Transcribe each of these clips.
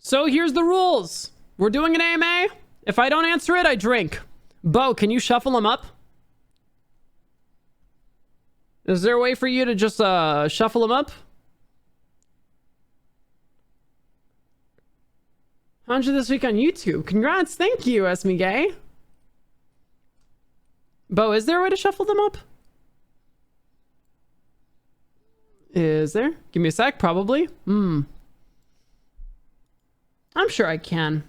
So here's the rules. We're doing an AMA. If I don't answer it, I drink. Bo, can you shuffle them up? Is there a way for you to just shuffle them up? 100 this week on YouTube. Congrats. Thank you, Esme Gay. Bo, is there a way to shuffle them up? Is there? Give me a sec, probably. I'm sure I can.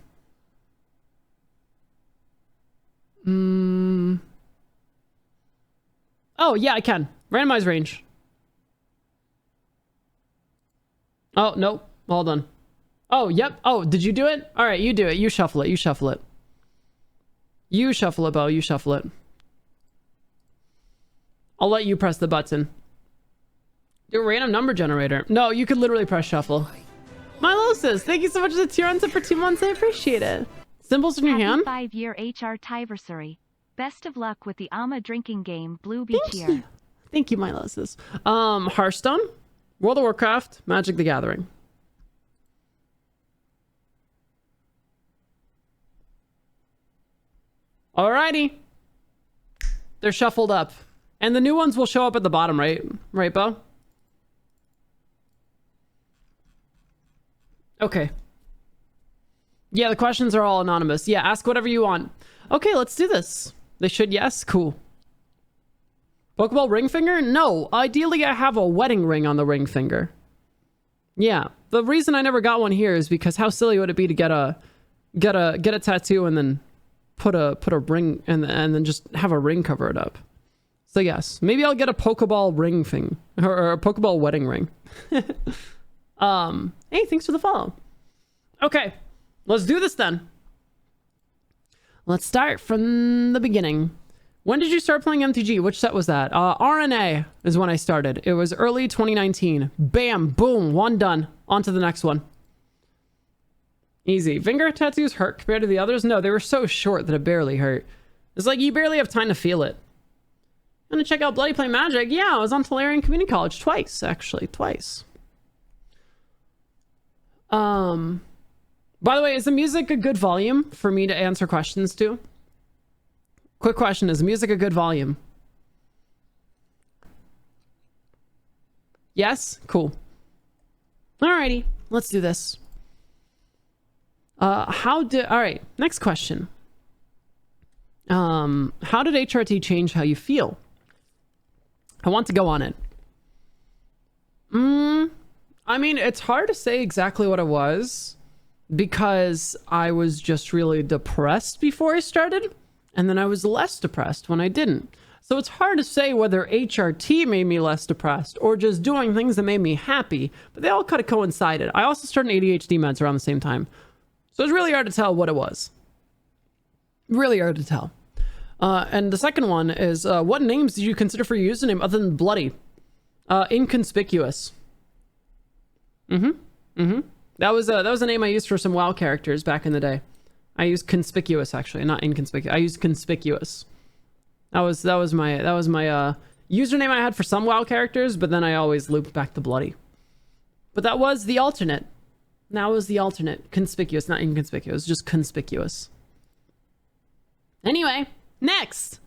Oh, yeah, I can. Randomize range. Oh, nope. Hold on. Oh, yep. Oh, did you do it? All right, you do it. You shuffle it. You shuffle it. You shuffle it, Bo. You shuffle it. I'll let you press the button. Do a random number generator. No, you could literally press shuffle. Milosis, thank you so much for the tier on for 2 months. I appreciate it. Symbols in your hand. 5-year HR Tiversary. Best of luck with the AMA drinking game, Blue Beach here. Thank you, Milosis. Hearthstone, World of Warcraft, Magic the Gathering. Alrighty. They're shuffled up. And the new ones will show up at the bottom, right? Right, Bo? Okay. Yeah, the questions are all anonymous. Yeah, ask whatever you want. Okay, let's do this. They should, yes? Cool. Pokeball ring finger? No. Ideally, I have a wedding ring on the ring finger. Yeah. The reason I never got one here is because how silly would it be to get a tattoo and then put a ring and then just have a ring cover it up. So yes, maybe I'll get a Pokeball ring thing or a Pokeball wedding ring. Hey, thanks for the follow. Okay, let's do this then. Let's start from the beginning. When did you start playing MTG? Which set was that? RNA is when I started. It was early 2019. Bam, boom, one done. On to the next one. Easy. Finger tattoos hurt compared to the others? No, they were so short that it barely hurt. It's like you barely have time to feel it. Gonna check out Bloody Play Magic? Yeah, I was on Tolarian Community College twice, actually. Twice. By the way, is the music a good volume for me to answer questions to? Quick question, is the music a good volume? Yes? Cool. Alrighty, let's do this. Alright, next question. How did HRT change how you feel? I want to go on it. I mean, it's hard to say exactly what it was because I was just really depressed before I started, and then I was less depressed when I didn't. So it's hard to say whether HRT made me less depressed or just doing things that made me happy, but they all kind of coincided. I also started ADHD meds around the same time. So it's really hard to tell what it was. Really hard to tell. And the second one is, what names did you consider for your username other than Bloody? Inconspicuous. That was a name I used for some WoW characters back in the day. I used conspicuous, actually, not inconspicuous. I used conspicuous. That was my username I had for some WoW characters, but then I always looped back to Bloody. But that was the alternate. That was the alternate. Conspicuous, not inconspicuous, just conspicuous. Anyway, next.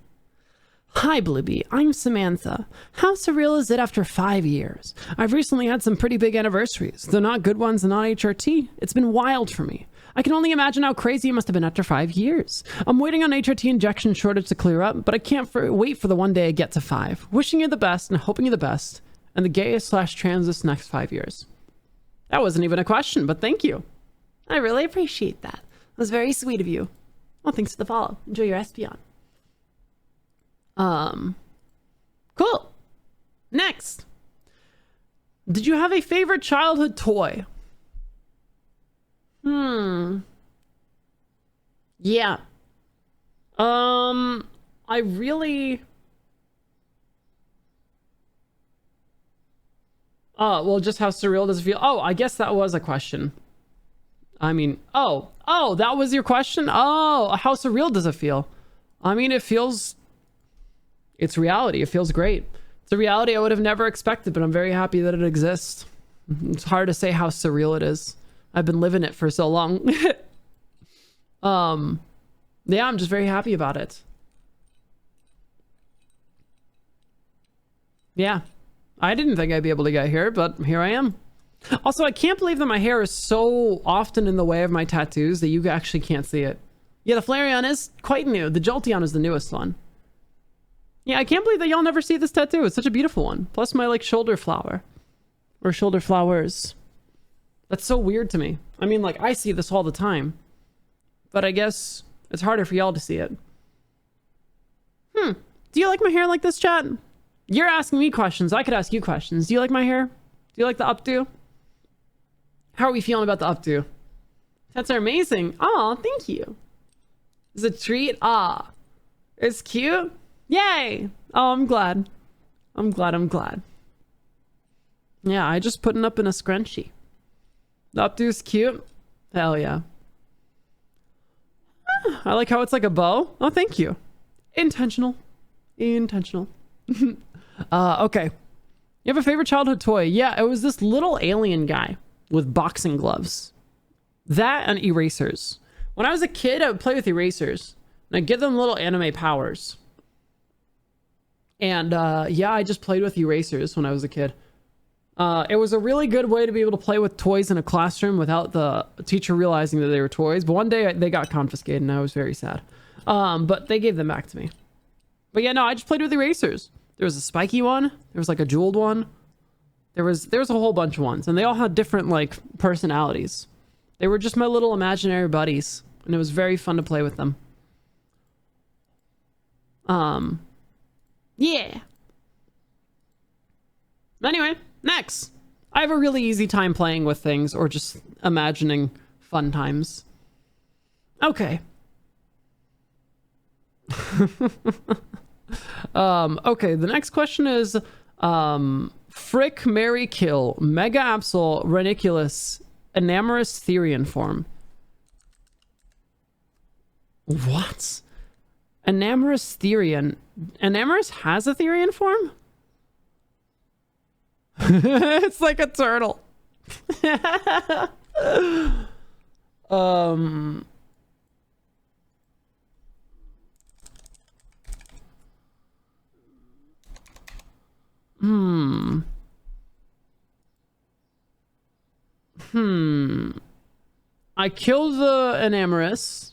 Hi, Blibby. I'm Samantha. How surreal is it after 5 years? I've recently had some pretty big anniversaries. Though not good ones and not HRT. It's been wild for me. I can only imagine how crazy it must have been after 5 years. I'm waiting on HRT injection shortage to clear up, but I can't wait for the one day I get to 5. Wishing you the best and hoping you the best. And the gayest/trans this next 5 years. That wasn't even a question, but thank you. I really appreciate that. It was very sweet of you. Well, thanks for the follow. Enjoy your Espeon. Cool. Next. Did you have a favorite childhood toy? Yeah. I really... well, just how surreal does it feel? Oh, I guess that was a question. I mean, oh, that was your question? Oh, how surreal does it feel? I mean, it's reality. It feels great. It's a reality I would have never expected, but I'm very happy that it exists. It's hard to say how surreal it is. I've been living it for so long. Yeah, I'm just very happy about it. Yeah, I didn't think I'd be able to get here, but here I am. Also, I can't believe that my hair is so often in the way of my tattoos that you actually can't see it. Yeah, the Flareon is quite new. The Jolteon is the newest one. Yeah, I can't believe that y'all never see this tattoo. It's such a beautiful one. Plus my, like, shoulder flower. Or shoulder flowers. That's so weird to me. I mean, like, I see this all the time. But I guess it's harder for y'all to see it. Do you like my hair like this, chat? You're asking me questions. I could ask you questions. Do you like my hair? Do you like the updo? How are we feeling about the updo? Tats are amazing. Aw, thank you. It's a treat. Ah, it's cute. Yay. Oh, I'm glad. I'm glad. Yeah, I just putting up in a scrunchie. The updo's cute. Hell yeah. I like how it's like a bow. Oh, thank you. Intentional. Okay. You have a favorite childhood toy? Yeah, it was this little alien guy with boxing gloves. That and erasers. When I was a kid, I would play with erasers. And I'd give them little anime powers. And yeah, I just played with erasers when I was a kid. It was a really good way to be able to play with toys in a classroom without the teacher realizing that they were toys. But one day they got confiscated and I was very sad. But they gave them back to me. But yeah, no, I just played with erasers. There was a spiky one. There was like a jeweled one. There was a whole bunch of ones. And they all had different like personalities. They were just my little imaginary buddies. And it was very fun to play with them. Yeah. Anyway, next. I have a really easy time playing with things or just imagining fun times. Okay. Okay, the next question is Frick, Marry, Kill, Mega Absol, Reniculus, Enamorous Therian form. What? Enamorous Therian. Enamorous has a Therian form? It's like a turtle. I killed the Enamorous.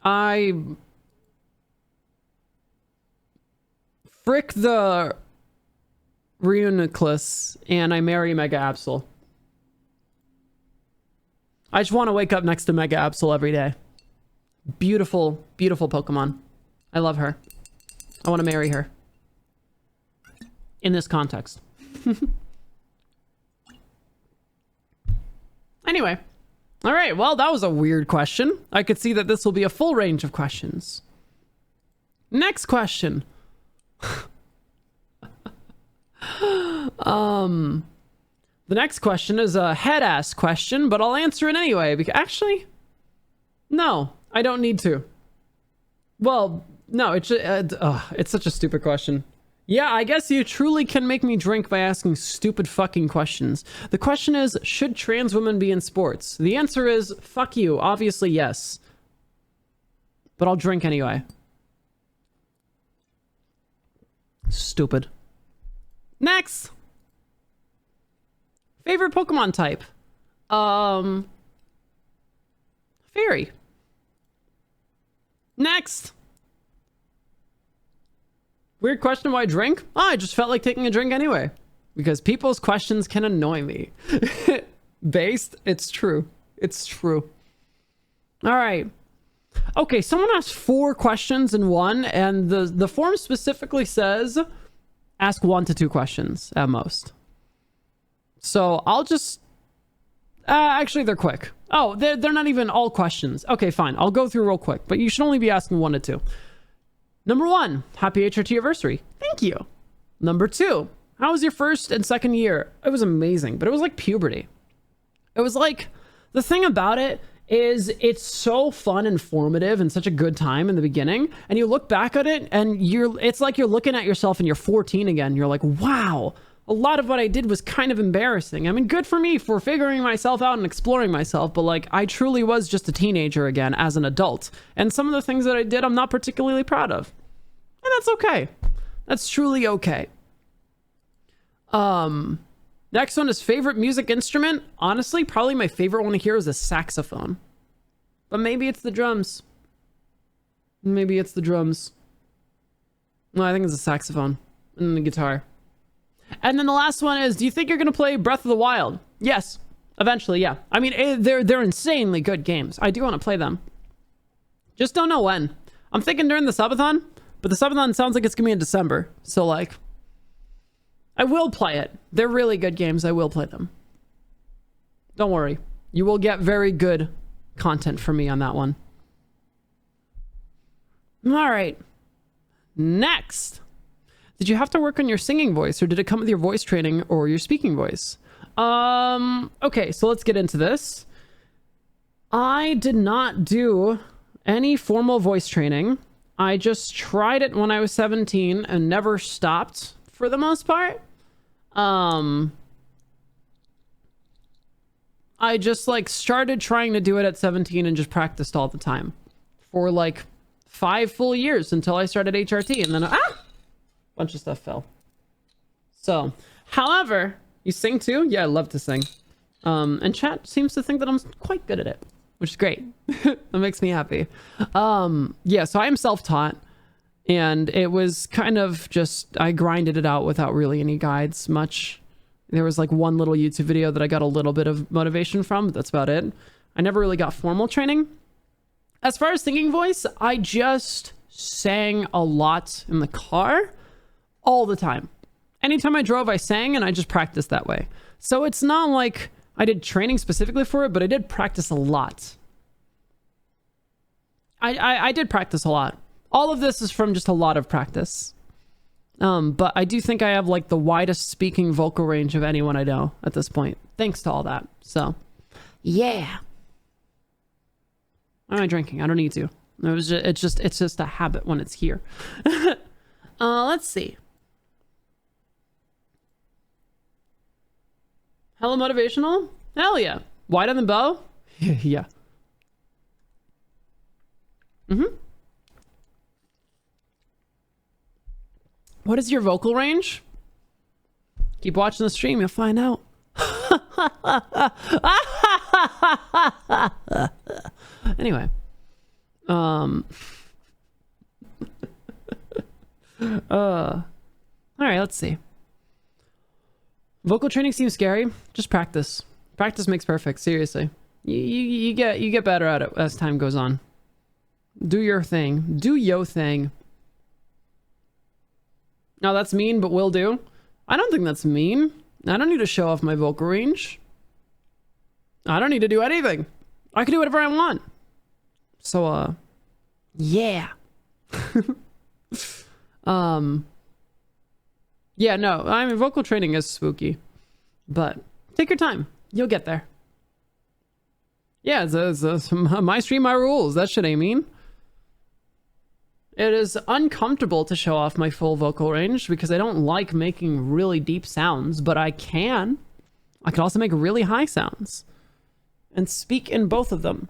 I frick the Reuniclus and I marry Mega Absol. I just want to wake up next to Mega Absol every day. Beautiful, beautiful Pokemon. I love her. I want to marry her. In this context. Anyway. All right, well, that was a weird question. I could see that this will be a full range of questions. Next question. The next question is a head-ass question, but I'll answer it anyway. Because actually, no, I don't need to. Well, no, it's such a stupid question. Yeah, I guess you truly can make me drink by asking stupid fucking questions. The question is, should trans women be in sports? The answer is, fuck you. Obviously, yes. But I'll drink anyway. Stupid. Next! Favorite Pokemon type? Fairy. Next! Weird question, why drink? Oh, I just felt like taking a drink anyway. Because people's questions can annoy me. Based, it's true. It's true. Alright. Okay, someone asked 4 questions in one, and the form specifically says, ask 1 to 2 questions at most. So, I'll just... actually, they're quick. Oh, they're not even all questions. Okay, fine. I'll go through real quick, but you should only be asking 1 to 2. Number 1, happy HRT anniversary. Thank you. Number 2, how was your first and second year? It was amazing, but it was like puberty. It was like, the thing about it is it's so fun and formative and such a good time in the beginning, and you look back at it and it's like you're looking at yourself and you're 14 again. You're like, wow, a lot of what I did was kind of embarrassing. I mean, good for me for figuring myself out and exploring myself, but like I truly was just a teenager again as an adult, and some of the things that I did I'm not particularly proud of, and that's okay. That's truly okay. Next one is favorite music instrument. Honestly, probably my favorite one here is a saxophone. But maybe it's the drums. Maybe it's the drums. No, I think it's a saxophone. And then the guitar. And then the last one is, do you think you're going to play Breath of the Wild? Yes. Eventually, yeah. I mean, they're insanely good games. I do want to play them. Just don't know when. I'm thinking during the subathon, but the subathon sounds like it's going to be in December. So, like, I will play it. They're really good games. I will play them. Don't worry. You will get very good content from me on that one. All right. Next. Did you have to work on your singing voice, or did it come with your voice training or your speaking voice? Okay, so let's get into this. I did not do any formal voice training. I just tried it when I was 17 and never stopped for the most part. I just like started trying to do it at 17 and just practiced all the time for like 5 full years until I started HRT, and then bunch of stuff fell. So, however, you sing too? Yeah, I love to sing. And chat seems to think that I'm quite good at it, which is great. That makes me happy. Yeah, so I am self-taught, and it was kind of just, I grinded it out without really any guides much. There was like one little YouTube video that I got a little bit of motivation from, but that's about it. I never really got formal training. As far as singing voice, I just sang a lot in the car all the time. Anytime I drove, I sang, and I just practiced that way. So it's not like I did training specifically for it, but I did practice a lot. I did practice a lot. All of this is from just a lot of practice. But I do think I have like the widest speaking vocal range of anyone I know at this point, thanks to all that. So, yeah. Why am I drinking? I don't need to. It's just a habit when it's here. Let's see. Hella motivational? Hell yeah. Wider than bow? Yeah. What is your vocal range? Keep watching the stream, you'll find out. Anyway. All right, let's see. Vocal training seems scary. Just practice. Practice makes perfect, seriously. You get better at it as time goes on. Do your thing. Do yo thing. No, that's mean, but will do. I don't think that's mean. I don't need to show off my vocal range. I don't need to do anything. I can do whatever I want. So, yeah. Yeah, no, I mean, vocal training is spooky, but take your time. You'll get there. Yeah, it's my stream, my rules. That shit ain't mean. It is uncomfortable to show off my full vocal range because I don't like making really deep sounds, but I can. I can also make really high sounds and speak in both of them,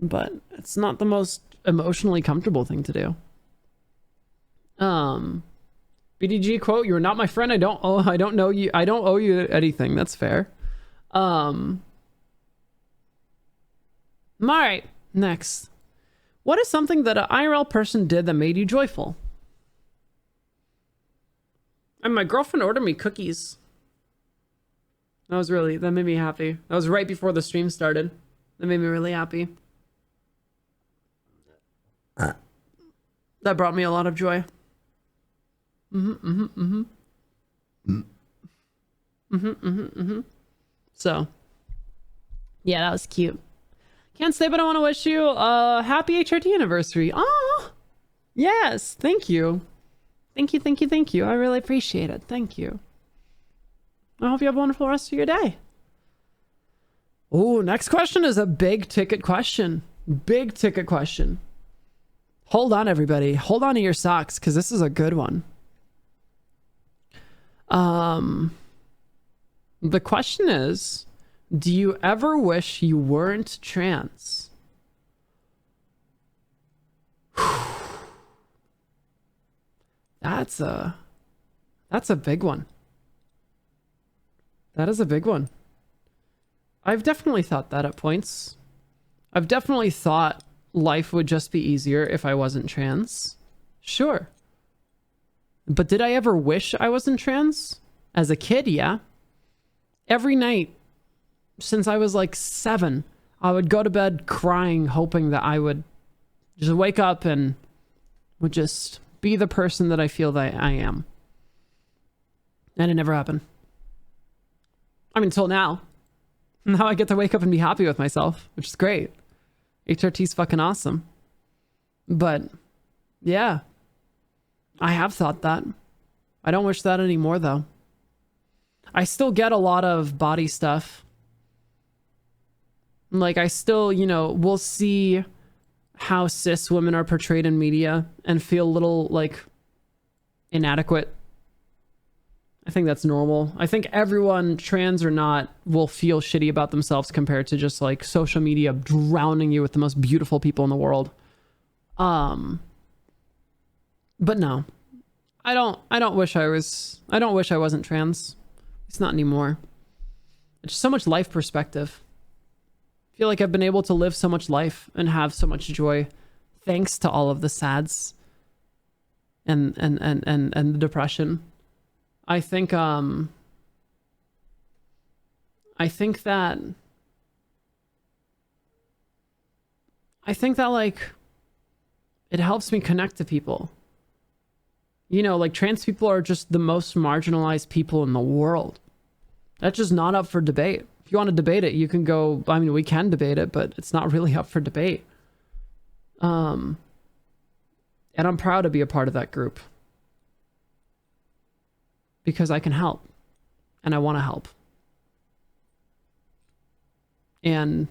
but it's not the most emotionally comfortable thing to do. BDG quote, "You're not my friend. I don't know you. I don't owe you anything." That's fair. All right, next. What is something that an IRL person did that made you joyful? And my girlfriend ordered me cookies. That made me happy. That was right before the stream started. That made me really happy. That brought me a lot of joy. So, yeah, that was cute. Can't say, but I want to wish you a happy HRT anniversary. Oh, yes. Thank you. Thank you. I really appreciate it. Thank you. I hope you have a wonderful rest of your day. Oh, next question is a big ticket question. Big ticket question. Hold on, everybody. Hold on to your socks, because this is a good one. The question is, do you ever wish you weren't trans? That's a big one. That is a big one. I've definitely thought that at points. I've definitely thought life would just be easier if I wasn't trans. Sure. But did I ever wish I wasn't trans? As a kid, yeah. Every night since I was like 7, I would go to bed crying, hoping that I would just wake up and would just be the person that I feel that I am. And it never happened. I mean, until now. Now I get to wake up and be happy with myself, which is great. HRT's fucking awesome. But, yeah. I have thought that. I don't wish that anymore, though. I still get a lot of body stuff. Like, I still, you know, will see how cis women are portrayed in media and feel a little, like, inadequate. I think that's normal. I think everyone, trans or not, will feel shitty about themselves compared to just, like, social media drowning you with the most beautiful people in the world. But no. I don't wish I wasn't trans. It's not anymore. It's so much life perspective. I feel like I've been able to live so much life and have so much joy thanks to all of the sads and the depression. I think that like it helps me connect to people. You know, like trans people are just the most marginalized people in the world. That's just not up for debate. If you want to debate it, you can go, I mean, we can debate it, but it's not really up for debate. And I'm proud to be a part of that group. Because I can help. And I want to help. And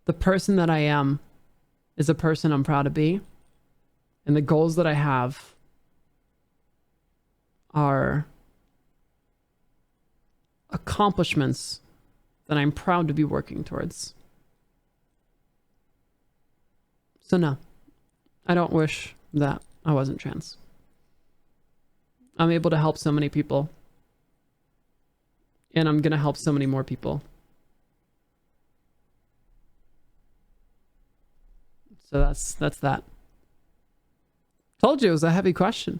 the person that I am is a person I'm proud to be. And the goals that I have are accomplishments that I'm proud to be working towards. So no, I don't wish that I wasn't trans. I'm able to help so many people. And I'm going to help so many more people. So that's that. Told you it was a heavy question.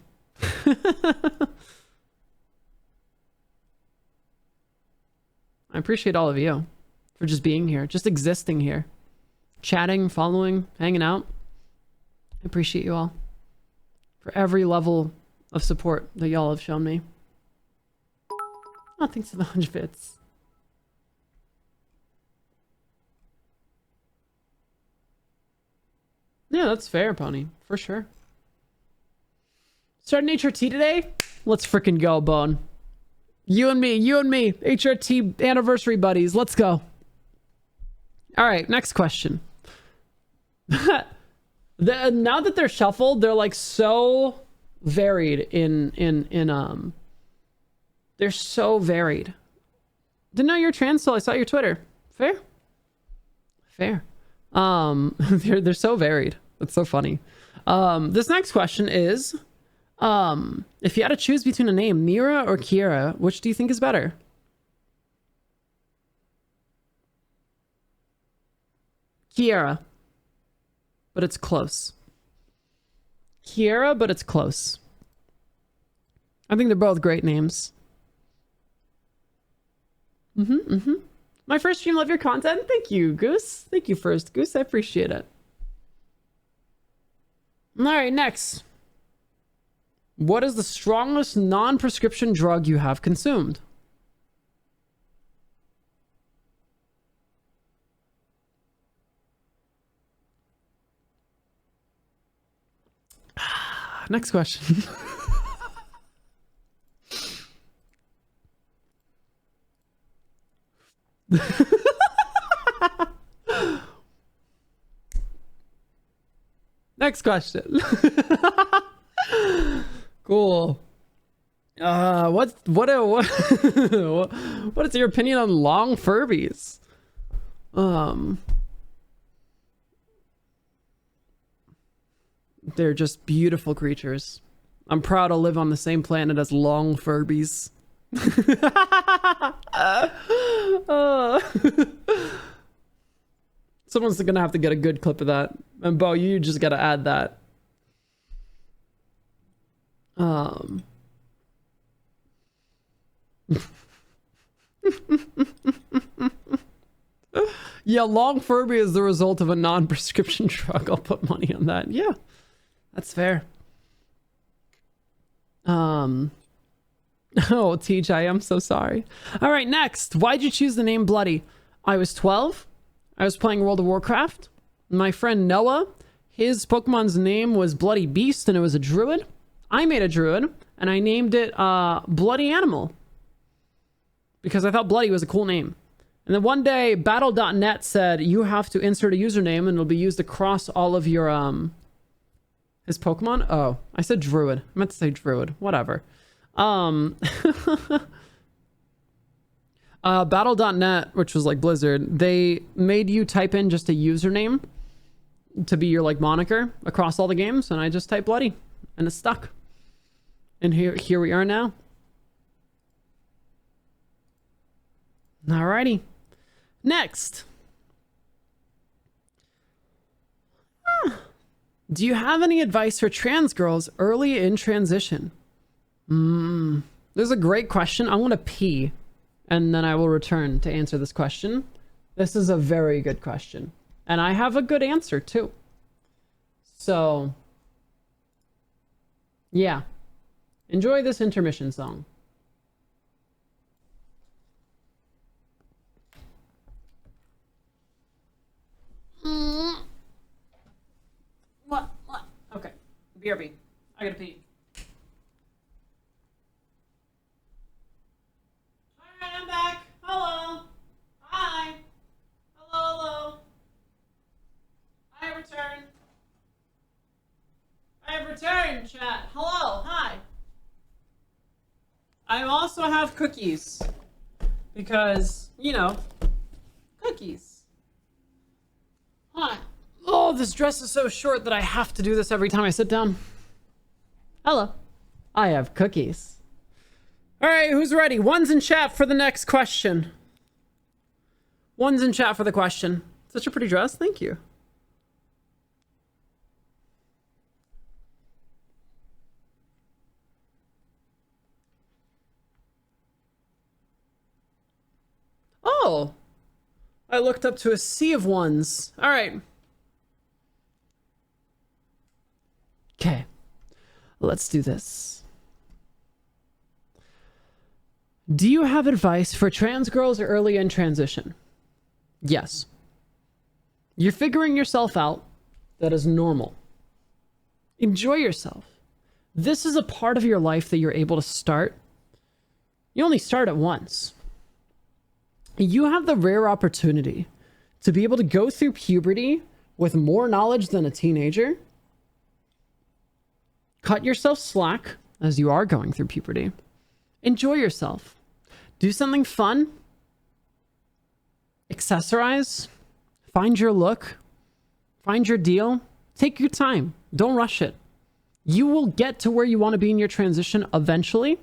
I appreciate all of you for just being here, just existing here, chatting, following, hanging out. I appreciate you all for every level of support that y'all have shown me. Oh, thanks for the 100 bits. Yeah, that's fair, Pony, for sure. Starting HRT today? Let's freaking go, Bone. You and me, HRT anniversary buddies. Let's go. All right, next question. Now that they're shuffled, they're like so varied in they're so varied. Didn't know you're trans till I saw your Twitter. Fair. They're so varied. That's so funny. This next question is, if you had to choose between a name, Mira or Kiera, which do you think is better? Kiera. But it's close. Kiera, but it's close. I think they're both great names. My first stream, love your content. Thank you, Goose. Thank you first, Goose. I appreciate it. All right, next. What is the strongest non-prescription drug you have consumed? Next question. Next question. Cool. What is your opinion on long furbies? They're just beautiful creatures. I'm proud to live on the same planet as long furbies. Someone's gonna have to get a good clip of that. And Bo, you just gotta add that. Yeah, long Furby is the result of a non-prescription drug. I'll put money on that. Yeah, that's fair. Oh, Teach, I am so sorry. All right, next. Why'd you choose the name Bloody? I was 12. I was playing World of Warcraft. My friend Noah, his Pokemon's name was Bloody Beast, and it was a druid. I made a druid, and I named it Bloody Animal because I thought Bloody was a cool name. And then one day, battle.net said you have to insert a username, and it'll be used across all of your his Pokemon. Oh, I said druid. I meant to say druid. Whatever. Battle.net, which was like Blizzard, they made you type in just a username to be your like moniker across all the games, and I just typed Bloody, and it stuck. And here we are now. Alrighty. Next. Do you have any advice for trans girls early in transition? This is a great question. I want to pee, and then I will return to answer this question. This is a very good question, and I have a good answer too. So, yeah. Enjoy this intermission song. What? Okay. BRB. I gotta pee. Alright, I'm back. Hello. Hi. Hello. I have returned, chat. Hello. Hi. I also have cookies. Because, you know, cookies. Hi. Oh, this dress is so short that I have to do this every time I sit down. Hello. I have cookies. All right, who's ready? One's in chat for the next question. One's in chat for the question. Such a pretty dress. Thank you. Oh. I looked up to a sea of ones. All right. Okay, let's do this. Do you have advice for trans girls early in transition? Yes. You're figuring yourself out. That is normal. Enjoy yourself. This is a part of your life that you're able to start. You only start it once. You have the rare opportunity to be able to go through puberty with more knowledge than a teenager. Cut yourself slack as you are going through puberty. Enjoy yourself. Do something fun. Accessorize. Find your look. Find your deal. Take your time. Don't rush it. You will get to where you want to be in your transition eventually.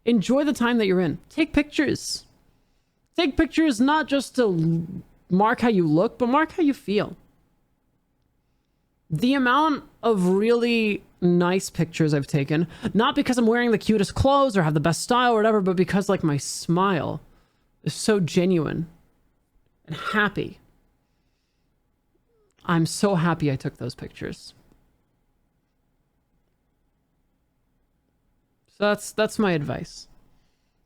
Enjoy the time that you're in. Take pictures. Take pictures not just to mark how you look, but mark how you feel. The amount of really nice pictures I've taken, not because I'm wearing the cutest clothes or have the best style or whatever, but because like my smile is so genuine and happy. I'm so happy I took those pictures. So that's my advice.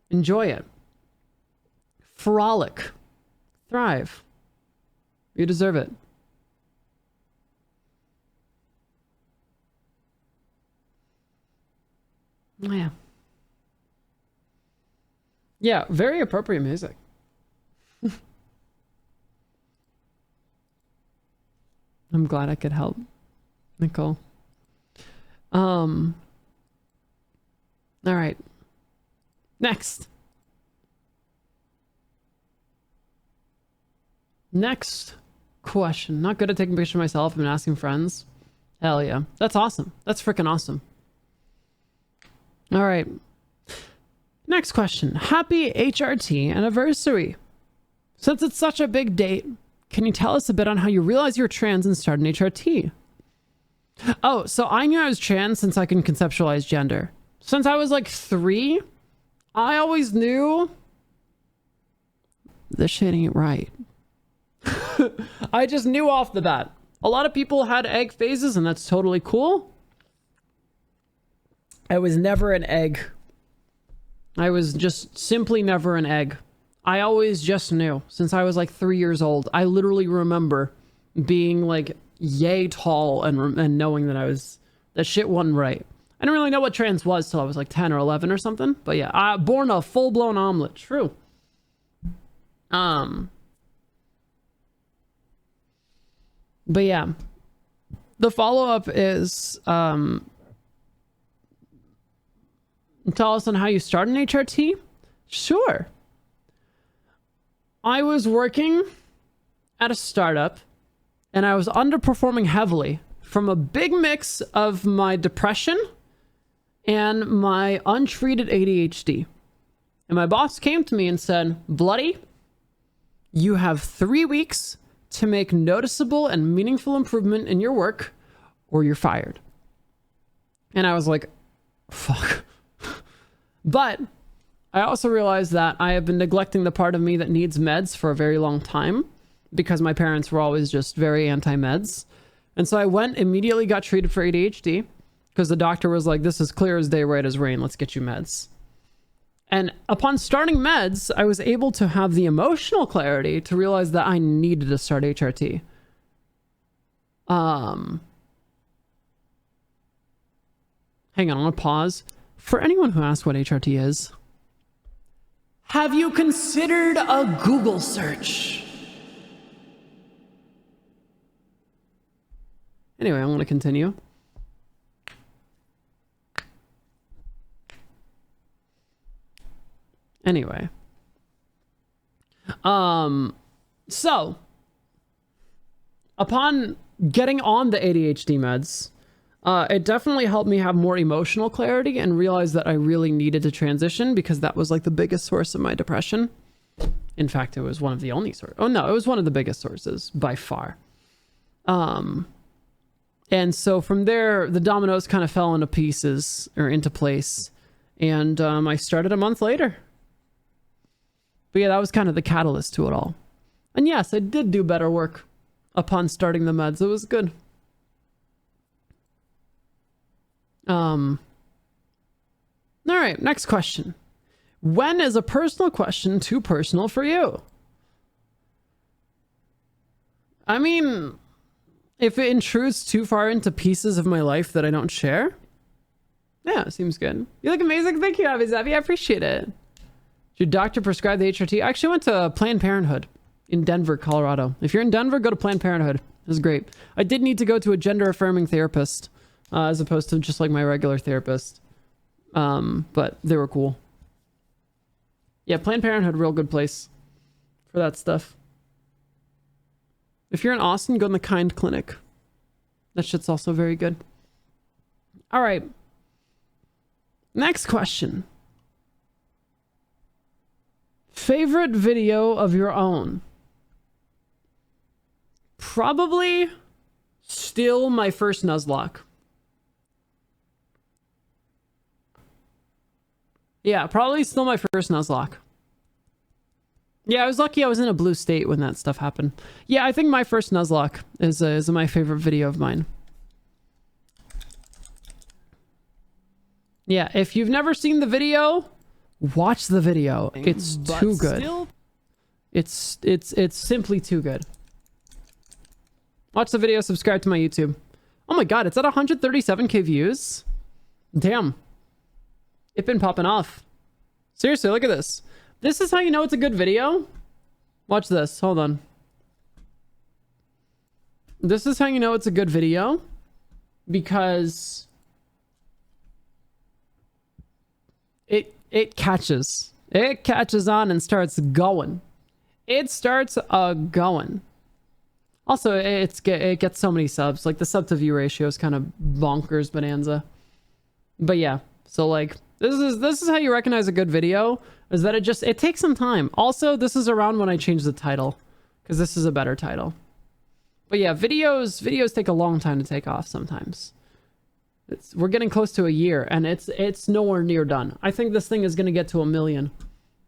Enjoy it. Frolic. Thrive. You deserve it. Yeah. Yeah, very appropriate music. I'm glad I could help. Nicole. All right. Next question. Not good at taking pictures of myself and asking friends. Hell yeah. That's awesome. That's freaking awesome. All right. Next question. Happy HRT anniversary. Since it's such a big date, can you tell us a bit on how you realized you were trans and started an HRT? Oh, so I knew I was trans since I can conceptualize gender. Since I was like 3, I always knew this shit ain't right. I just knew off the bat. A lot of people had egg phases, and that's totally cool. I was never an egg. I was just simply never an egg. I always just knew since I was like 3 years old. I literally remember being like yay tall and knowing that that shit wasn't right. I didn't really know what trans was till I was like 10 or 11 or something. But yeah, I born a full-blown omelet. True. But yeah, the follow-up is tell us on how you start an HRT. Sure. I was working at a startup and I was underperforming heavily from a big mix of my depression and my untreated ADHD. And my boss came to me and said, Bloody, you have 3 weeks to make noticeable and meaningful improvement in your work or you're fired. And I was like, fuck. But I also realized that I have been neglecting the part of me that needs meds for a very long time because my parents were always just very anti-meds. And so I went, immediately got treated for ADHD because the doctor was like, this is clear as day, right as rain. Let's get you meds. And upon starting meds, I was able to have the emotional clarity to realize that I needed to start HRT. Hang on, I'm gonna pause. For anyone who asked what HRT is, have you considered a Google search? Anyway, I'm gonna continue. Anyway. So upon getting on the ADHD meds, it definitely helped me have more emotional clarity and realize that I really needed to transition because that was like the biggest source of my depression. In fact, it was one of the only sources. Oh no, it was one of the biggest sources by far. And so from there, the dominoes kind of fell into pieces or into place. And I started a month later. But yeah, that was kind of the catalyst to it all. And yes, I did do better work upon starting the meds. It was good. All right, next question. When is a personal question too personal for you? I mean, if it intrudes too far into pieces of my life that I don't share, yeah, it seems good. You look amazing. Thank you, Avizavi. I appreciate it. Did your doctor prescribe the HRT? I actually went to Planned Parenthood in Denver, Colorado. If you're in Denver, go to Planned Parenthood. It was great. I did need to go to a gender-affirming therapist as opposed to just like my regular therapist. But they were cool. Yeah, Planned Parenthood, real good place for that stuff. If you're in Austin, go to the Kind Clinic. That shit's also very good. All right. Next question. Favorite video of your own? Probably still my first Nuzlocke. Yeah, probably still my first Nuzlocke. Yeah, I was lucky I was in a blue state when that stuff happened. Yeah, I think my first Nuzlocke is my favorite video of mine. Yeah, if you've never seen the video, watch the video. It's too good. It's simply too good. Watch the video, subscribe to my YouTube. Oh my god, it's at 137k views. Damn. It's been popping off. Seriously, look at this. This is how you know it's a good video. Watch this. Hold on. This is how you know it's a good video. because it catches. It catches on and starts going. It starts going. Also, it gets so many subs. Like, the sub to view ratio is kind of bonkers bonanza. But yeah, so like, this is how you recognize a good video, is that it takes some time. Also, this is around when I changed the title, because this is a better title. But yeah, videos take a long time to take off sometimes. We're getting close to a year, and it's nowhere near done. I think this thing is going to get to 1 million.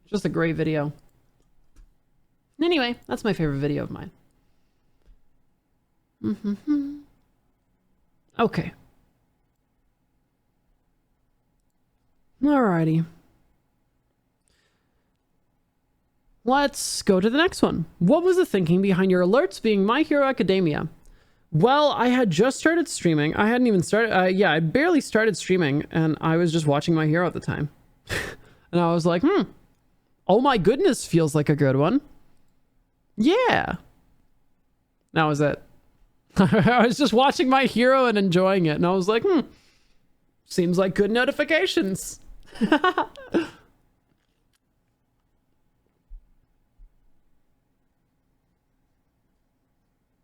Just a great video. Anyway, that's my favorite video of mine. Okay. Alrighty. Let's go to the next one. What was the thinking behind your alerts being My Hero Academia? Well, I had just started streaming. I hadn't even started. Yeah, I barely started streaming, and I was just watching My Hero at the time. And I was like, oh my goodness, feels like a good one. Yeah. That was it. I was just watching My Hero and enjoying it, and I was like, seems like good notifications.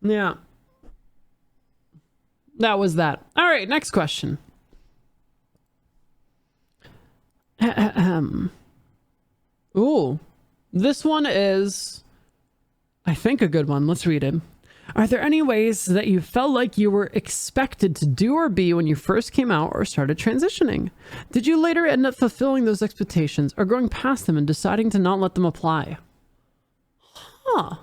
Yeah. That was that. All right, next question. Ooh, this one is, I think, a good one. Let's read it. Are there any ways that you felt like you were expected to do or be when you first came out or started transitioning? Did you later end up fulfilling those expectations or going past them and deciding to not let them apply? Huh.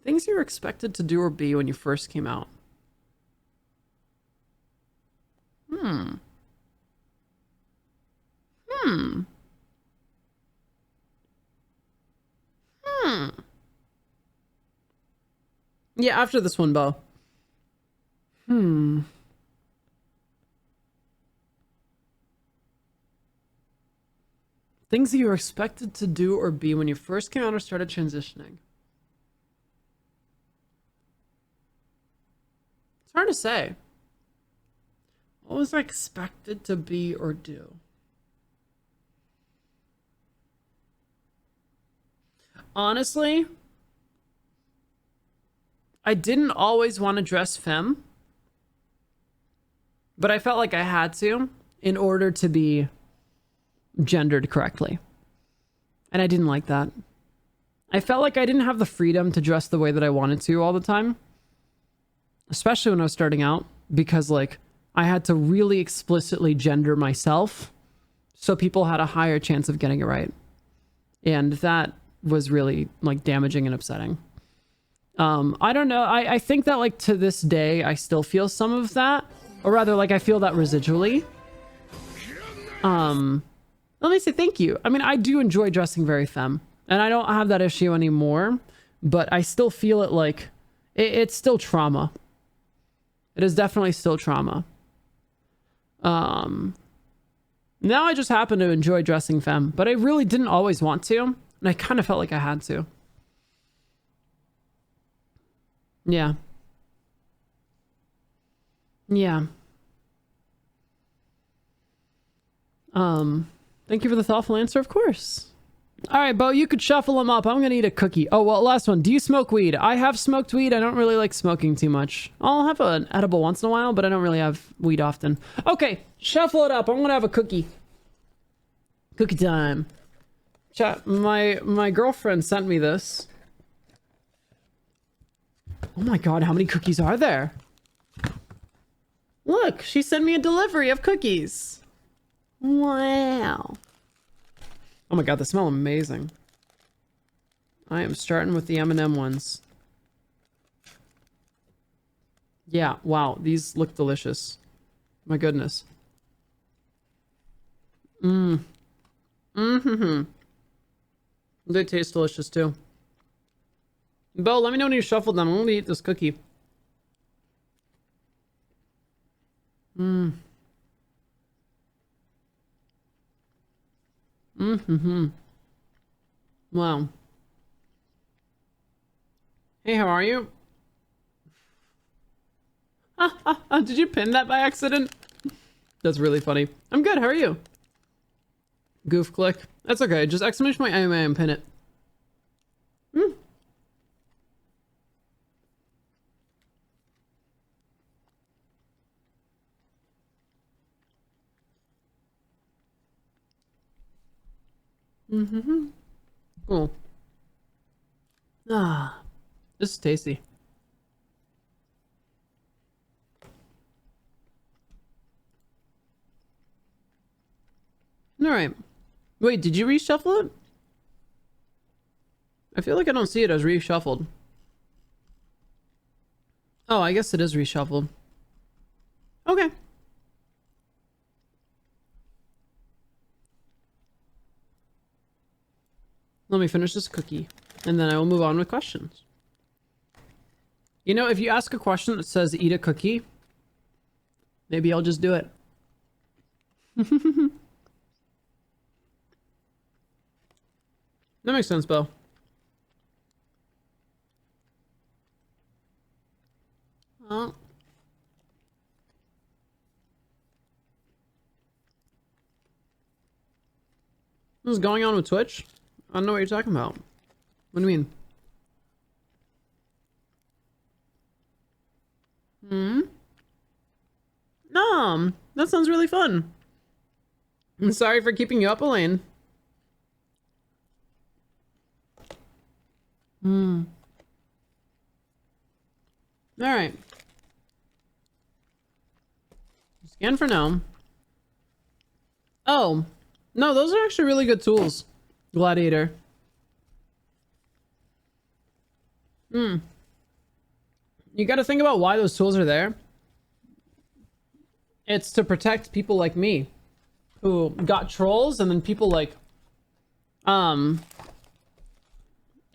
Things you were expected to do or be when you first came out. Yeah, after this one, Bo. Things that you were expected to do or be when you first came out or started transitioning. It's hard to say. What was I expected to be or do? Honestly, I didn't always want to dress femme, but I felt like I had to in order to be gendered correctly. And I didn't like that. I felt like I didn't have the freedom to dress the way that I wanted to all the time, especially when I was starting out, because like I had to really explicitly gender myself so people had a higher chance of getting it right. And that was really like damaging and upsetting. I don't know. I think that like to this day, I still feel some of that, or rather like I feel that residually. Let me say thank you. I mean, I do enjoy dressing very femme, and I don't have that issue anymore, but I still feel it like it's still trauma. It is definitely still trauma. Now I just happen to enjoy dressing femme, but I really didn't always want to, and I kind of felt like I had to. Yeah. Yeah. Thank you for the thoughtful answer, of course. All right, Bo, you could shuffle them up. I'm gonna eat a cookie. Oh, well, last one. Do you smoke weed? I have smoked weed. I don't really like smoking too much. I'll have an edible once in a while, but I don't really have weed often. Okay, shuffle it up. I'm gonna have a cookie. Cookie time. Chat, my girlfriend sent me this. Oh my god, how many cookies are there? Look, she sent me a delivery of cookies. Wow. Oh my god, they smell amazing. I am starting with the M&M ones. Yeah, wow, these look delicious. My goodness. They taste delicious too. Bo, let me know when you shuffled them. I'm gonna eat this cookie. Wow. Hey, how are you? Did you pin that by accident? That's really funny. I'm good, how are you? Goof click. That's okay, just exclamation my AMA and pin it. Cool. Ah, this is tasty. All right. Wait, did you reshuffle it? I feel like I don't see it as reshuffled. Oh, I guess it is reshuffled. Okay. Let me finish this cookie, and then I will move on with questions. You know, if you ask a question that says eat a cookie, maybe I'll just do it. That makes sense, Bo. Oh. What's going on with Twitch? I don't know what you're talking about. What do you mean? No, that sounds really fun. I'm sorry for keeping you up, Elaine. Alright. Scan for now. Oh. No, those are actually really good tools. Gladiator. You gotta think about why those tools are there. It's to protect people like me. Who got trolls and then people like...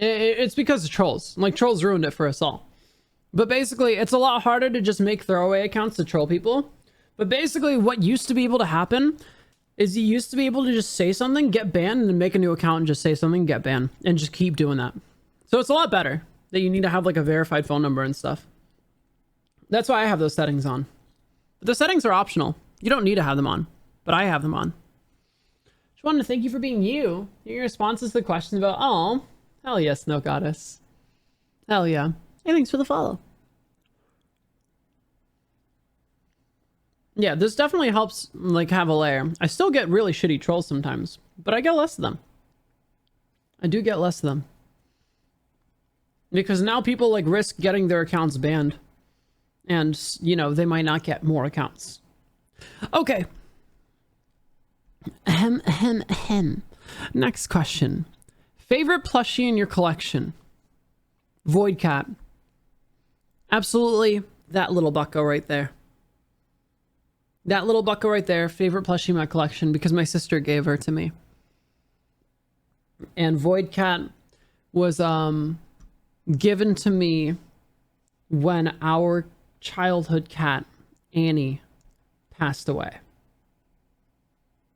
It's because of trolls. Like, trolls ruined it for us all. But basically, it's a lot harder to just make throwaway accounts to troll people. But basically, what used to be able to happen is you used to be able to just say something, get banned, and then make a new account and just say something, get banned. And just keep doing that. So it's a lot better that you need to have like a verified phone number and stuff. That's why I have those settings on. But the settings are optional. You don't need to have them on. But I have them on. Just wanted to thank you for being you. Your responses to the questions about, oh, hell yes, Snow Goddess. Hell yeah. Hey, thanks for the follow. Yeah, this definitely helps, like, have a layer. I still get really shitty trolls sometimes, but I get less of them. I do get less of them. Because now people, like, risk getting their accounts banned. And, you know, they might not get more accounts. Okay. Next question. Favorite plushie in your collection? Void Cat. Absolutely that little bucko right there. That little bucko right there, favorite plushie in my collection because my sister gave her to me. And Void Cat was given to me when our childhood cat, Annie, passed away.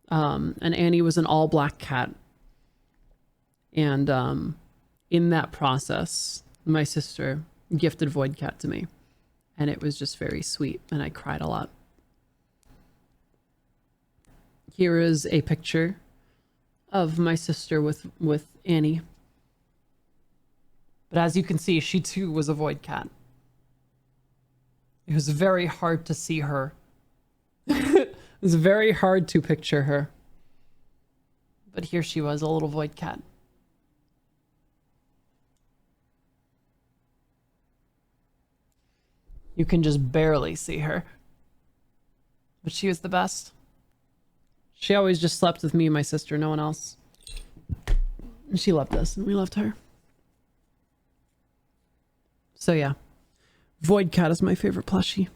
And Annie was an all-black cat. And in that process, my sister gifted Void Cat to me. And it was just very sweet, and I cried a lot. Here is a picture of my sister with Annie. But as you can see, she too was a Void Cat. It was very hard to see her. It was very hard to picture her. But here she was, a little Void Cat. You can just barely see her. But she was the best. She always just slept with me and my sister, no one else. And she loved us, and we loved her. So yeah. Void Cat is my favorite plushie.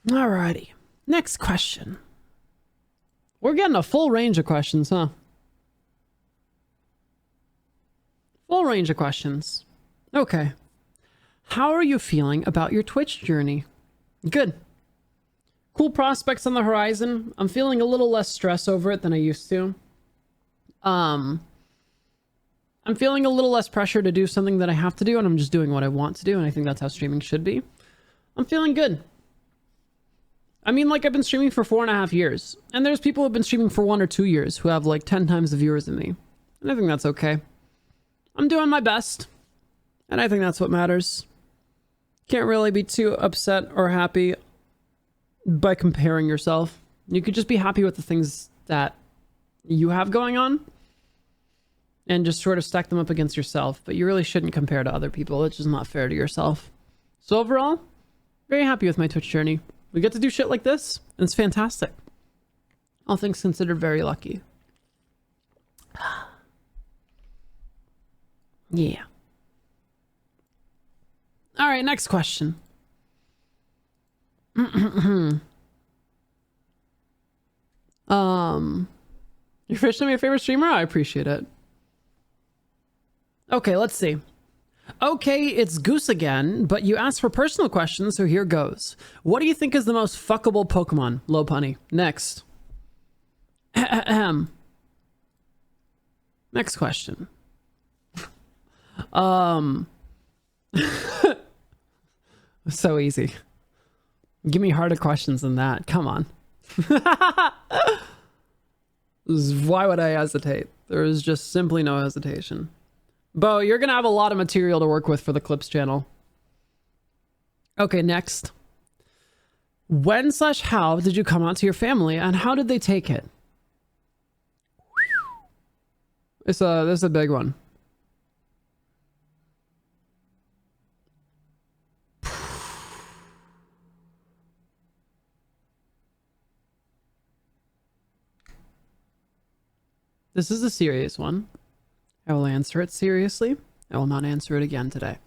Alrighty. Next question. We're getting a full range of questions, huh? Full range of questions. Okay. How are you feeling about your Twitch journey? Good. Cool prospects on the horizon. I'm feeling a little less stress over it than I used to. I I'm feeling a little less pressure to do something that I have to do, and I'm just doing what I want to do, and I think that's how streaming should be. I'm feeling good. I mean, like, I've been streaming for 4.5 years, and there's people who have been streaming for 1 or 2 years who have like 10 times the viewers than me. And I think that's okay. I'm doing my best, and I think that's what matters. Can't really be too upset or happy by comparing yourself. You could just be happy with the things that you have going on and just sort of stack them up against yourself, but you really shouldn't compare to other people. It's just not fair to yourself. So overall, very happy with my Twitch journey. We get to do shit like this, and it's fantastic. All things considered, very lucky. Yeah. All right, next question. You're officially my favorite streamer? I appreciate it. Okay, let's see. Okay, it's Goose again, but you asked for personal questions, so here goes. What do you think is the most fuckable Pokemon? Low punny. Next. Next question. So easy. Give me harder questions than that. Come on. Why would I hesitate? There is just simply no hesitation. Bo, you're gonna have a lot of material to work with for the Clips channel. Okay, next. When/how did you come out to your family, and how did they take it? This is a big one. This is a serious one. I will answer it seriously. I will not answer it again today.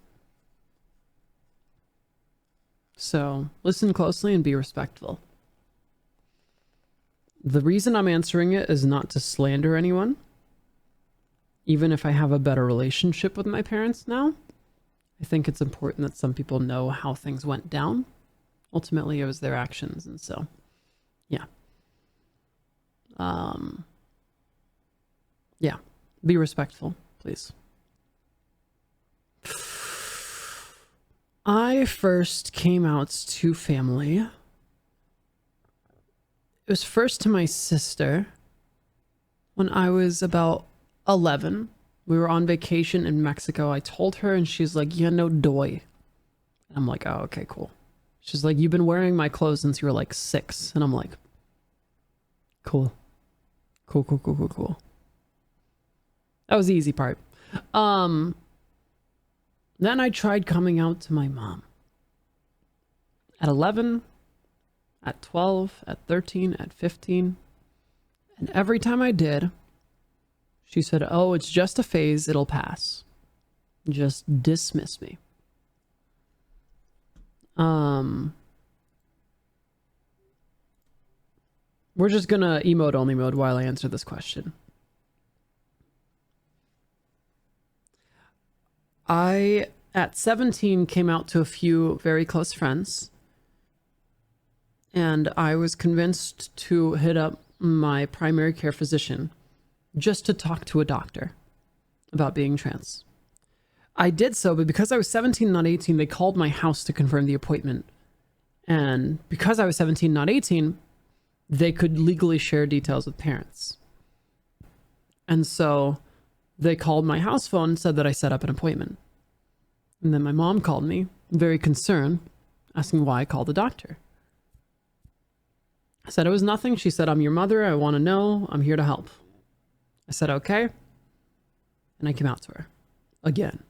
So listen closely and be respectful. The reason I'm answering it is not to slander anyone. Even if I have a better relationship with my parents now, I think it's important that some people know how things went down. Ultimately, it was their actions, and so, yeah. Yeah, be respectful, please. I first came out to family. It was first to my sister when I was about 11. We were on vacation in Mexico. I told her, and she's like, yeah, no doy. I'm like, oh, okay, cool. She's like, you've been wearing my clothes since you were like 6. And I'm like, cool. Cool. That was the easy part. Then I tried coming out to my mom. At 11, at 12, at 13, at 15. And every time I did, she said, oh, it's just a phase, it'll pass. Just dismiss me. We're just gonna emote only mode while I answer this question. I, at 17, came out to a few very close friends. And I was convinced to hit up my primary care physician just to talk to a doctor about being trans. I did so, but because I was 17, not 18, they called my house to confirm the appointment. And because I was 17, not 18, they could legally share details with parents. And so they called my house phone and said that I set up an appointment. And then my mom called me, very concerned, asking why I called the doctor. I said it was nothing. She said, I'm your mother. I want to know. I'm here to help. I said, okay. And I came out to her again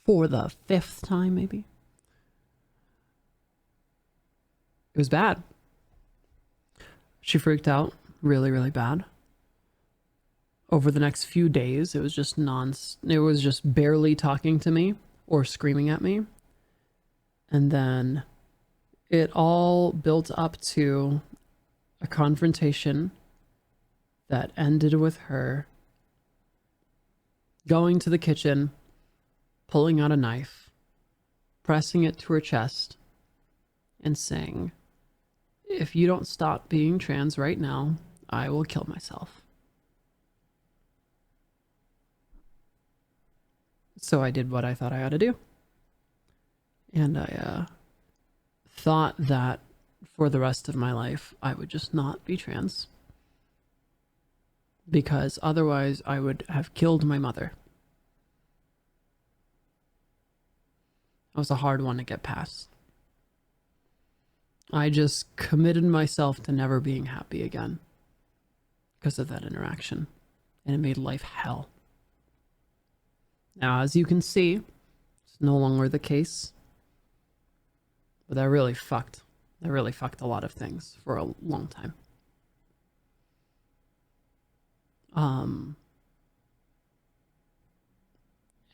for the 5th time, maybe. It was bad. She freaked out really, really bad. Over the next few days, it was just barely talking to me or screaming at me. And then it all built up to a confrontation that ended with her going to the kitchen, pulling out a knife, pressing it to her chest, and saying, if you don't stop being trans right now, I will kill myself. So I did what I thought I ought to do. And I thought that for the rest of my life, I would just not be trans. Because otherwise, I would have killed my mother. That was a hard one to get past. I just committed myself to never being happy again because of that interaction. And it made life hell. Now, as you can see, it's no longer the case. But that really fucked a lot of things for a long time.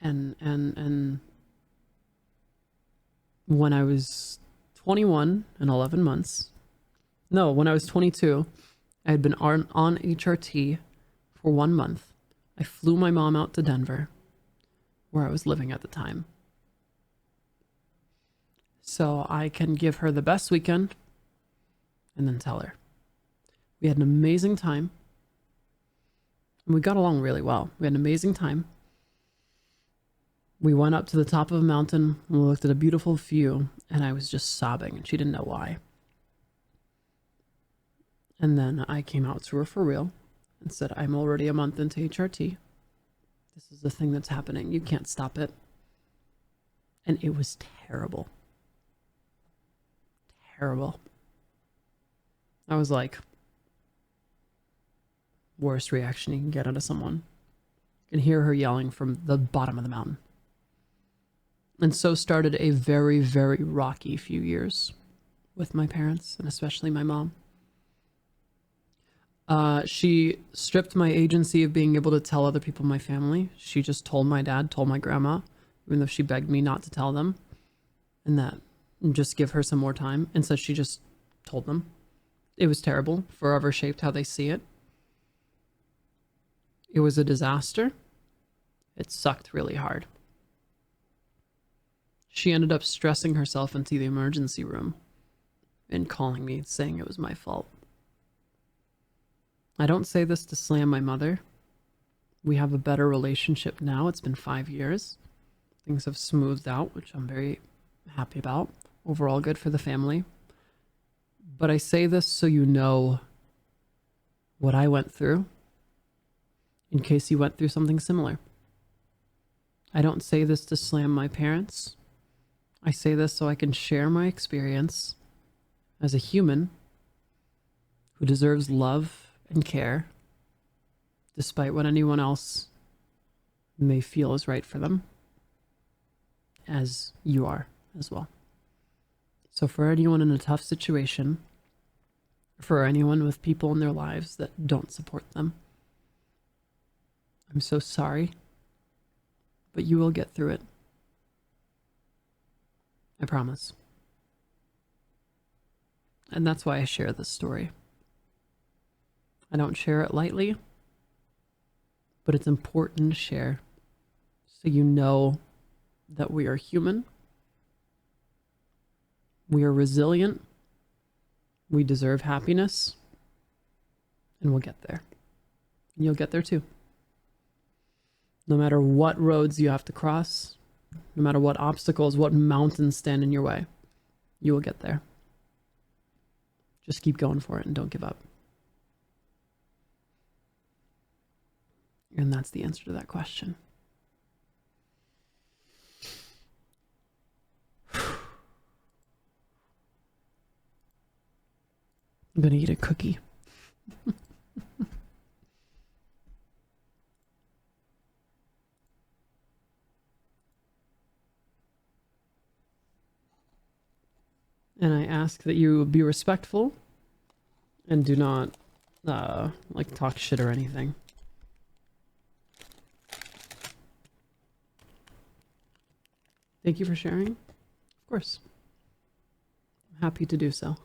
And when I was 21 and 11 months, no, when I was 22, I had been on HRT for 1 month. I flew my mom out to Denver, where I was living at the time, so I can give her the best weekend and then tell her. We had an amazing time. And we got along really well. We had an amazing time. We went up to the top of a mountain and we looked at a beautiful view, and I was just sobbing, and she didn't know why. And then I came out to her for real and said, I'm already a month into HRT. This is the thing that's happening. You can't stop it. And it was terrible. Terrible. I was like, worst reaction you can get out of someone. You can hear her yelling from the bottom of the mountain. And so started a very, very rocky few years with my parents, and especially my mom. She stripped my agency of being able to tell other people in my family. She just told my dad, told my grandma, even though she begged me not to tell them, and just give her some more time. And so she just told them. It was terrible, forever shaped how they see it. It was a disaster. It sucked really hard. She ended up stressing herself into the emergency room and calling me, saying it was my fault. I don't say this to slam my mother. We have a better relationship now. It's been 5 years. Things have smoothed out, which I'm very happy about. Overall good for the family. But I say this so you know what I went through, in case you went through something similar. I don't say this to slam my parents. I say this so I can share my experience as a human who deserves love and care, despite what anyone else may feel is right for them, as you are as well. So for anyone in a tough situation, for anyone with people in their lives that don't support them, I'm so sorry, but you will get through it. I promise. And that's why I share this story. I don't share it lightly, but it's important to share so you know that we are human, we are resilient, we deserve happiness, and we'll get there. And you'll get there too. No matter what roads you have to cross, no matter what obstacles, what mountains stand in your way, you will get there. Just keep going for it and don't give up. And that's the answer to that question. I'm gonna eat a cookie. And I ask that you be respectful and do not talk shit or anything. Thank you for sharing. Of course. I'm happy to do so.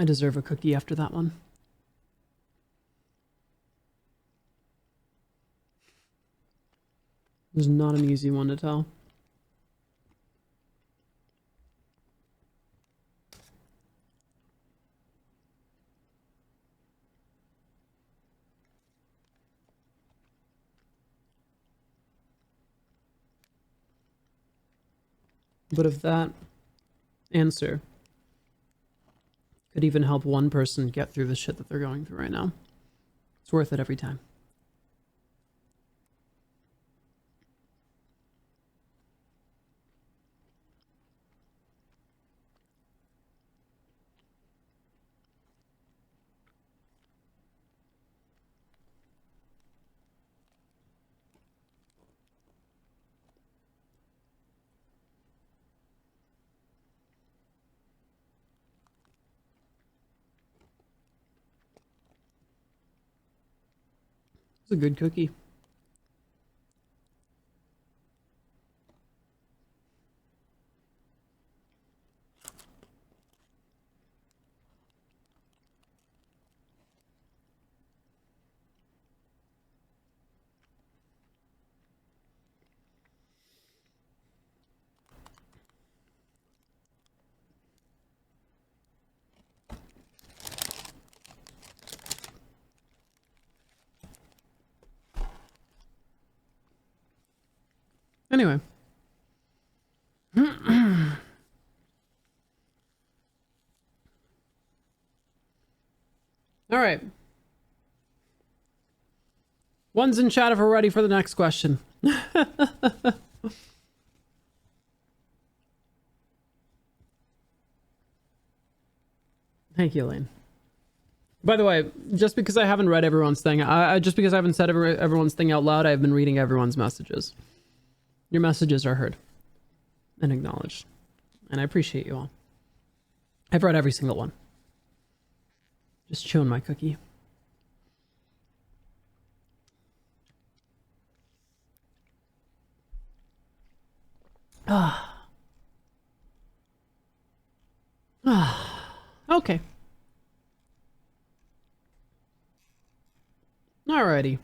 I deserve a cookie after that one. It's not an easy one to tell. But if that answer could even help one person get through the shit that they're going through right now, it's worth it every time. It's a good cookie. Anyway. All right. One's in chat if we're ready for the next question. Thank you, Elaine. By the way, just because I haven't read everyone's thing, just because I haven't said everyone's thing out loud, I've been reading everyone's messages. Your messages are heard and acknowledged, and I appreciate you all. I've read every single one. Just chewing my cookie. Okay. Alrighty.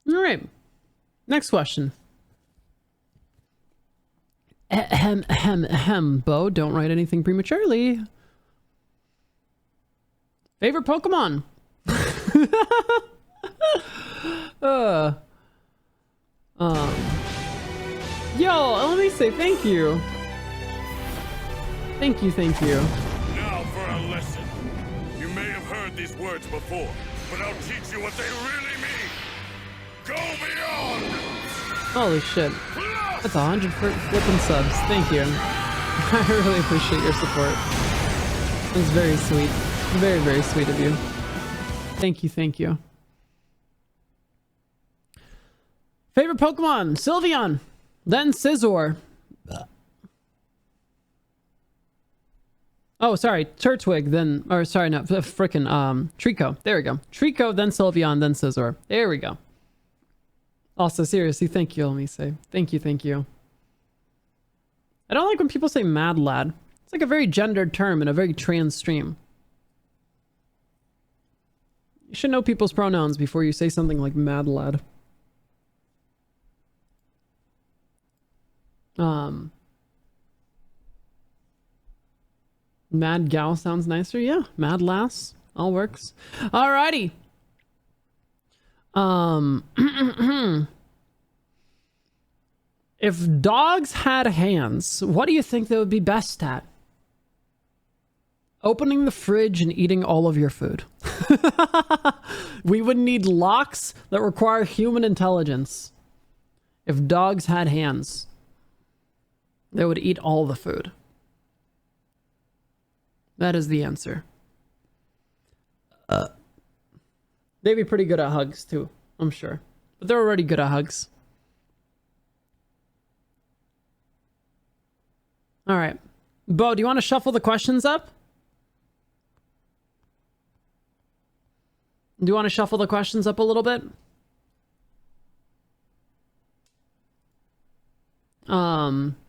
All right. Next question. Bo, don't write anything prematurely. Favorite Pokemon? Yo, let me say thank you. Thank you. Now for a lesson. You may have heard these words before, but I'll teach you what they really mean. Go beyond! Holy shit. That's 100 flipping subs. Thank you. I really appreciate your support. It's very sweet. Very, very sweet of you. Thank you. Favorite Pokemon? Sylveon. Then Scizor. Oh, sorry. Turtwig, then... Or, sorry, no. Frickin' Trico. There we go. Trico, then Sylveon, then Scizor. There we go. Also, seriously, thank you, let me say. Thank you. I don't like when people say mad lad. It's like a very gendered term in a very trans stream. You should know people's pronouns before you say something like mad lad. Mad gal sounds nicer. Yeah, mad lass. All works. Alrighty. If dogs had hands, what do you think they would be best at? Opening the fridge and eating all of your food. We would need locks that require human intelligence. If dogs had hands, they would eat all the food. That is the answer. They'd be pretty good at hugs too, I'm sure. But they're already good at hugs. All right. Bo, do you want to shuffle the questions up? Do you want to shuffle the questions up a little bit?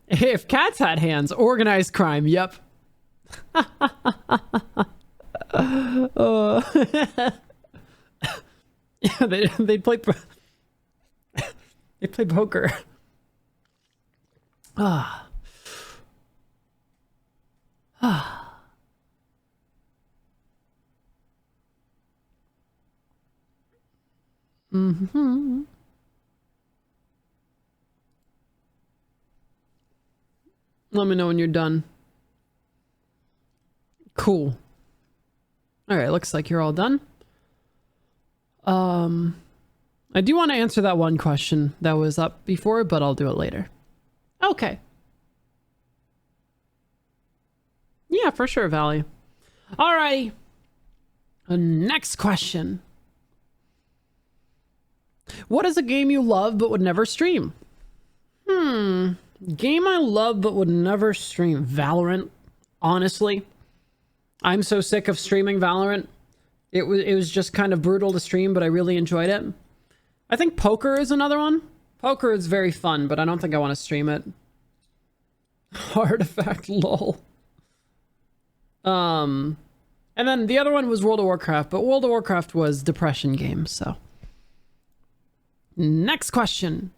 If cats had hands, organized crime, yep. Yeah, they'd play they play poker. Ah. Ah. Mm-hmm. Let me know when you're done. Cool. All right, looks like you're all done. I do want to answer that one question that was up before, but I'll do it later. Okay. Yeah, for sure, Valley. All right. Next question. What is a game you love but would never stream? Game I love but would never stream. Valorant. Honestly. I'm so sick of streaming Valorant. It was just kind of brutal to stream, but I really enjoyed it. I think poker is another one. Poker is very fun, but I don't think I want to stream it. Artifact, lol. And then the other one was World of Warcraft, but World of Warcraft was depression game, so. Next question.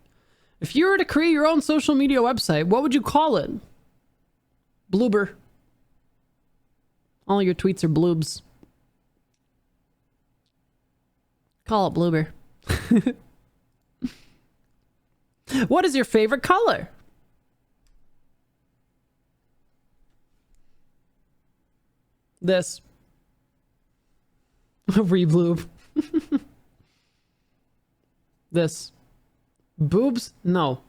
If you were to create your own social media website, what would you call it? Bloober. All your tweets are bloobs. Call it Bloober. What is your favorite color? This. Rebloob. This. Boobs? No.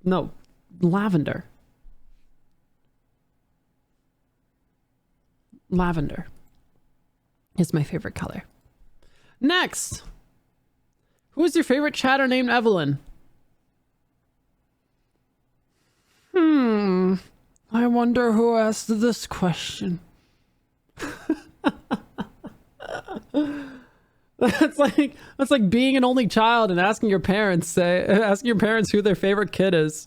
No. Lavender. Lavender is my favorite color. Next. Who is your favorite chatter named Evelyn? I wonder who asked this question. That's like being an only child and asking your parents who their favorite kid is.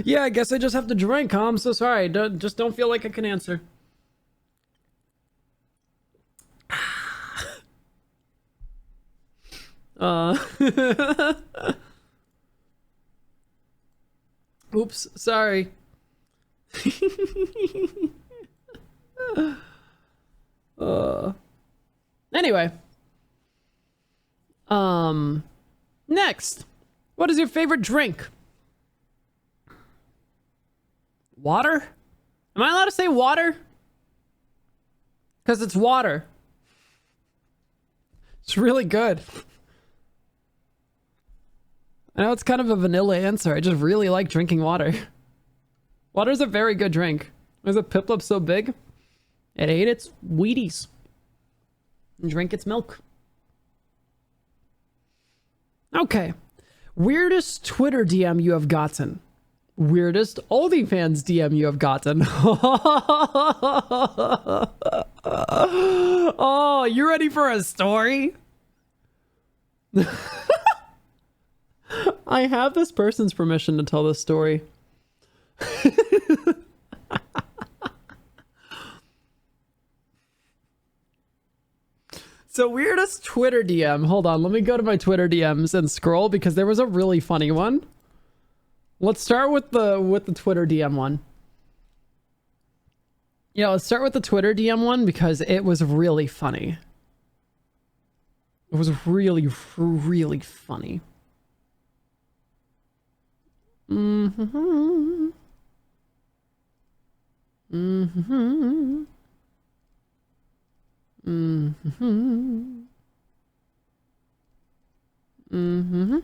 Yeah, I guess I just have to drink, huh? I'm so sorry. Just don't feel like I can answer. Oops, sorry. Anyway. Next. What is your favorite drink? Water? Am I allowed to say water? Because it's water. It's really good. I know it's kind of a vanilla answer. I just really like drinking water. Water's a very good drink. Why is a Piplup so big? It ate its Wheaties. And drank its milk. Okay. Weirdest Twitter DM you have gotten. Weirdest OnlyFans DM you have gotten. Oh, you ready for a story? I have this person's permission to tell this story. So weirdest Twitter DM. Hold on, let me go to my Twitter DMs and scroll because there was a really funny one. Let's start with the Twitter DM one. Yeah, let's start with the Twitter DM one because it was really funny. It was really, really funny. Mm-hmm. Mm-hmm. Mm-hmm. Mm-hmm.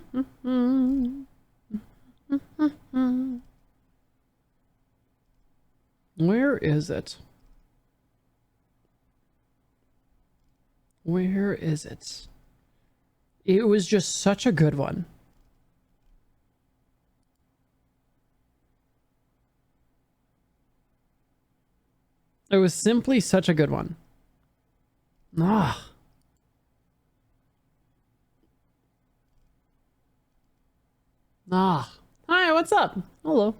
Mm-hmm. Where is it? Where is it? It was just such a good one. It was simply such a good one. Ah. Ah. Hi, what's up? Hello.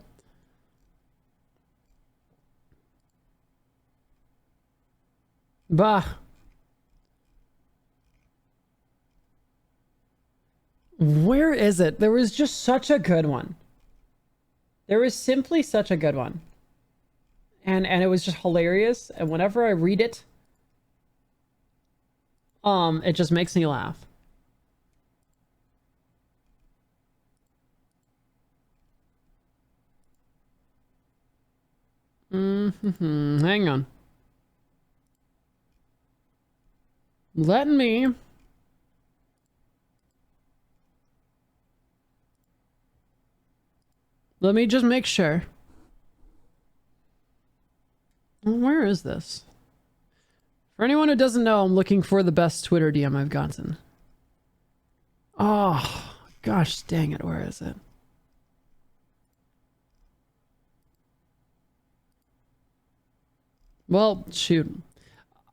Bah. Where is it? There was just such a good one. There was simply such a good one. And it was just hilarious. And whenever I read it, it just makes me laugh. Hang on. Let me just make sure. Where is this? For anyone who doesn't know, I'm looking for the best Twitter DM I've gotten. Oh, gosh dang it, where is it? Well, shoot.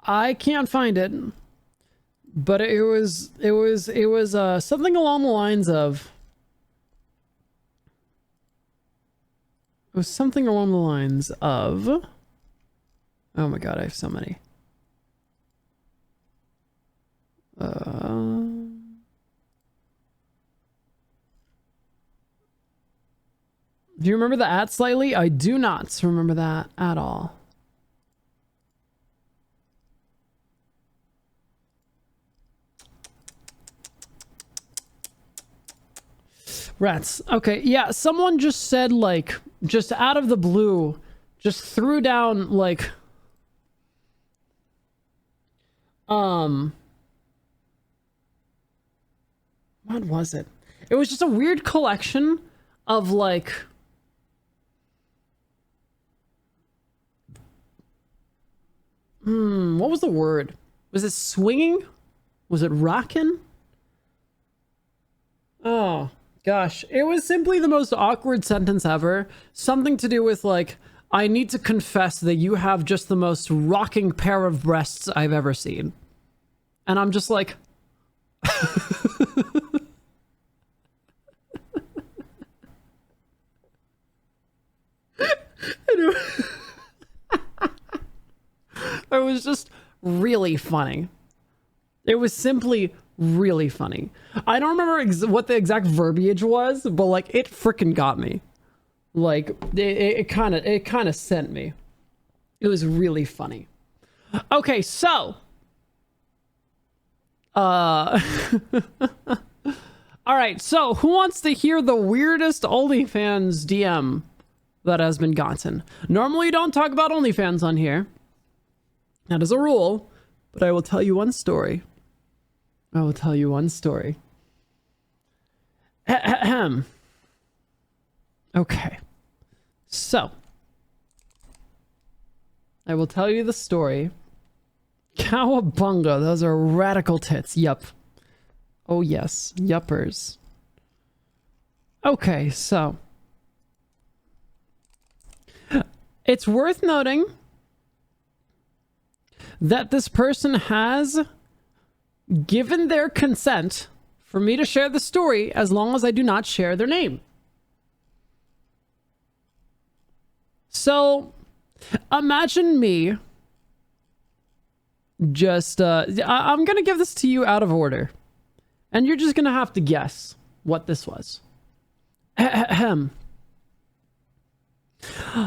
I can't find it. But it was something along the lines of... It was something along the lines of... Oh my god, I have so many. Do you remember the at slightly? I do not remember that at all. Rats. Okay, yeah, someone just said, like, just out of the blue, just threw down, like, what was it? It was just a weird collection of, like, what was the word? Was it swinging? Was it rocking? Oh, gosh. It was simply the most awkward sentence ever. Something to do with, like, I need to confess that you have just the most rocking pair of breasts I've ever seen. And I'm just like... It was just really funny. It was simply really funny. I don't remember what the exact verbiage was, but like it freaking got me. Like it kind of sent me. It was really funny. Okay, so all right, so who wants to hear the weirdest OnlyFans DM that has been gotten? Normally you don't talk about OnlyFans on here. That is a rule, but I will tell you one story. I will tell you one story. Okay. So, I will tell you the story. Cowabunga, those are radical tits. Yup. Oh yes, yuppers. Okay, so. It's worth noting that this person has given their consent for me to share the story as long as I do not share their name. So, imagine me just, I'm gonna give this to you out of order. And you're just gonna have to guess what this was.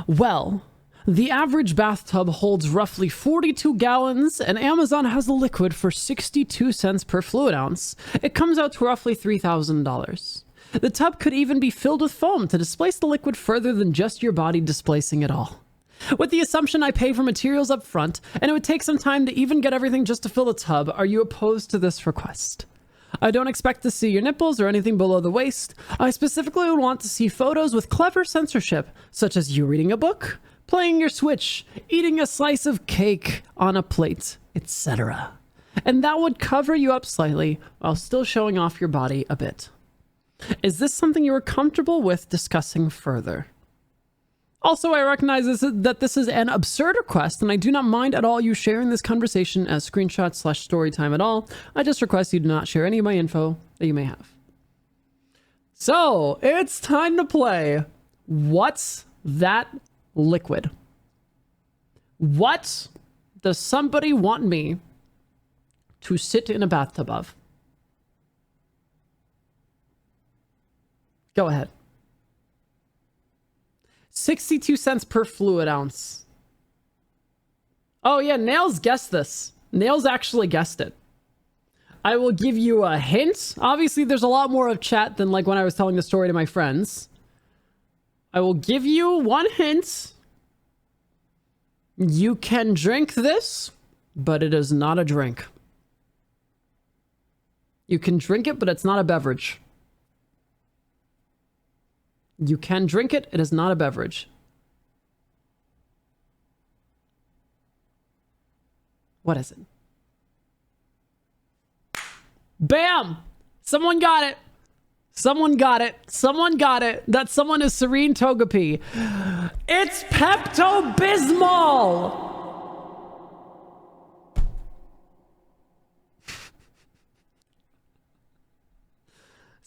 Well, the average bathtub holds roughly 42 gallons, and Amazon has the liquid for 62 cents per fluid ounce. It comes out to roughly $3,000. The tub could even be filled with foam to displace the liquid further than just your body displacing it all. With the assumption I pay for materials up front, and it would take some time to even get everything just to fill the tub, are you opposed to this request? I don't expect to see your nipples or anything below the waist. I specifically would want to see photos with clever censorship, such as you reading a book, playing your Switch, eating a slice of cake on a plate, etc. And that would cover you up slightly while still showing off your body a bit. Is this something you are comfortable with discussing further? Also, I recognize that this is an absurd request, and I do not mind at all you sharing this conversation as screenshots / story time at all. I just request you do not share any of my info that you may have. So, it's time to play What's That Liquid? What does somebody want me to sit in a bathtub of? Go ahead. 62 cents per fluid ounce. Oh yeah, Nails guessed this. Nails actually guessed it. I will give you a hint. Obviously, there's a lot more of chat than like when I was telling the story to my friends. I will give you one hint. You can drink this, but it is not a drink. You can drink it, but it's not a beverage. You can drink it, it is not a beverage. What is it? Bam! Someone got it. Someone got it. Someone got it. That someone is Serene Togepi. It's Pepto-Bismol!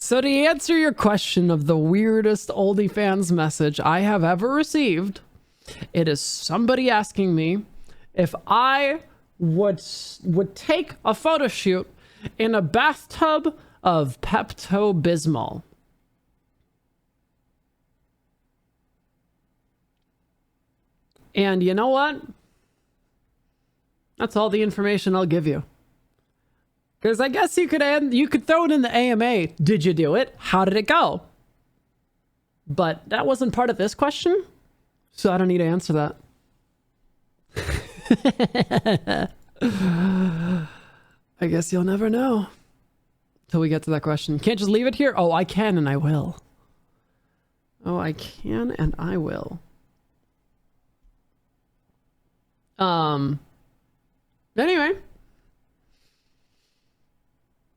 So to answer your question of the weirdest oldie fans message I have ever received, it is somebody asking me if I would take a photo shoot in a bathtub of Pepto-Bismol. And you know what? That's all the information I'll give you. Because I guess you could throw it in the AMA. Did you do it? How did it go? But that wasn't part of this question, so I don't need to answer that. I guess you'll never know till we get to that question. Can't just leave it here? Oh, I can and I will. Oh, I can and I will.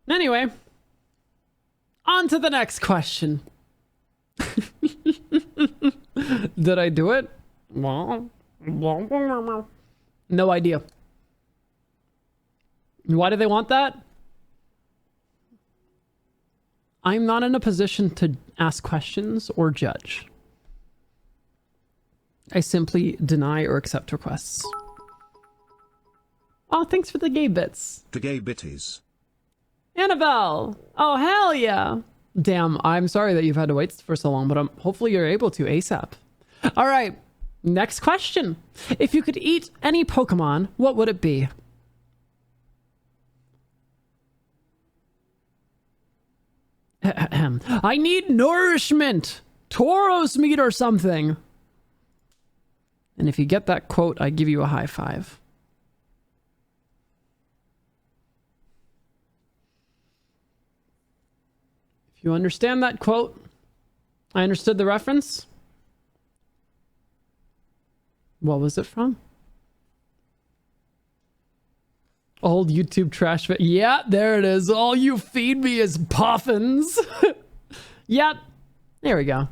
Anyway, on to the next question. Did I do it? No idea. Why do they want that? I'm not in a position to ask questions or judge. I simply deny or accept requests. Oh, thanks for the gay bits. The gay bitties. Annabelle! Oh, hell yeah! Damn, I'm sorry that you've had to wait for so long, but hopefully you're able to ASAP. All right, next question. If you could eat any Pokemon, what would it be? I need nourishment! Tauros meat or something! And if you get that quote, I give you a high five. If you understand that quote, I understood the reference. What was it from? Old YouTube trash. Yeah, there it is. All you feed me is puffins. Yep. There we go.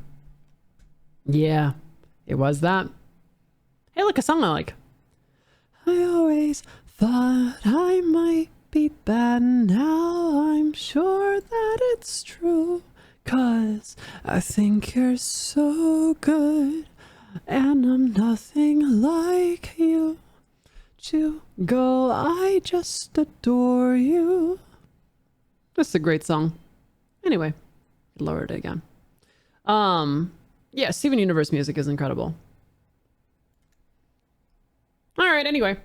Yeah, it was that. Hey, look, a song I like. I always thought I might be bad, now I'm sure that it's true, 'cause I think you're so good, and I'm nothing like you. To go, I just adore you. This is a great song. Anyway, lowered it again. Yeah, Steven Universe music is incredible. All right, anyway.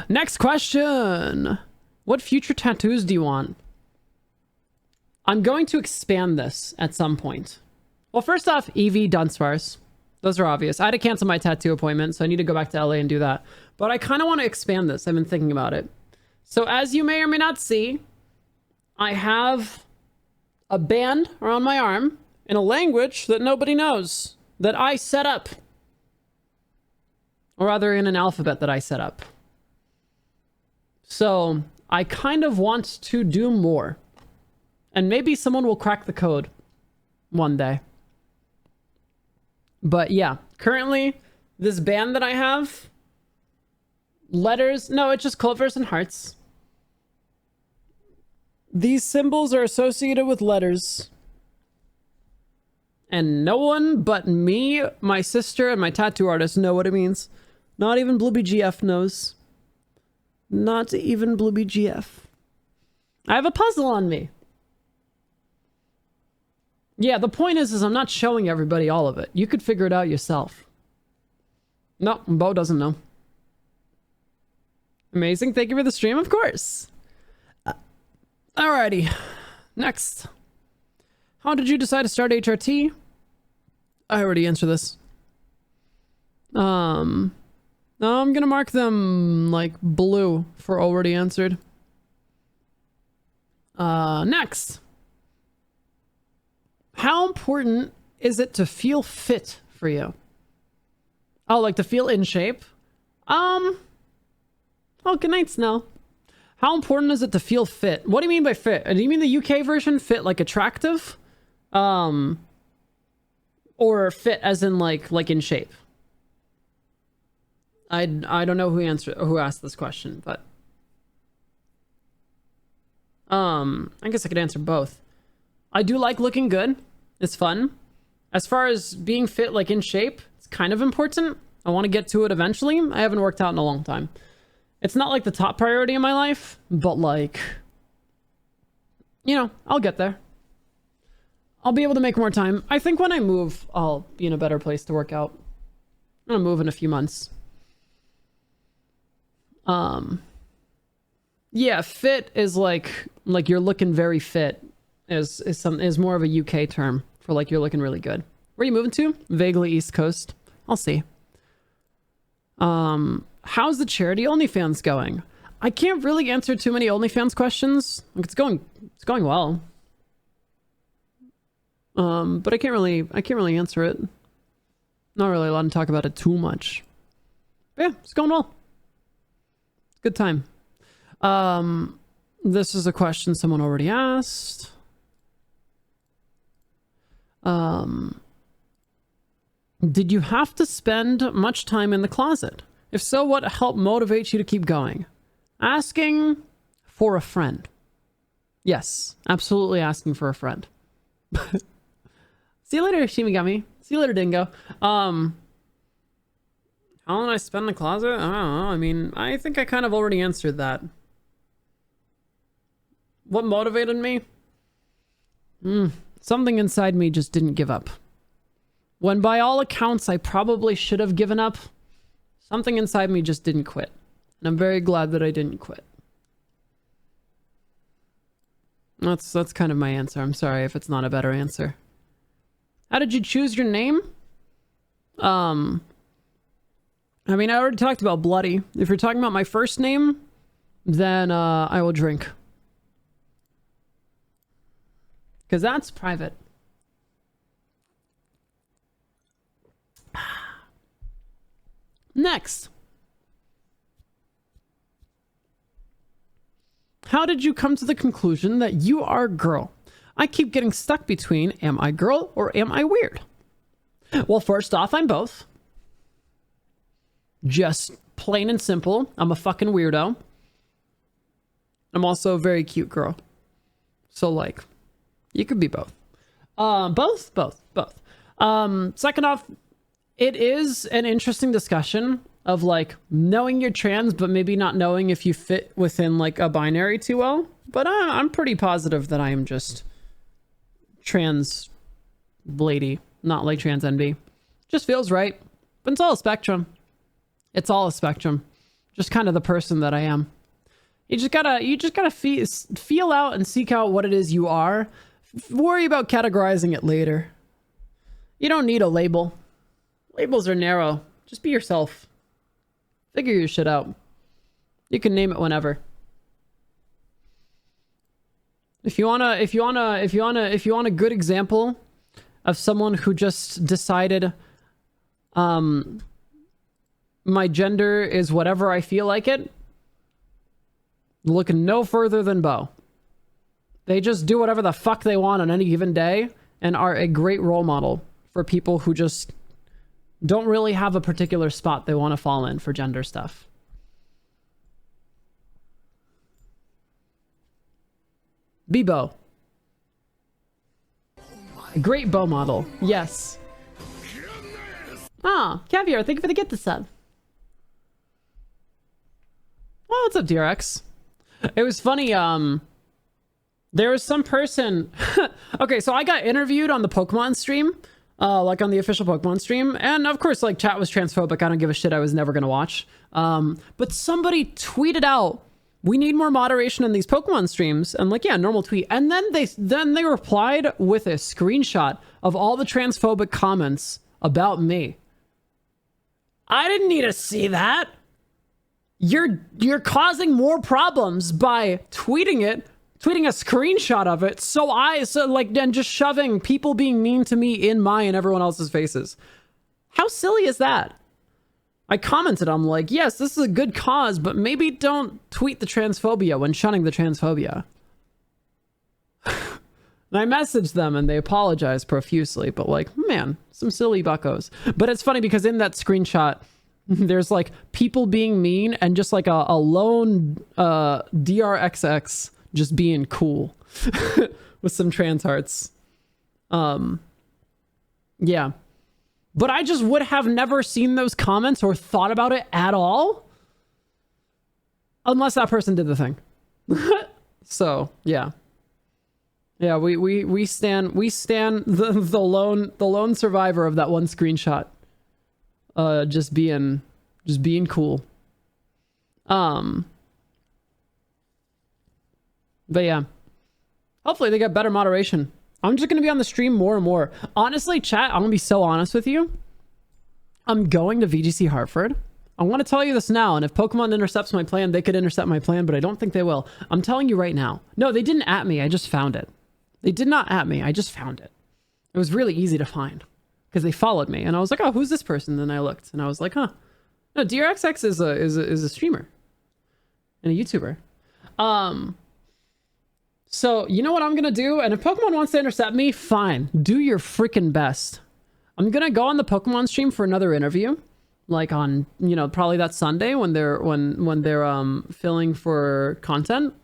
Next question. What future tattoos do you want? I'm going to expand this at some point. Well, first off, Eevee Dunsparce. Those are obvious. I had to cancel my tattoo appointment, so I need to go back to LA and do that. But I kind of want to expand this. I've been thinking about it. So as you may or may not see, I have a band around my arm in a language that nobody knows, that I set up. Or rather, in an alphabet that I set up. So I kind of want to do more. And maybe someone will crack the code one day. But yeah, currently, this band that I have, letters, no, it's just clovers and hearts. These symbols are associated with letters. And no one but me, my sister, and my tattoo artist know what it means. Not even BlueBGF knows. Not even BlueBGF. I have a puzzle on me. Yeah, the point is I'm not showing everybody all of it. You could figure it out yourself. No, Bo doesn't know. Amazing. Thank you for the stream, of course. Alrighty. Next. How did you decide to start HRT? I already answered this. I'm gonna mark them like blue for already answered. Next. How important is it to feel fit for you? Oh, like to feel in shape? Oh, good night, Snell. How important is it to feel fit? What do you mean by fit? Do you mean the UK version, fit like attractive? Or fit as in like in shape? I don't know who asked this question, but I guess I could answer both. I do like looking good. It's fun. As far as being fit, like in shape, it's kind of important. I want to get to it eventually. I haven't worked out in a long time. It's not like the top priority in my life, but like, you know, I'll get there. I'll be able to make more time. I think when I move, I'll be in a better place to work out. I'm gonna move in a few months. Yeah, fit is like you're looking very fit is more of a UK term for like you're looking really good. Where are you moving to? Vaguely East Coast. I'll see. How's the charity OnlyFans going? I can't really answer too many OnlyFans questions. Like it's going well. But I can't really answer it. Not really allowed to talk about it too much. But yeah, it's going well. Good time. This is a question someone already asked. Did you have to spend much time in the closet? If so, what helped motivate you to keep going? Asking for a friend. Yes, absolutely asking for a friend. See you later, Shimigami. See you later, Dingo. How long did I spend in the closet? I don't know. I mean, I think I kind of already answered that. What motivated me? Something inside me just didn't give up. When by all accounts I probably should have given up, something inside me just didn't quit. And I'm very glad that I didn't quit. That's kind of my answer. I'm sorry if it's not a better answer. How did you choose your name? I mean, I already talked about Bloody. If you're talking about my first name, then I will drink. Because that's private. Next. How did you come to the conclusion that you are a girl? I keep getting stuck between, am I girl or am I weird? Well, first off, I'm both. Just plain and simple. I'm a fucking weirdo. I'm also a very cute girl. So, like, you could be both. Both. Second off, it is an interesting discussion of, like, knowing you're trans, but maybe not knowing if you fit within, like, a binary too well. But I'm pretty positive that I am just trans lady, not like trans envy. Just feels right. But it's all a spectrum. It's all a spectrum. Just kind of the person that I am. You just gotta feel out and seek out what it is you are. Worry about categorizing it later. You don't need a label. Labels are narrow. Just be yourself. Figure your shit out. You can name it whenever. If you want a good example of someone who just decided, my gender is whatever I feel like it, look no further than Bo. They just do whatever the fuck they want on any given day and are a great role model for people who just don't really have a particular spot they want to fall in for gender stuff. Be Bo. A great Bo model. Yes. Ah, Caviar, thank you for the gift sub. Oh, what's up, DRX? It was funny, there was some person Okay, so I got interviewed on the Pokemon stream, like on the official Pokemon stream, and of course, like, chat was transphobic. I don't give a shit. I was never gonna watch. But somebody tweeted out, "We need more moderation in these Pokemon streams," and like, yeah, normal tweet. And then they replied with a screenshot of all the transphobic comments about me. I didn't need to see that. You're causing more problems by tweeting a screenshot of it. So then just shoving people being mean to me in my and everyone else's faces. How silly is that? I commented, I'm like, yes, this is a good cause, but maybe don't tweet the transphobia when shunning the transphobia. And I messaged them and they apologized profusely, but like, man, some silly buckos. But it's funny because in that screenshot, there's like people being mean and just like a lone DRXX just being cool with some trans hearts. Yeah. But I just would have never seen those comments or thought about it at all. Unless that person did the thing. So, yeah. Yeah, we stand the lone survivor of that one screenshot. Just being cool. But yeah. Hopefully they get better moderation. I'm just gonna be on the stream more and more. Honestly, chat, I'm gonna be so honest with you. I'm going to VGC Hartford. I want to tell you this now, and if Pokemon intercepts my plan, they could intercept my plan, but I don't think they will. I'm telling you right now. No, they didn't at me, I just found it. They did not at me, I just found it. It was really easy to find. Because they followed me, and I was like, oh, who's this person? And then I looked, and I was like, huh. No, DRXX is a streamer. And a YouTuber. So, you know what I'm gonna do? And if Pokemon wants to intercept me, fine. Do your freaking best. I'm gonna go on the Pokemon stream for another interview. Like on, you know, probably that Sunday when they're filling for content.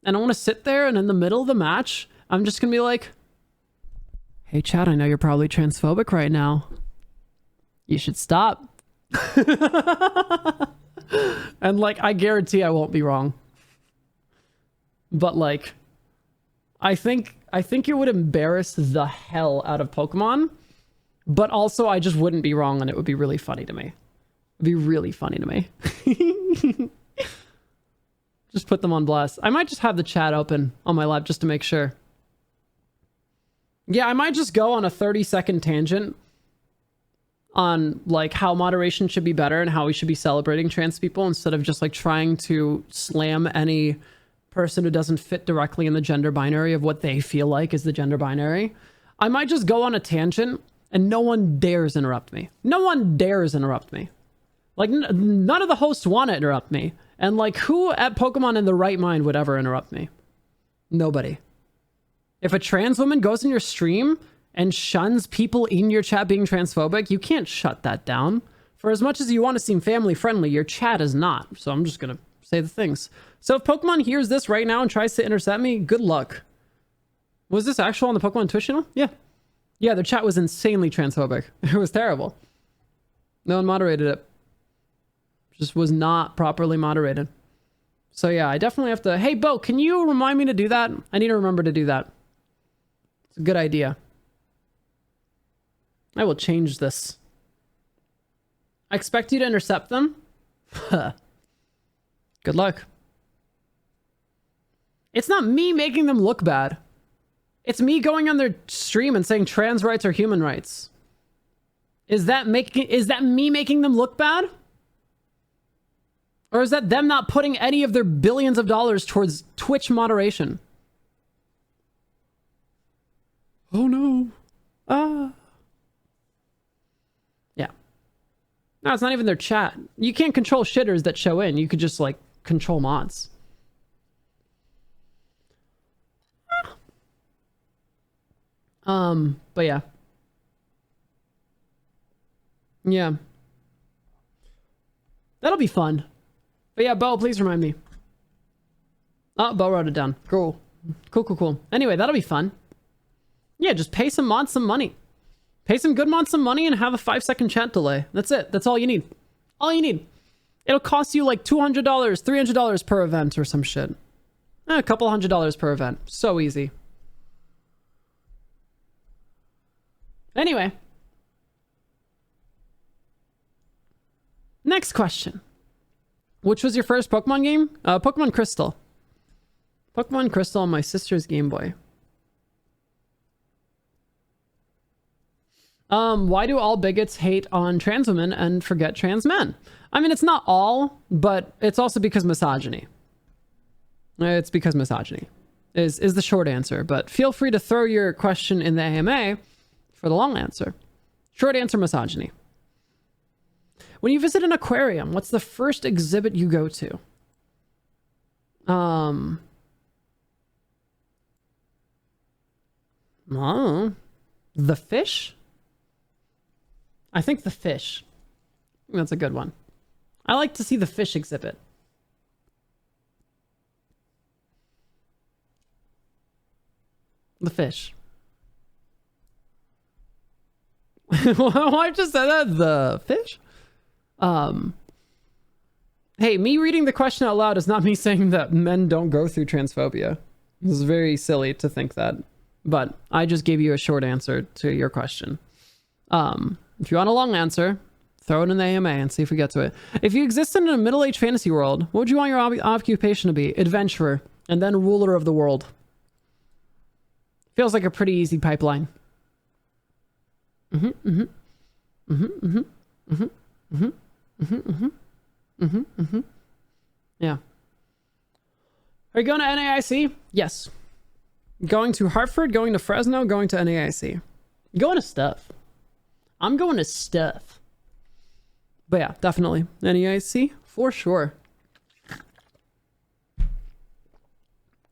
And I want to sit there, and in the middle of the match, I'm just gonna be like, hey chat, I know you're probably transphobic right now. You should stop. And like, I guarantee I won't be wrong. But like, I think it would embarrass the hell out of Pokemon. But also, I just wouldn't be wrong, and it would be really funny to me. It'd be really funny to me. Just put them on blast. I might just have the chat open on my lap just to make sure. Yeah, I might just go on a 30-second tangent on like how moderation should be better and how we should be celebrating trans people instead of just like trying to slam any person who doesn't fit directly in the gender binary of what they feel like is the gender binary. I might just go on a tangent and no one dares interrupt me. No one dares interrupt me. Like, none of the hosts want to interrupt me. And like, who at Pokemon in the right mind would ever interrupt me? Nobody. If a trans woman goes in your stream and shuns people in your chat being transphobic, you can't shut that down. For as much as you want to seem family friendly, your chat is not. So I'm just going to say the things. So if Pokemon hears this right now and tries to intercept me, good luck. Was this actual on the Pokemon Twitch channel? Yeah. Yeah, their chat was insanely transphobic. It was terrible. No one moderated it. Just was not properly moderated. So yeah, I definitely have to... Hey, Bo, can you remind me to do that? I need to remember to do that. It's a good idea. I will change this. I expect you to intercept them. Good luck. It's not me making them look bad. It's me going on their stream and saying trans rights are human rights. Is that me making them look bad? Or is that them not putting any of their billions of dollars towards Twitch moderation? Oh no. Yeah. No, it's not even their chat. You can't control shitters that show in. You could just like control mods. But yeah. Yeah. That'll be fun. But yeah, Bo, please remind me. Oh, Bo wrote it down. Cool. Cool. Anyway, that'll be fun. Yeah, just pay some mods some money. Pay some good mods some money and have a 5-second chat delay. That's it. That's all you need. All you need. It'll cost you like $200, $300 per event or some shit. A couple $100 per event. So easy. Anyway. Next question. Which was your first Pokemon game? Pokemon Crystal. Pokemon Crystal on my sister's Game Boy. Why do all bigots hate on trans women and forget trans men? I mean, it's not all, but it's also because misogyny. It's because misogyny is the short answer, but feel free to throw your question in the AMA for the long answer. Short answer, misogyny. When you visit an aquarium, what's the first exhibit you go to? Oh, the fish? I think the fish. That's a good one. I like to see the fish exhibit. The fish. Why just said that? The fish? Hey, me reading the question out loud is not me saying that men don't go through transphobia. This is very silly to think that, but I just gave you a short answer to your question. If you want a long answer, throw it in the AMA and see if we get to it. If you existed in a middle-aged fantasy world, what would you want your occupation to be? Adventurer, and then ruler of the world. Feels like a pretty easy pipeline. Yeah. Are you going to NAIC? Yes. Going to Hartford, going to Fresno, going to NAIC. Going to stuff. I'm going to stuff. But yeah, definitely. NAIC for sure.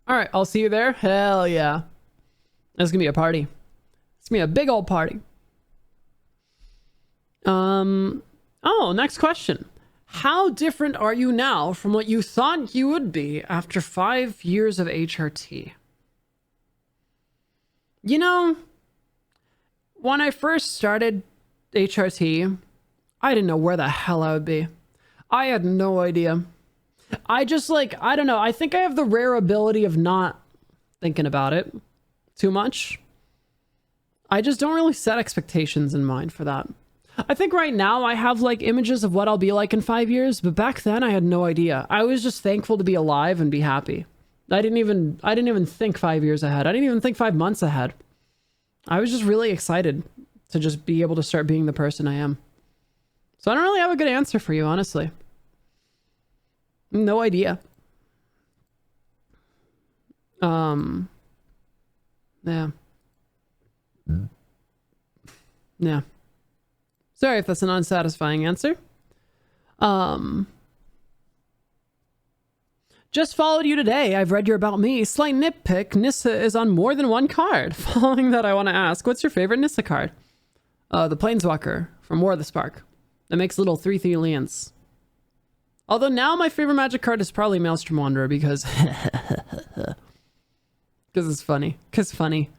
All right, I'll see you there. Hell yeah. It's gonna be a party. It's gonna be a big old party. Oh, next question. How different are you now from what you thought you would be after 5 years of HRT? You know, when I first started HRT, I didn't know where the hell I would be. I had no idea. I just I don't know. I think I have the rare ability of not thinking about it too much. I just don't really set expectations in mind for that. I think right now I have images of what I'll be like in 5 years, but back then I had no idea. I was just thankful to be alive and be happy. I didn't even think 5 years ahead. I didn't even think 5 months ahead. I was just really excited to just be able to start being the person I am. So I don't really have a good answer for you, honestly. No idea. Yeah. Yeah. Sorry if that's an unsatisfying answer. Just followed you today. I've read your About Me. Slight nitpick. Nissa is on more than one card. Following that, I want to ask, what's your favorite Nissa card? The Planeswalker from War of the Spark. That makes little 3/3 lands. Although now my favorite Magic card is probably Maelstrom Wanderer because... because it's funny. Because funny.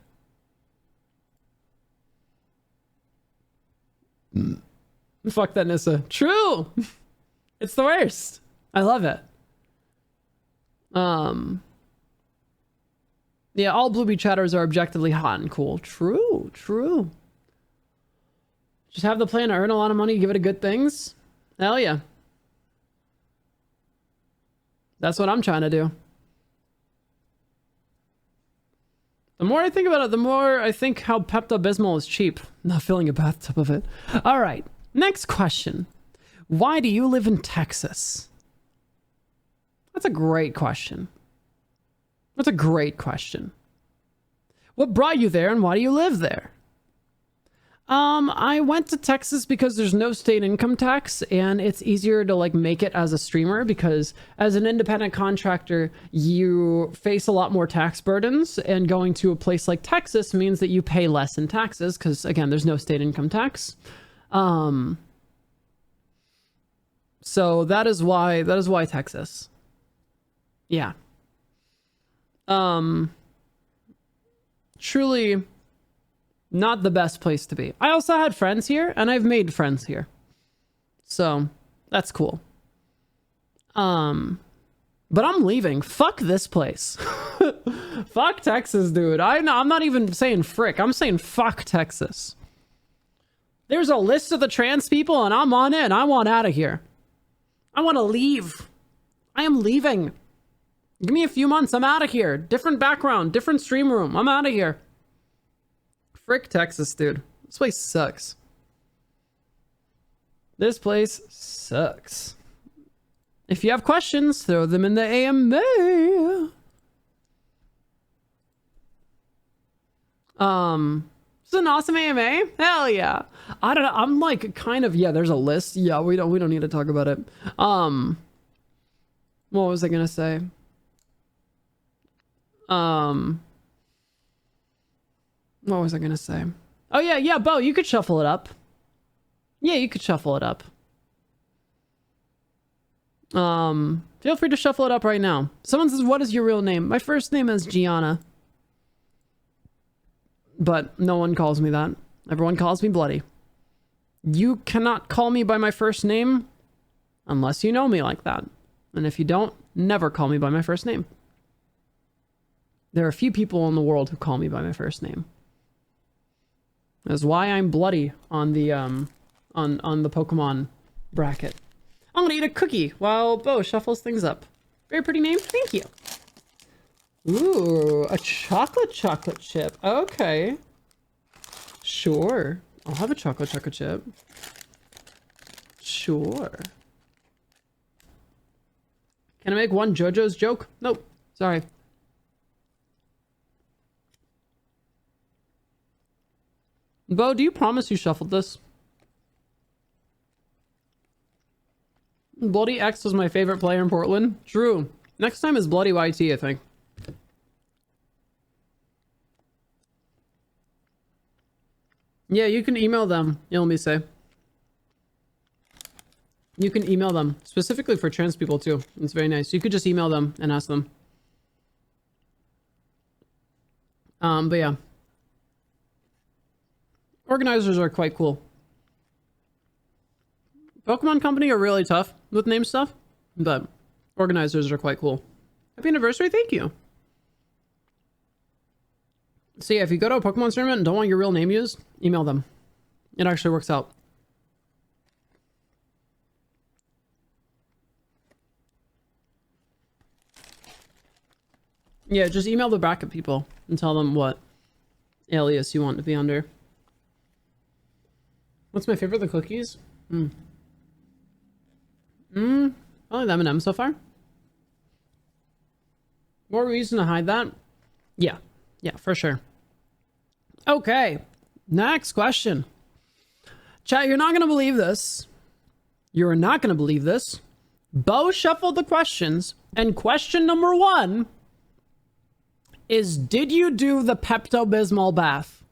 Fuck that Nissa. True! It's the worst. I love it. Yeah, all Blueberry chatters are objectively hot and cool. True, true. Just have the plan to earn a lot of money, give it a good things. Hell yeah. That's what I'm trying to do. The more I think about it, the more I think how Pepto-Bismol is cheap. Not filling a bathtub of it. All right, next question. Why do you live in Texas? That's a great question. That's a great question. What brought you there and why do you live there? I went to Texas because there's no state income tax and it's easier to make it as a streamer because as an independent contractor, you face a lot more tax burdens and going to a place like Texas means that you pay less in taxes because again, there's no state income tax. So that is why Texas. Yeah. Truly not the best place to be. I also had friends here and I've made friends here. So that's cool. But I'm leaving. Fuck this place. Fuck Texas, dude. I'm not even saying frick. I'm saying fuck Texas. There's a list of the trans people and I'm on it and I want out of here. I want to leave. I am leaving. Give me a few months. I'm out of here. Different background, different stream room. I'm out of here. Frick Texas, dude. This place sucks. This place sucks. If you have questions, throw them in the AMA. It's an awesome AMA. Hell yeah. I don't know. I'm like kind of, yeah, there's a list. Yeah, we don't need to talk about it. What was I gonna say? What was I gonna say? Oh yeah, Bo, you could shuffle it up. Yeah, you could shuffle it up. Feel free to shuffle it up right now. Someone says, what is your real name? My first name is Gianna. But no one calls me that. Everyone calls me Bloody. You cannot call me by my first name unless you know me like that. And if you don't, never call me by my first name. There are a few people in the world who call me by my first name. That's why I'm Bloody on the on the Pokemon bracket. I'm gonna eat a cookie while Bo shuffles things up. Very pretty name. Thank you. Ooh, a chocolate chip. Okay. Sure. I'll have a chocolate chip. Sure. Can I make one JoJo's joke? Nope. Sorry. Bo, do you promise you shuffled this? Bloody X was my favorite player in Portland. True. Next time is Bloody YT, I think. Yeah, you can email them. You let me say. You can email them. Specifically for trans people, too. It's very nice. You could just email them and ask them. But yeah. Organizers are quite cool. Pokemon Company are really tough with name stuff, but organizers are quite cool. Happy anniversary, thank you. So yeah, if you go to a Pokemon tournament and don't want your real name used, email them. It actually works out. Yeah, just email the bracket people and tell them what alias you want to be under. What's my favorite? The cookies? I like the M&M so far. More reason to hide that? Yeah, for sure. Okay, next question. Chat, you're not gonna believe this. You're not gonna believe this. Bo shuffled the questions, and question number 1 is, did you do the Pepto-Bismol bath?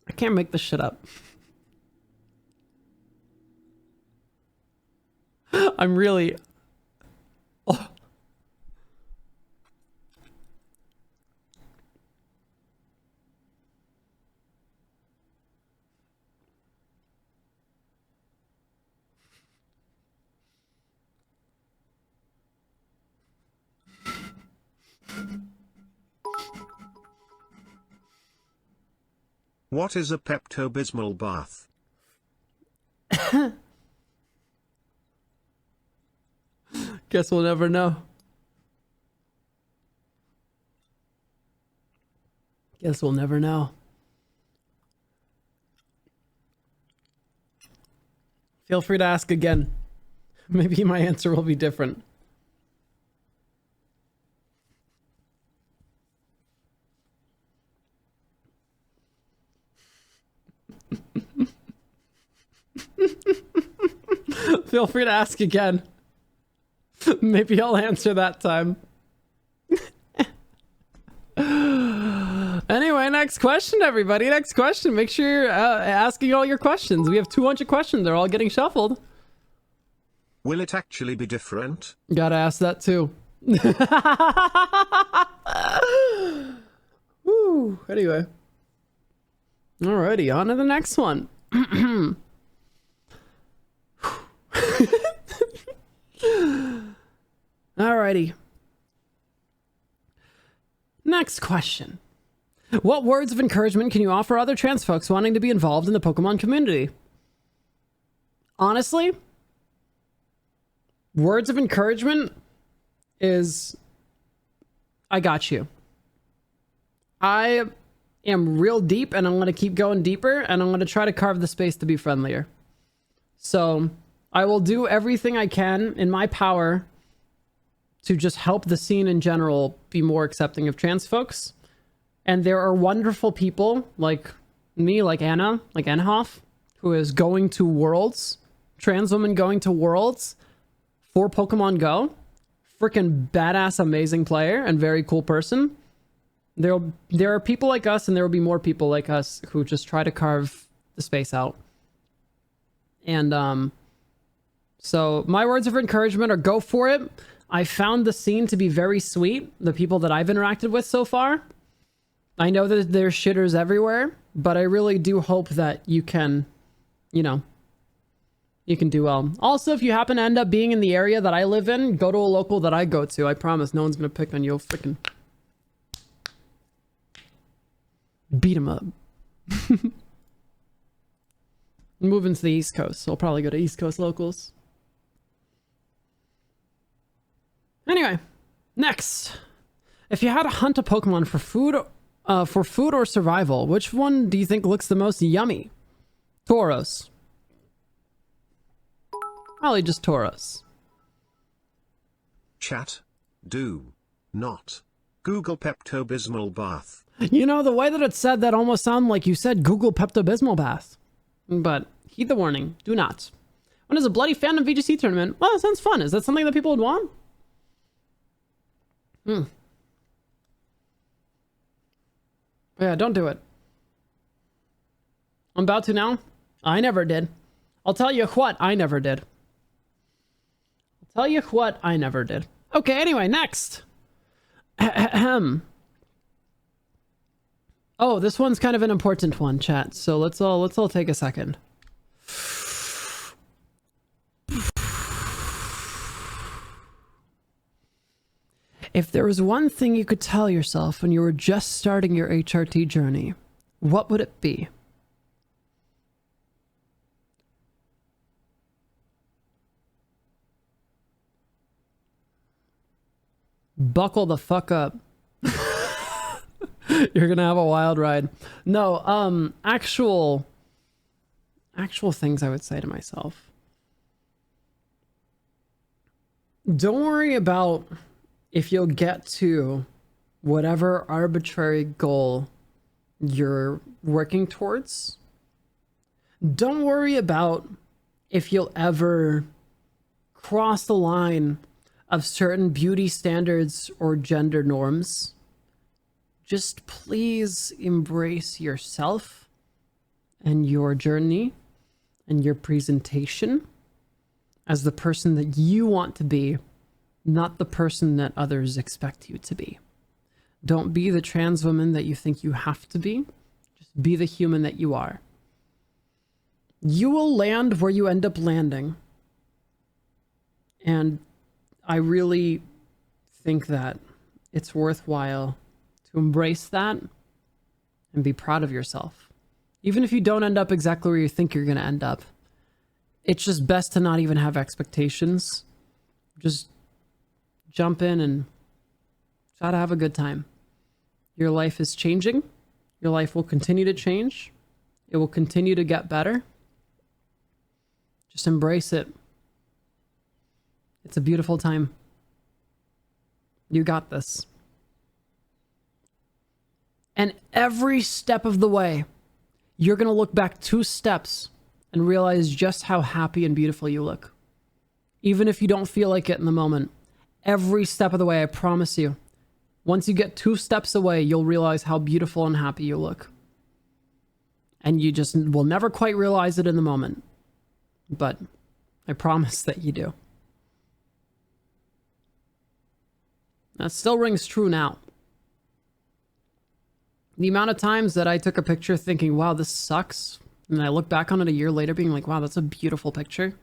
I can't make this shit up. I'm really... Oh. What is a Pepto-Bismol bath? Guess we'll never know. Guess we'll never know. Feel free to ask again. Maybe my answer will be different. Feel free to ask again. Maybe I'll answer that time. Anyway, next question, everybody. Next question. Make sure you're asking all your questions. We have 200 questions. They're all getting shuffled. Will it actually be different? Gotta ask that too. Woo. Anyway. Alrighty, on to the next one. Alrighty. Next question. What words of encouragement can you offer other trans folks wanting to be involved in the Pokemon community? Honestly, words of encouragement is, I got you. I am real deep and I'm going to keep going deeper and I'm going to try to carve the space to be friendlier. So I will do everything I can in my power to just help the scene in general be more accepting of trans folks. And there are wonderful people like me, like Anna, like Enhoff, who is going to Worlds, trans woman going to Worlds for Pokemon Go. Freaking badass, amazing player and very cool person. There are people like us and there will be more people like us who just try to carve the space out. And so my words of encouragement are go for it. I found the scene to be very sweet, the people that I've interacted with so far. I know that there's shitters everywhere, but I really do hope that you can, you know, you can do well. Also, if you happen to end up being in the area that I live in, go to a local that I go to. I promise no one's gonna pick on you. Freaking beat him up. Moving to the East Coast, so I'll probably go to East Coast locals. Anyway, next. If you had to hunt a Pokemon for food or survival, which one do you think looks the most yummy? Tauros. Probably just Tauros. Chat. Do. Not. Google Pepto-Bismol bath. You know, the way that it said that almost sounded like you said Google Pepto-Bismol bath. But heed the warning. Do not. When is a bloody fandom VGC tournament? Well, that sounds fun. Is that something that people would want? Yeah, don't do it. I'm about to now. I never did. I'll tell you what, I never did. Tell you what, I never did. Okay, anyway, next. Oh, this one's kind of an important one, chat. So let's all take a second. If there was one thing you could tell yourself when you were just starting your HRT journey, what would it be? Buckle the fuck up. You're gonna have a wild ride. No, actual things I would say to myself. Don't worry about if you'll get to whatever arbitrary goal you're working towards. Don't worry about if you'll ever cross the line of certain beauty standards or gender norms. Just please embrace yourself and your journey and your presentation as the person that you want to be, not the person that others expect you to be. Don't be the trans woman that you think you have to be. Just be the human that you are. You will land where you end up landing. And I really think that it's worthwhile to embrace that and be proud of yourself. Even if you don't end up exactly where you think you're going to end up, it's just best to not even have expectations. Just jump in and try to have a good time. Your life is changing. Your life will continue to change. It will continue to get better. Just embrace it. It's a beautiful time. You got this. And every step of the way, you're going to look back 2 steps and realize just how happy and beautiful you look. Even if you don't feel like it in the moment. Every step of the way, I promise you. Once you get 2 steps away, you'll realize how beautiful and happy you look. And you just will never quite realize it in the moment. But I promise that you do. That still rings true now. The amount of times that I took a picture thinking, wow, this sucks. And I look back on it a year later being like, wow, that's a beautiful picture.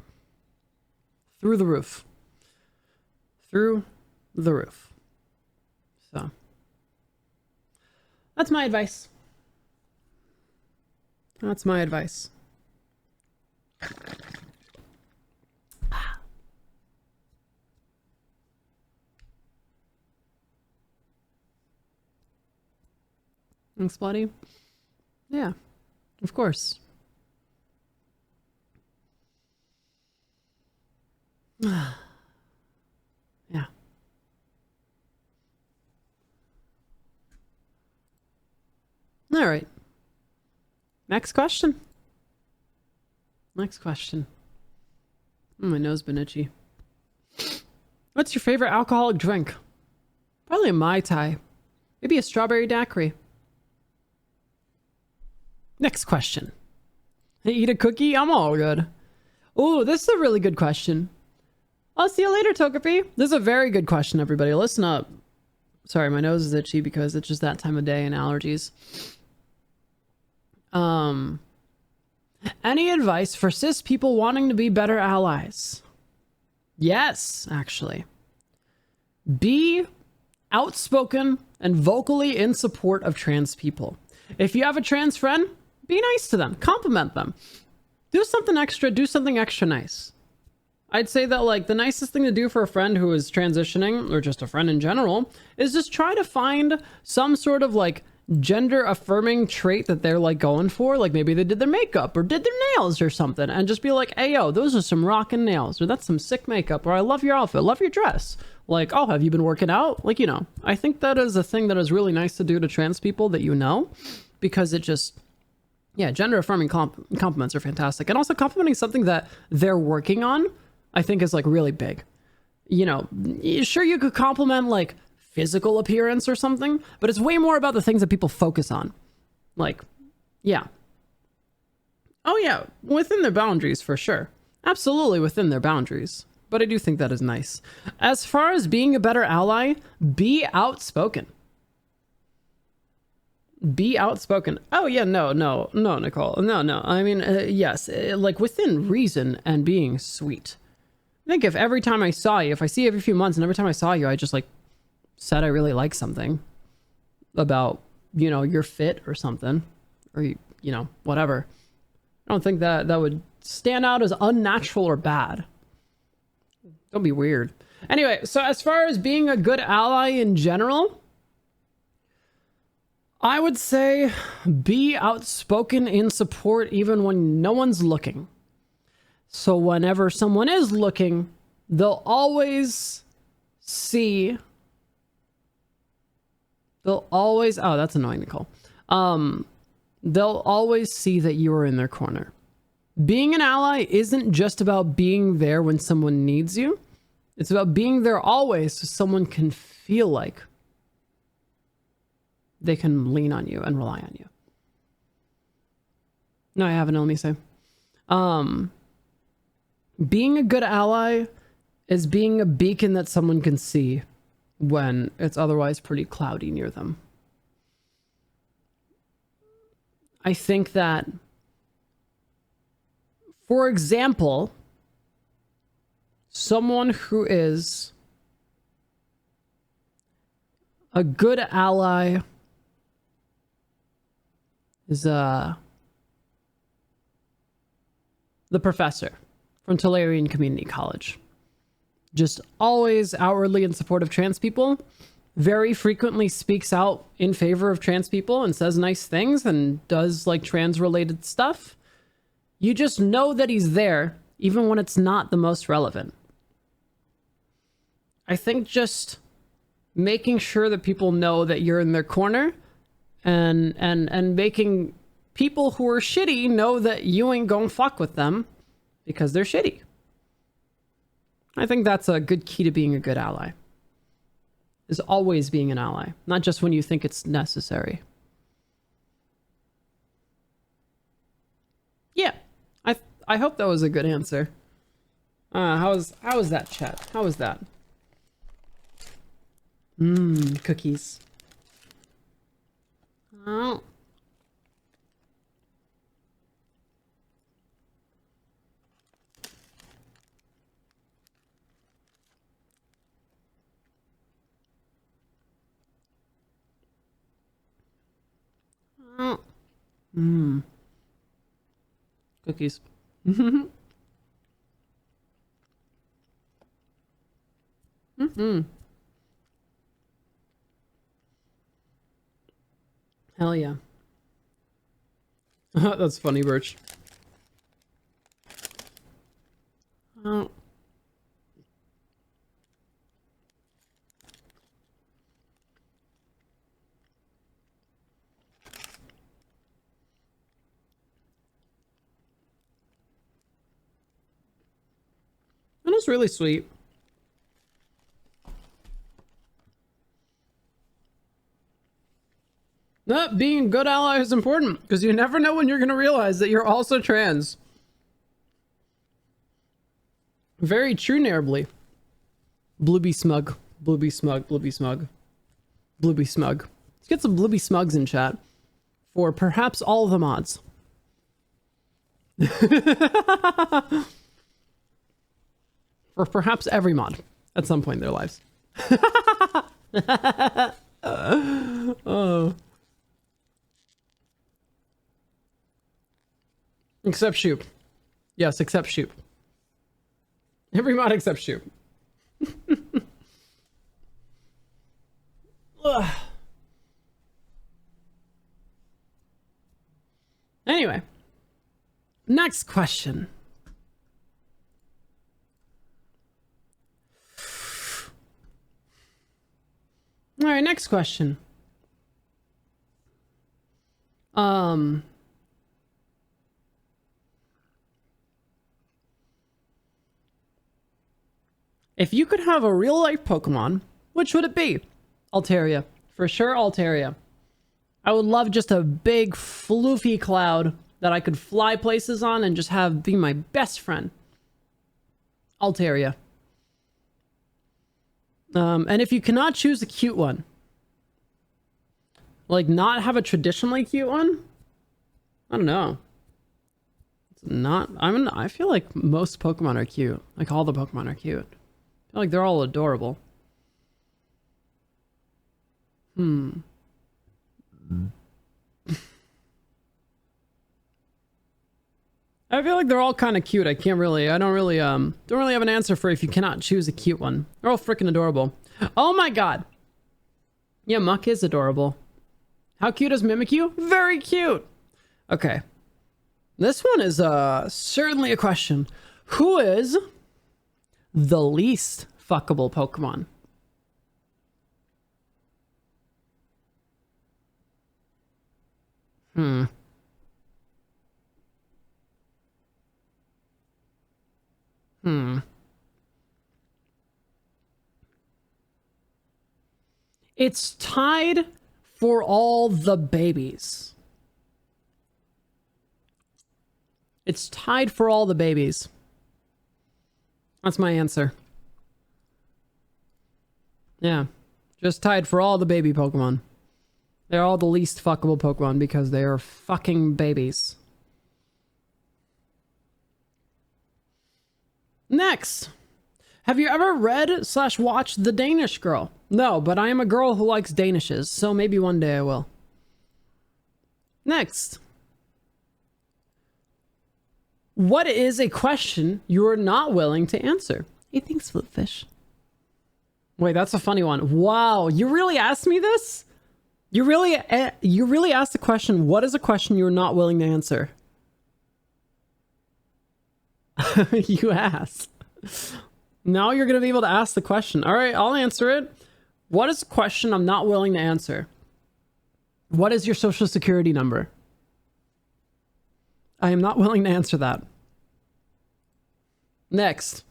Through the roof. Through the roof. So. That's my advice. That's my advice. Thanks, Bloody. Yeah, of course. Yeah. All right. Next question. Next question. Oh, my nose been itchy. What's your favorite alcoholic drink? Probably a Mai Tai. Maybe a strawberry daiquiri. Next question. Eat a cookie? I'm all good. Oh, this is a really good question. I'll see you later, Togepi. This is a very good question, everybody. Listen up. Sorry, my nose is itchy because it's just that time of day and allergies. Any advice for cis people wanting to be better allies? Yes, actually. Be outspoken and vocally in support of trans people. If you have a trans friend, be nice to them. Compliment them. Do something extra. Do something extra nice. I'd say that, like, the nicest thing to do for a friend who is transitioning, or just a friend in general, is just try to find some sort of, like, gender affirming trait that they're, like, going for. Like, maybe they did their makeup or did their nails or something, and just be like, hey, yo, those are some rockin' nails, or that's some sick makeup, or I love your outfit, love your dress. Like, oh, have you been working out? Like, you know, I think that is a thing that is really nice to do to trans people that you know, because it just, yeah, gender affirming compliments are fantastic. And also complimenting something that they're working on, I think, is, like, really big. You know, sure, you could compliment, like, physical appearance or something, but it's way more about the things that people focus on. Like, yeah. Oh, yeah, within their boundaries, for sure. Absolutely within their boundaries. But I do think that is nice. As far as being a better ally, be outspoken. Be outspoken. Oh, yeah, no, Nicole. No. I mean, yes, like, within reason and being sweet. I think if every time I saw you, if I see you every few months and every time I saw you, I just, like, said I really like something about, you know, your fit or something, or, you know, whatever. I don't think that would stand out as unnatural or bad. Don't be weird. Anyway, so as far as being a good ally in general, I would say be outspoken in support even when no one's looking. So whenever someone is looking, they'll always see... oh, that's annoying, Nicole. They'll always see that you are in their corner. Being an ally isn't just about being there when someone needs you. It's about being there always so someone can feel like they can lean on you and rely on you. No, I haven't, let me say. Being a good ally is being a beacon that someone can see when it's otherwise pretty cloudy near them. I think that, for example, someone who is a good ally is the professor from Tolarian Community College. Just always outwardly in support of trans people, very frequently speaks out in favor of trans people and says nice things and does, like, trans related stuff. You just know that he's there even when it's not the most relevant. I think just making sure that people know that you're in their corner and making people who are shitty know that you ain't gonna fuck with them because they're shitty. I think that's a good key to being a good ally. Is always being an ally, not just when you think it's necessary. Yeah, I hope that was a good answer. How was that, chat? How was that? Cookies. Oh. Cookies. Hell yeah. That's funny, Birch. Oh. That was really sweet. Being a good ally is important because you never know when you're going to realize that you're also trans. Very true, Narrably. Blooby smug. Blooby smug. Blooby smug. Blooby smug. Let's get some blooby smugs in chat for perhaps all of the mods. For perhaps every mod at some point in their lives. Oh. Except Shoop. Yes, except Shoop. Every mod except Shoop. Anyway. Next question. All right, next question. If you could have a real life Pokemon, which would it be? Altaria. For sure, Altaria. I would love just a big floofy cloud that I could fly places on and just have be my best friend. Altaria. And if you cannot choose a cute one, like not have a traditionally cute one, I don't know. It's not, I feel like most Pokemon are cute. Like all the Pokemon are cute. I feel like they're all adorable. I feel like they're all kind of cute. I don't really have an answer for if you cannot choose a cute one. They're all freaking adorable. Oh my god. Yeah, Muck is adorable. How cute is Mimikyu? Very cute. Okay. This one is certainly a question. Who is the least fuckable Pokemon? It's tied for all the babies. It's tied for all the babies. That's my answer. Yeah. Just tied for all the baby Pokemon. They're all the least fuckable Pokemon because they are fucking babies. Next. Have you ever read/watched The Danish Girl? No, but I am a girl who likes Danishes, so maybe one day I will. Next. What is a question you are not willing to answer? Hey, thanks, Flipfish. Wait, that's a funny one. Wow, you really asked me this? You really asked the question, what is a question you're not willing to answer? You asked. Now you're going to be able to ask the question. All right, I'll answer it. What is a question I'm not willing to answer? What is your social security number? I am not willing to answer that. Next.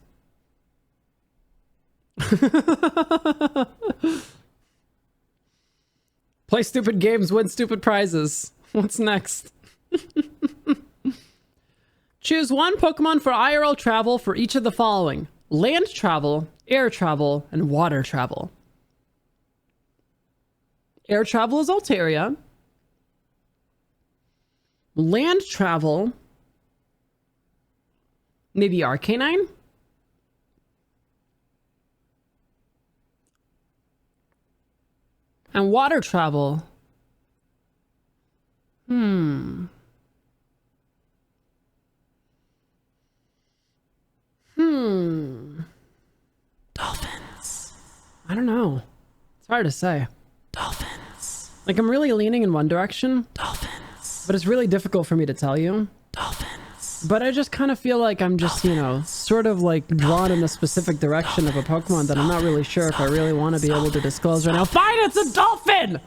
Play stupid games, win stupid prizes. What's next? Choose one Pokemon for IRL travel for each of the following: land travel, air travel, and water travel. Air travel is Altaria. Land travel, maybe Arcanine? And water travel. Hmm. Dolphins. I don't know. It's hard to say. Dolphins. Like, I'm really leaning in one direction. Dolphins. But it's really difficult for me to tell you. Dolphins. But I just kind of feel like I'm just, you know, sort of like drawn in a specific direction of a Pokemon that I'm not really sure if I really want to be able to disclose right now. Fine, it's a dolphin!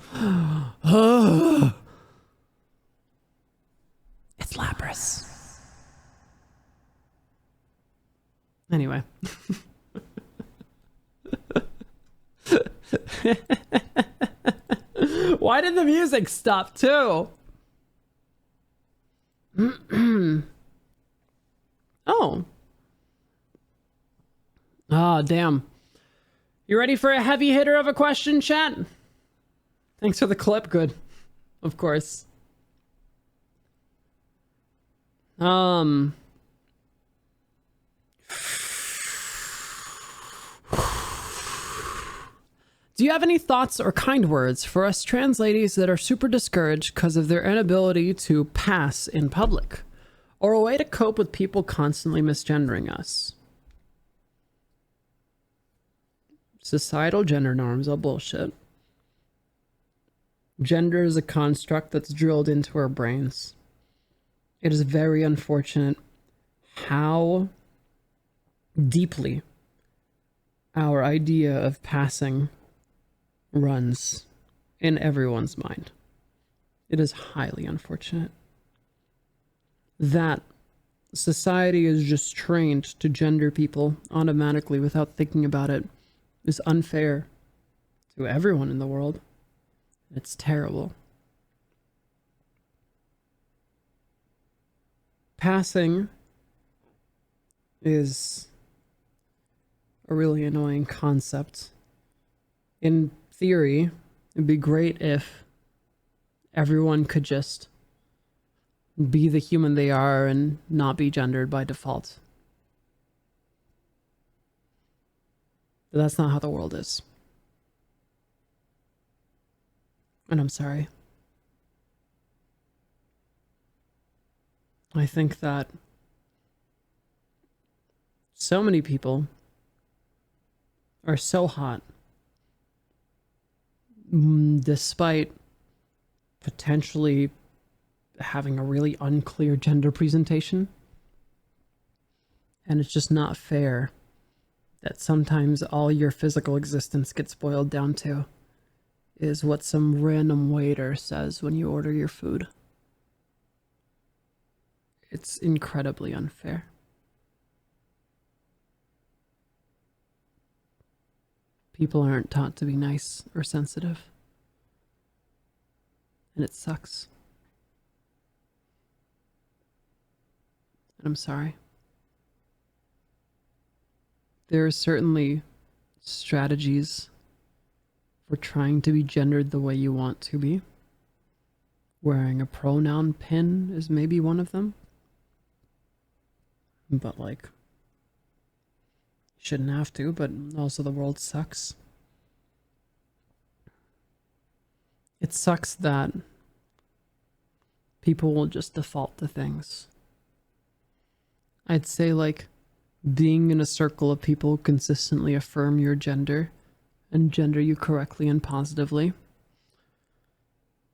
It's Lapras. Anyway. Why did the music stop too? Oh. Ah, damn. You ready for a heavy hitter of a question, chat? Thanks for the clip. Good. Of course. Do you have any thoughts or kind words for us trans ladies that are super discouraged because of their inability to pass in public? Or a way to cope with people constantly misgendering us? Societal gender norms are bullshit. Gender is a construct that's drilled into our brains. It is very unfortunate how deeply our idea of passing runs in everyone's mind. It is highly unfortunate that society is just trained to gender people automatically without thinking about it. Is unfair to everyone in the world. It's terrible. Passing is a really annoying concept. In theory, it'd be great if everyone could just be the human they are and not be gendered by default. But that's not how the world is. And I'm sorry. I think that so many people are so hot despite potentially having a really unclear gender presentation. And it's just not fair that sometimes all your physical existence gets boiled down to is what some random waiter says when you order your food. It's incredibly unfair. People aren't taught to be nice or sensitive. And it sucks. And I'm sorry. There are certainly strategies for trying to be gendered the way you want to be. Wearing a pronoun pin is maybe one of them. But like, shouldn't have to, but also the world sucks. It sucks that people will just default to things. I'd say like being in a circle of people who consistently affirm your gender and gender you correctly and positively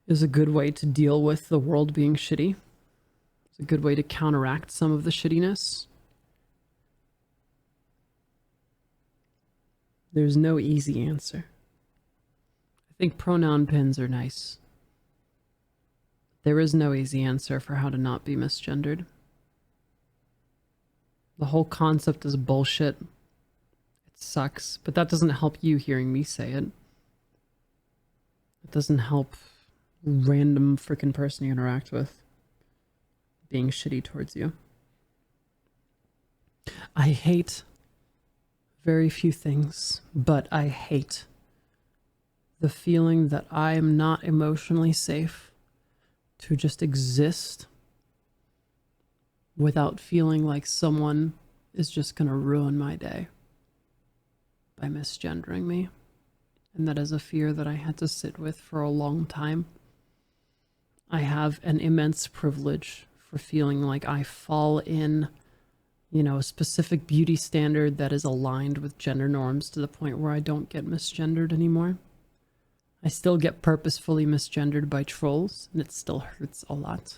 is a good way to deal with the world being shitty. It's a good way to counteract some of the shittiness. There's no easy answer. I think pronoun pins are nice. There is no easy answer for how to not be misgendered. The whole concept is bullshit. It sucks, but that doesn't help you hearing me say it. It doesn't help random freaking person you interact with being shitty towards you. I hate very few things, but I hate the feeling that I am not emotionally safe to just exist without feeling like someone is just gonna ruin my day by misgendering me. And that is a fear that I had to sit with for a long time. I have an immense privilege for feeling like I fall in, you know, a specific beauty standard that is aligned with gender norms to the point where I don't get misgendered anymore. I still get purposefully misgendered by trolls, and it still hurts a lot.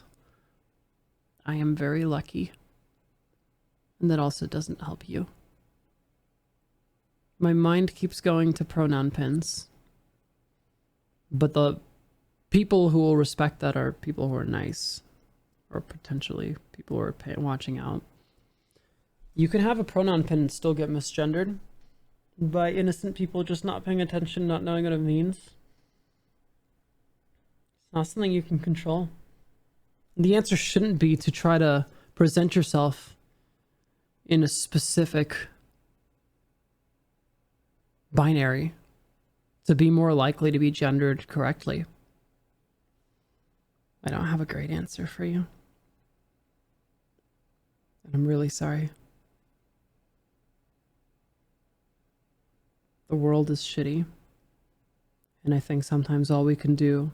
I am very lucky. And that also doesn't help you. My mind keeps going to pronoun pins. But the people who will respect that are people who are nice. Or potentially people who are watching out. You can have a pronoun pin and still get misgendered by innocent people just not paying attention, not knowing what it means. It's not something you can control. The answer shouldn't be to try to present yourself in a specific binary to be more likely to be gendered correctly. I don't have a great answer for you. And I'm really sorry. The world is shitty. And I think sometimes all we can do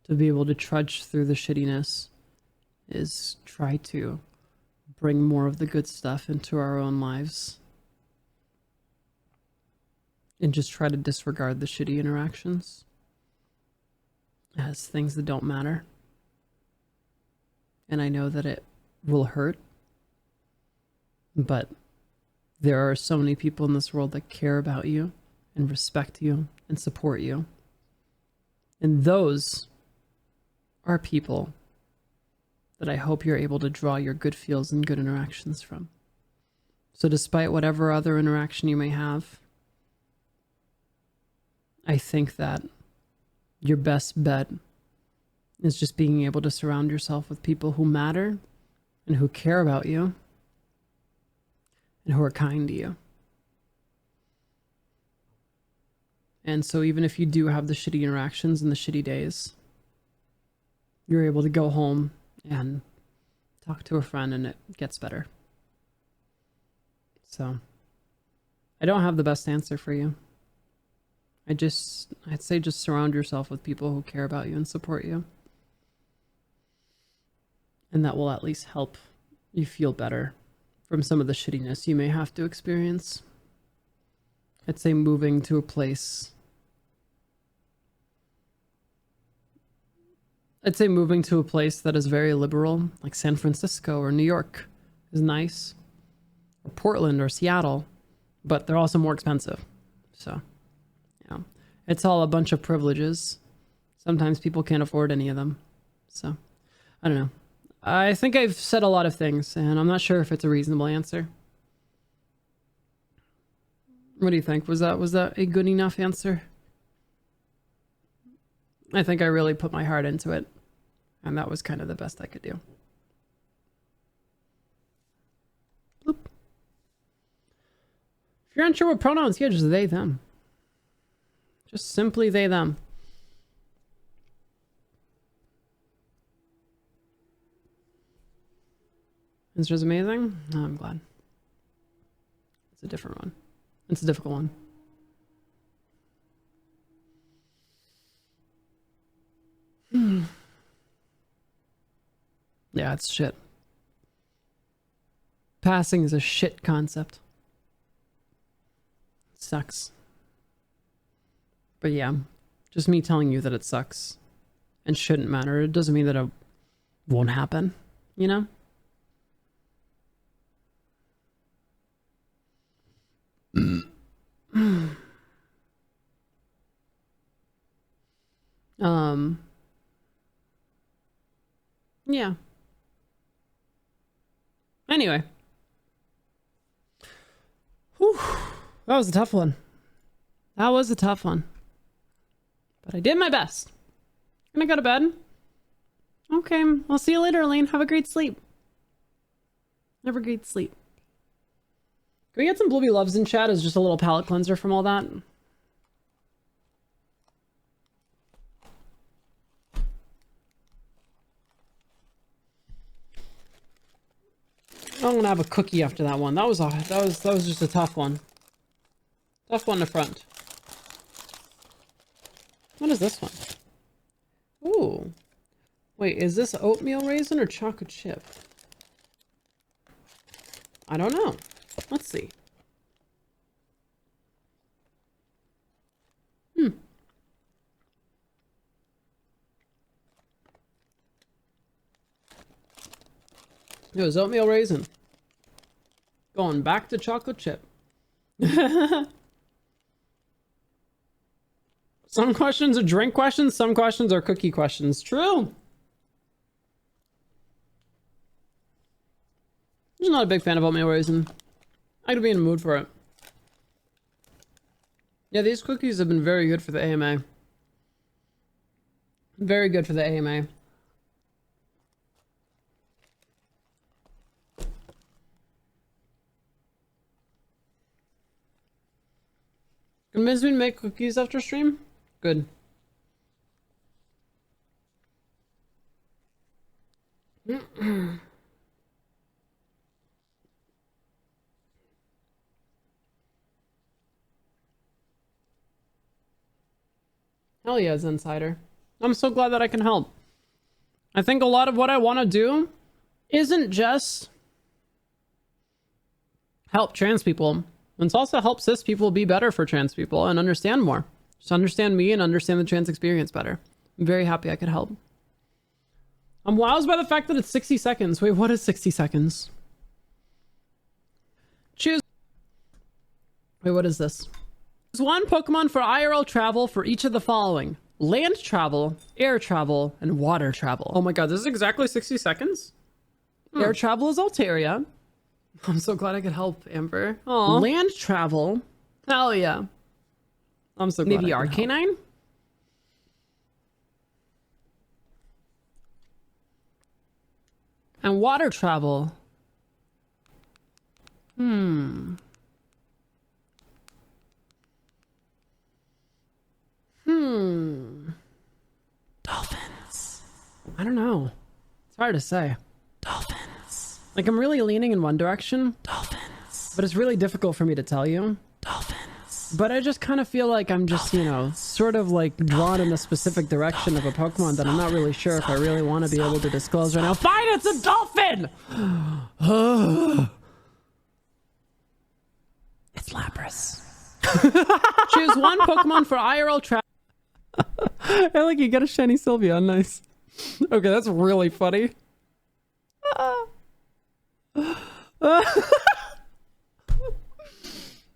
to be able to trudge through the shittiness is try to bring more of the good stuff into our own lives. And just try to disregard the shitty interactions as things that don't matter. And I know that it will hurt. But there are so many people in this world that care about you and respect you and support you. And those are people that I hope you're able to draw your good feels and good interactions from. So despite whatever other interaction you may have, I think that your best bet is just being able to surround yourself with people who matter and who care about you and who are kind to you. And so even if you do have the shitty interactions and the shitty days, you're able to go home and talk to a friend and it gets better. So I don't have the best answer for you. I'd say just surround yourself with people who care about you and support you. And that will at least help you feel better from some of the shittiness you may have to experience. I'd say moving to a place that is very liberal, like San Francisco or New York, is nice. Or Portland or Seattle, but they're also more expensive. So, you know, it's all a bunch of privileges. Sometimes people can't afford any of them. So, I don't know. I think I've said a lot of things, and I'm not sure if it's a reasonable answer. What do you think? Was that a good enough answer? I think I really put my heart into it, and that was kind of the best I could do. Bloop. If you're unsure what pronouns, yeah, just they, them. Just simply they, them. This was amazing. Oh, I'm glad. It's a different one. It's a difficult one. Yeah, it's shit. Passing is a shit concept. It sucks. But yeah, just me telling you that it sucks and shouldn't matter, it doesn't mean that it won't happen, you know? Yeah. Anyway. Whew. That was a tough one. That was a tough one. But I did my best. Gonna go to bed. Okay, I'll see you later, Elaine. Have a great sleep. Have a great sleep. Can we get some Bluey Loves in chat as just a little palate cleanser from all that? I'm gonna have a cookie after that one. That was just a tough one. Tough one to front. What is this one? Ooh. Wait, is this oatmeal raisin or chocolate chip? I don't know. Let's see. It was oatmeal raisin. Going back to chocolate chip. Some questions are drink questions, some questions are cookie questions. True. I'm just not a big fan of oatmeal raisin. I could be in a mood for it. Yeah, these cookies have been very good for the AMA. Very good for the AMA. Convince me to make cookies after stream? Good. Hell yeah, Zensider. I'm so glad that I can help. I think a lot of what I want to do isn't just help trans people. It's also help cis people be better for trans people and understand more. Just understand me and understand the trans experience better. I'm very happy I could help. I'm wowed by the fact that it's 60 seconds. Wait, what is 60 seconds? Choose. Wait, what is this? Choose one Pokemon for IRL travel for each of the following: land travel, air travel, and water travel. Oh my god, this is exactly 60 seconds? Air travel is Altaria. I'm so glad I could help, Amber. Aww. Land travel. Hell yeah. I'm so glad. Maybe Arcanine? And water travel. Dolphins. I don't know. It's hard to say. Dolphins. Like, I'm really leaning in one direction. Dolphins. But it's really difficult for me to tell you. Dolphins. But I just kind of feel like I'm just, you know, sort of like drawn in a specific direction of a Pokemon that I'm not really sure if I really want to be able to disclose right now. Fine, it's a dolphin! It's Lapras. Choose one Pokemon for IRL travel. I like you got a shiny Sylveon. Nice. Okay, that's really funny.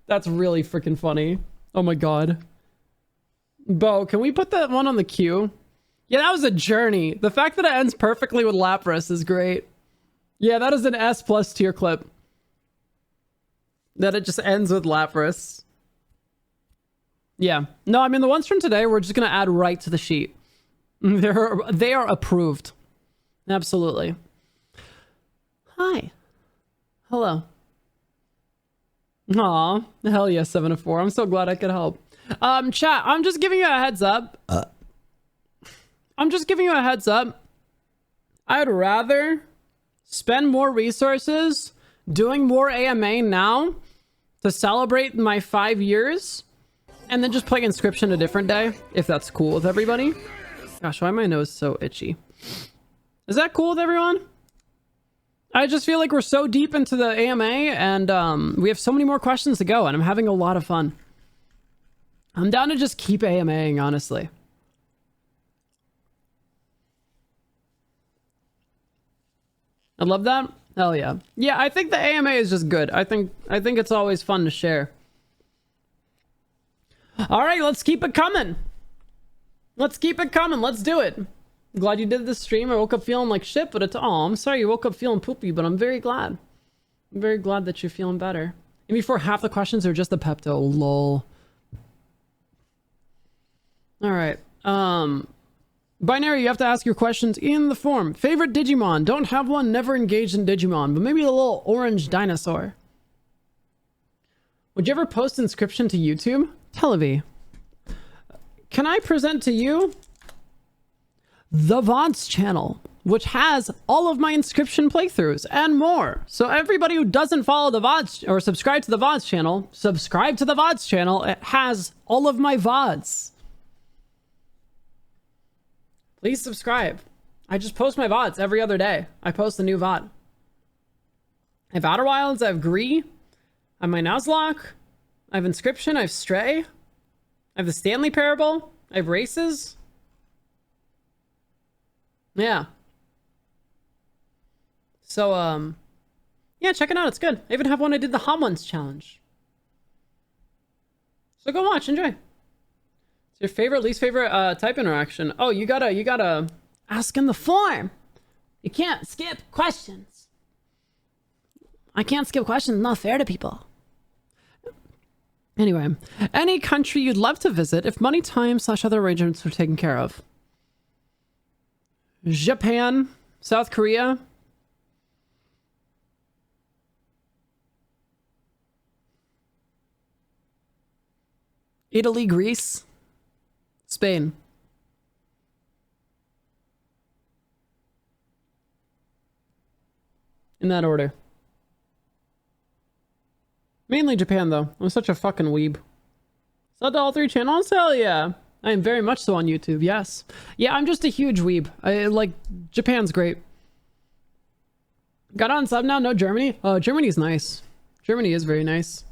That's really freaking funny. Oh my god. Bo, can we put that one on the queue? Yeah, that was a journey. The fact that it ends perfectly with Lapras is great. Yeah, that is an S+ tier clip. That it just ends with Lapras. Yeah. No, I mean, the ones from today, we're just going to add right to the sheet. They are approved. Absolutely. Hi. Hello. Aw. Hell yeah, 7 of 4. I'm so glad I could help. Chat, I'm just giving you a heads up. I'm just giving you a heads up. I'd rather spend more resources doing more AMA now to celebrate my 5 years and then just play Inscription a different day, if that's cool with everybody. Gosh, why my nose so itchy? Is that cool with everyone? I just feel like we're so deep into the AMA and we have so many more questions to go and I'm having a lot of fun. I'm down to just keep AMAing, honestly. I love that. Hell yeah. Yeah, I think the AMA is just good. I think it's always fun to share. All right, let's keep it coming. Let's keep it coming. Let's do it. I'm glad you did this stream. I woke up feeling like shit, but it's... Oh, I'm sorry you woke up feeling poopy, but I'm very glad. I'm very glad that you're feeling better. And before half the questions are just the Pepto. Lol. All right. Binary, you have to ask your questions in the form. Favorite Digimon? Don't have one, never engaged in Digimon, but maybe a little orange dinosaur. Would you ever post Inscription to YouTube? Televi. Can I present to you the VODs channel, which has all of my Inscription playthroughs and more. So everybody who doesn't follow the VODs or subscribe to the VODs channel, subscribe to the VODs channel. It has all of my VODs. Please subscribe. I just post my VODs every other day. I post a new VOD. I have Outer Wilds, I have Gree, I have my Nuzlocke, I have Inscription, I have Stray, I have the Stanley Parable, I have Races. Yeah. So, yeah, check it out. It's good. I even have one I did the Hot Ones challenge. So go watch, enjoy. It's your favorite, least favorite type interaction. Oh, you gotta ask in the form. You can't skip questions. I can't skip questions. Not fair to people. Anyway, any country you'd love to visit if money, time, / other arrangements were taken care of. Japan, South Korea. Italy, Greece, Spain. In that order. Mainly Japan, though. I'm such a fucking weeb. Sub to all 3 channels? Hell yeah. I am very much so on YouTube, yes. Yeah, I'm just a huge weeb. Japan's great. Got on sub now? No Germany? Oh, Germany's nice. Germany is very nice.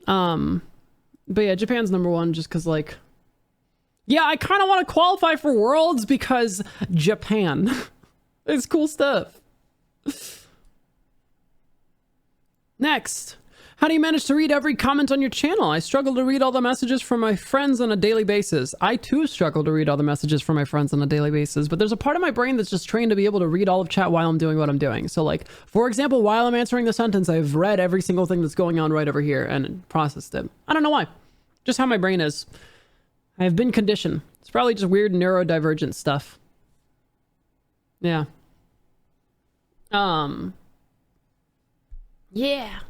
But yeah, Japan's #1 just because, like... Yeah, I kind of want to qualify for Worlds because Japan. It's cool stuff. Next. How do you manage to read every comment on your channel? I struggle to read all the messages from my friends on a daily basis. I too struggle to read all the messages from my friends on a daily basis, but there's a part of my brain that's just trained to be able to read all of chat while I'm doing what I'm doing. So like, for example, while I'm answering the sentence, I've read every single thing that's going on right over here and processed it. I don't know why. Just how my brain is. I have been conditioned. It's probably just weird neurodivergent stuff. Yeah. Yeah.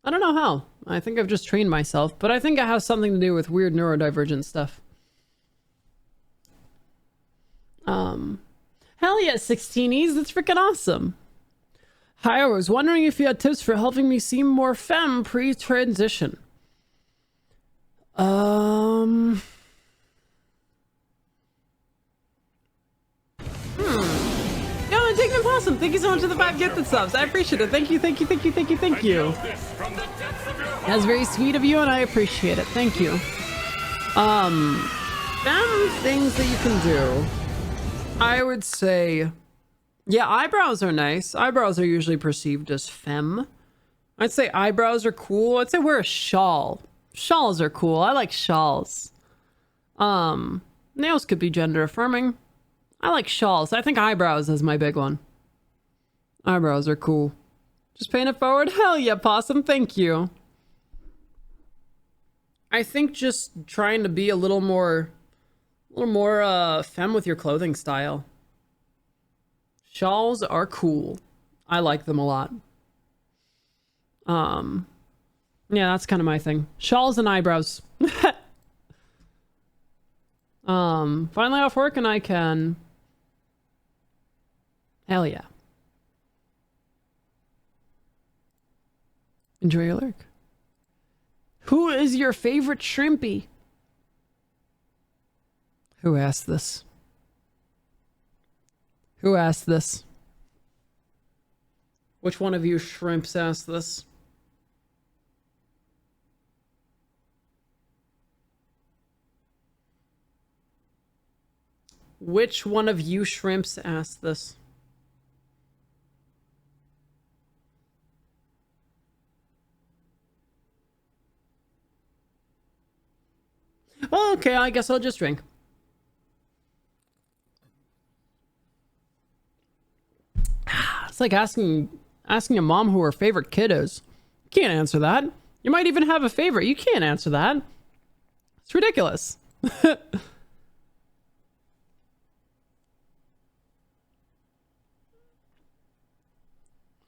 I don't know how. I think I've just trained myself, but I think it has something to do with weird neurodivergent stuff. Hell yeah, 16Es, that's freaking awesome. Hi, I was wondering if you had tips for helping me seem more femme pre-transition. Yo, Indignant Possum, thank you so much for the 5 gifted subs. I appreciate it. Thank you, thank you, thank you, thank you, thank you. That's very sweet of you, and I appreciate it. Thank you. Femme things that you can do. I would say, yeah, eyebrows are nice. Eyebrows are usually perceived as femme. I'd say eyebrows are cool. I'd say wear a shawl. Shawls are cool. I like shawls. Nails could be gender affirming. I like shawls. I think eyebrows is my big one. Eyebrows are cool. Just paying it forward? Hell yeah, Possum. Thank you. I think just trying to be a little more femme with your clothing style. Shawls are cool. I like them a lot. Yeah, that's kind of my thing. Shawls and eyebrows. Finally off work and I can... Hell yeah. Enjoy your lurk. Who is your favorite shrimpy? Who asked this? Who asked this? Which one of you shrimps asked this? Which one of you shrimps asked this? Oh, okay, I guess I'll just drink. It's like asking a mom who her favorite kid is. You can't answer that. You might even have a favorite. You can't answer that. It's ridiculous.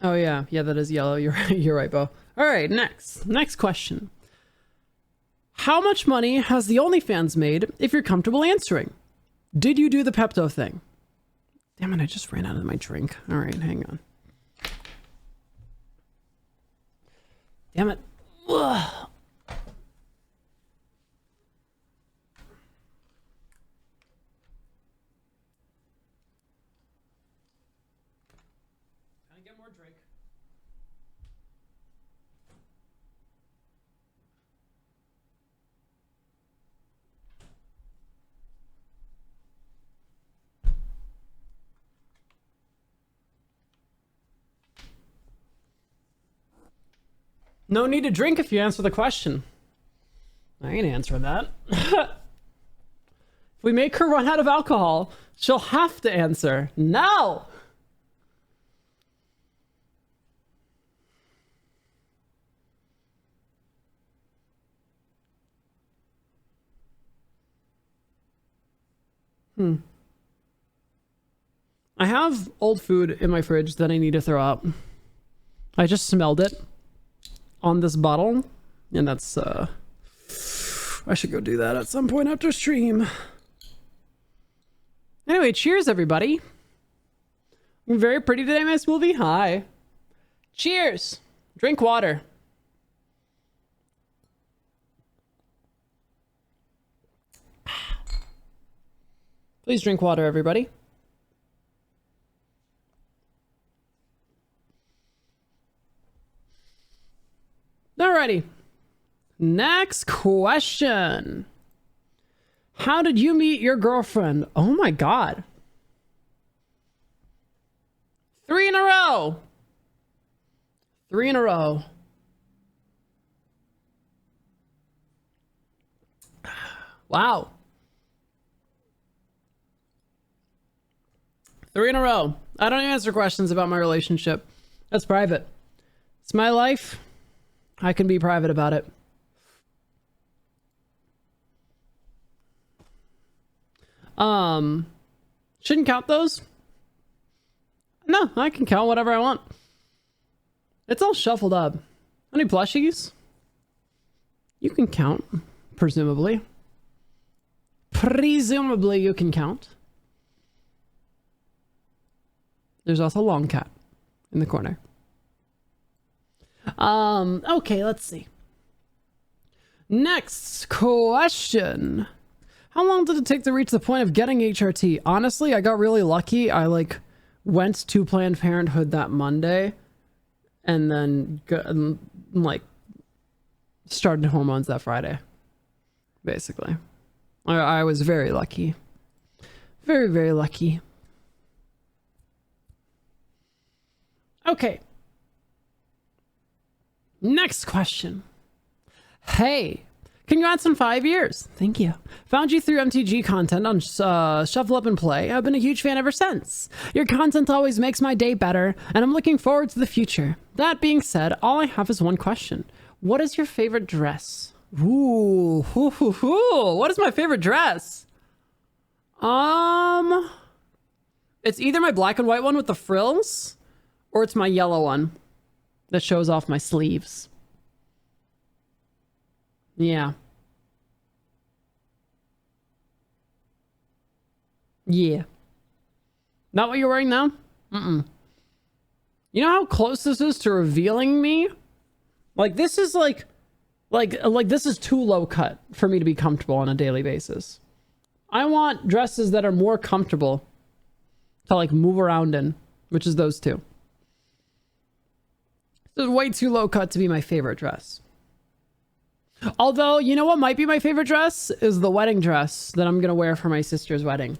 Oh yeah, that is yellow. You're right, Bo. All right, next question. How much money has the OnlyFans made? If you're comfortable answering, did you do the Pepto thing? Damn it! I just ran out of my drink. All right, hang on. Damn it! Ugh. I get more drink? No need to drink if you answer the question. I ain't answering that. If we make her run out of alcohol, she'll have to answer no. I have old food in my fridge that I need to throw out. I just smelled it on this bottle, and that's I should go do that at some point after stream. Anyway, cheers everybody. You're very pretty today, Miss Wolvie. Hi. Cheers. Drink water. Please drink water, everybody. Alrighty. Next question. How did you meet your girlfriend? Oh my god. 3 in a row. 3 in a row. Wow. 3 in a row. I don't answer questions about my relationship. That's private. It's my life. I can be private about it. Shouldn't count those. No, I can count whatever I want. It's all shuffled up. Any plushies? You can count, presumably. Presumably you can count. There's also Long Cat in the corner. Okay, let's see. Next question. How long did it take to reach the point of getting HRT? Honestly, I got really lucky. I went to Planned Parenthood that Monday and then started hormones that Friday. Basically. I was very lucky. Very, very lucky. Okay. Next question. Hey, congrats on 5 years. Thank you. Found you through MTG content on Shuffle Up and Play. I've been a huge fan ever since. Your content always makes my day better, and I'm looking forward to the future. That being said, all I have is one question. What is your favorite dress? Ooh, hoo, hoo, hoo. What is my favorite dress? It's either my black and white one with the frills, or it's my yellow one that shows off my sleeves. Yeah. Yeah. Not what you're wearing now? Mm-mm. You know how close this is to revealing me? Like, this is like this is too low cut for me to be comfortable on a daily basis. I want dresses that are more comfortable to move around in, which is those two. This is way too low cut to be my favorite dress. Although, you know what might be my favorite dress? Is the wedding dress that I'm going to wear for my sister's wedding.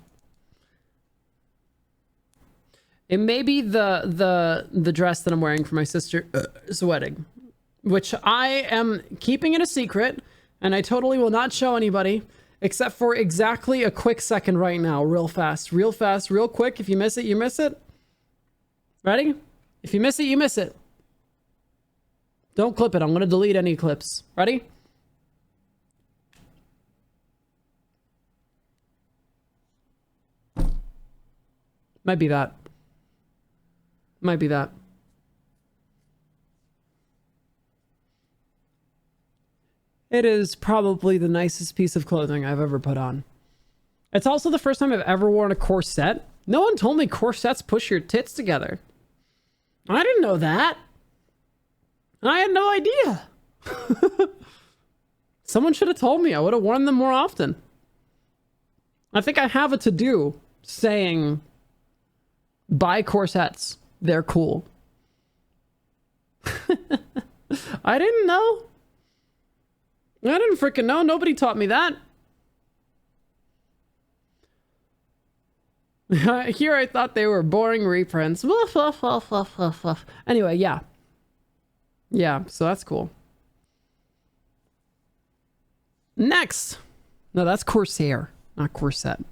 It may be the dress that I'm wearing for my sister's wedding, which I am keeping it a secret, and I totally will not show anybody, except for exactly a quick second right now. Real fast, real quick. If you miss it, you miss it. Ready? If you miss it, you miss it. Don't clip it. I'm going to delete any clips. Ready? Might be that. Might be that. It is probably the nicest piece of clothing I've ever put on. It's also the first time I've ever worn a corset. No one told me corsets push your tits together. I didn't know that. I had no idea. Someone should have told me. I would have worn them more often. I think I have a to-do saying, buy corsets. They're cool. I didn't know. I didn't freaking know. Nobody taught me that. Here I thought they were boring reprints. Woof, woof, woof, woof, woof, woof. Anyway, yeah. Yeah, so that's cool. Next. No, that's Corsair, not Corset.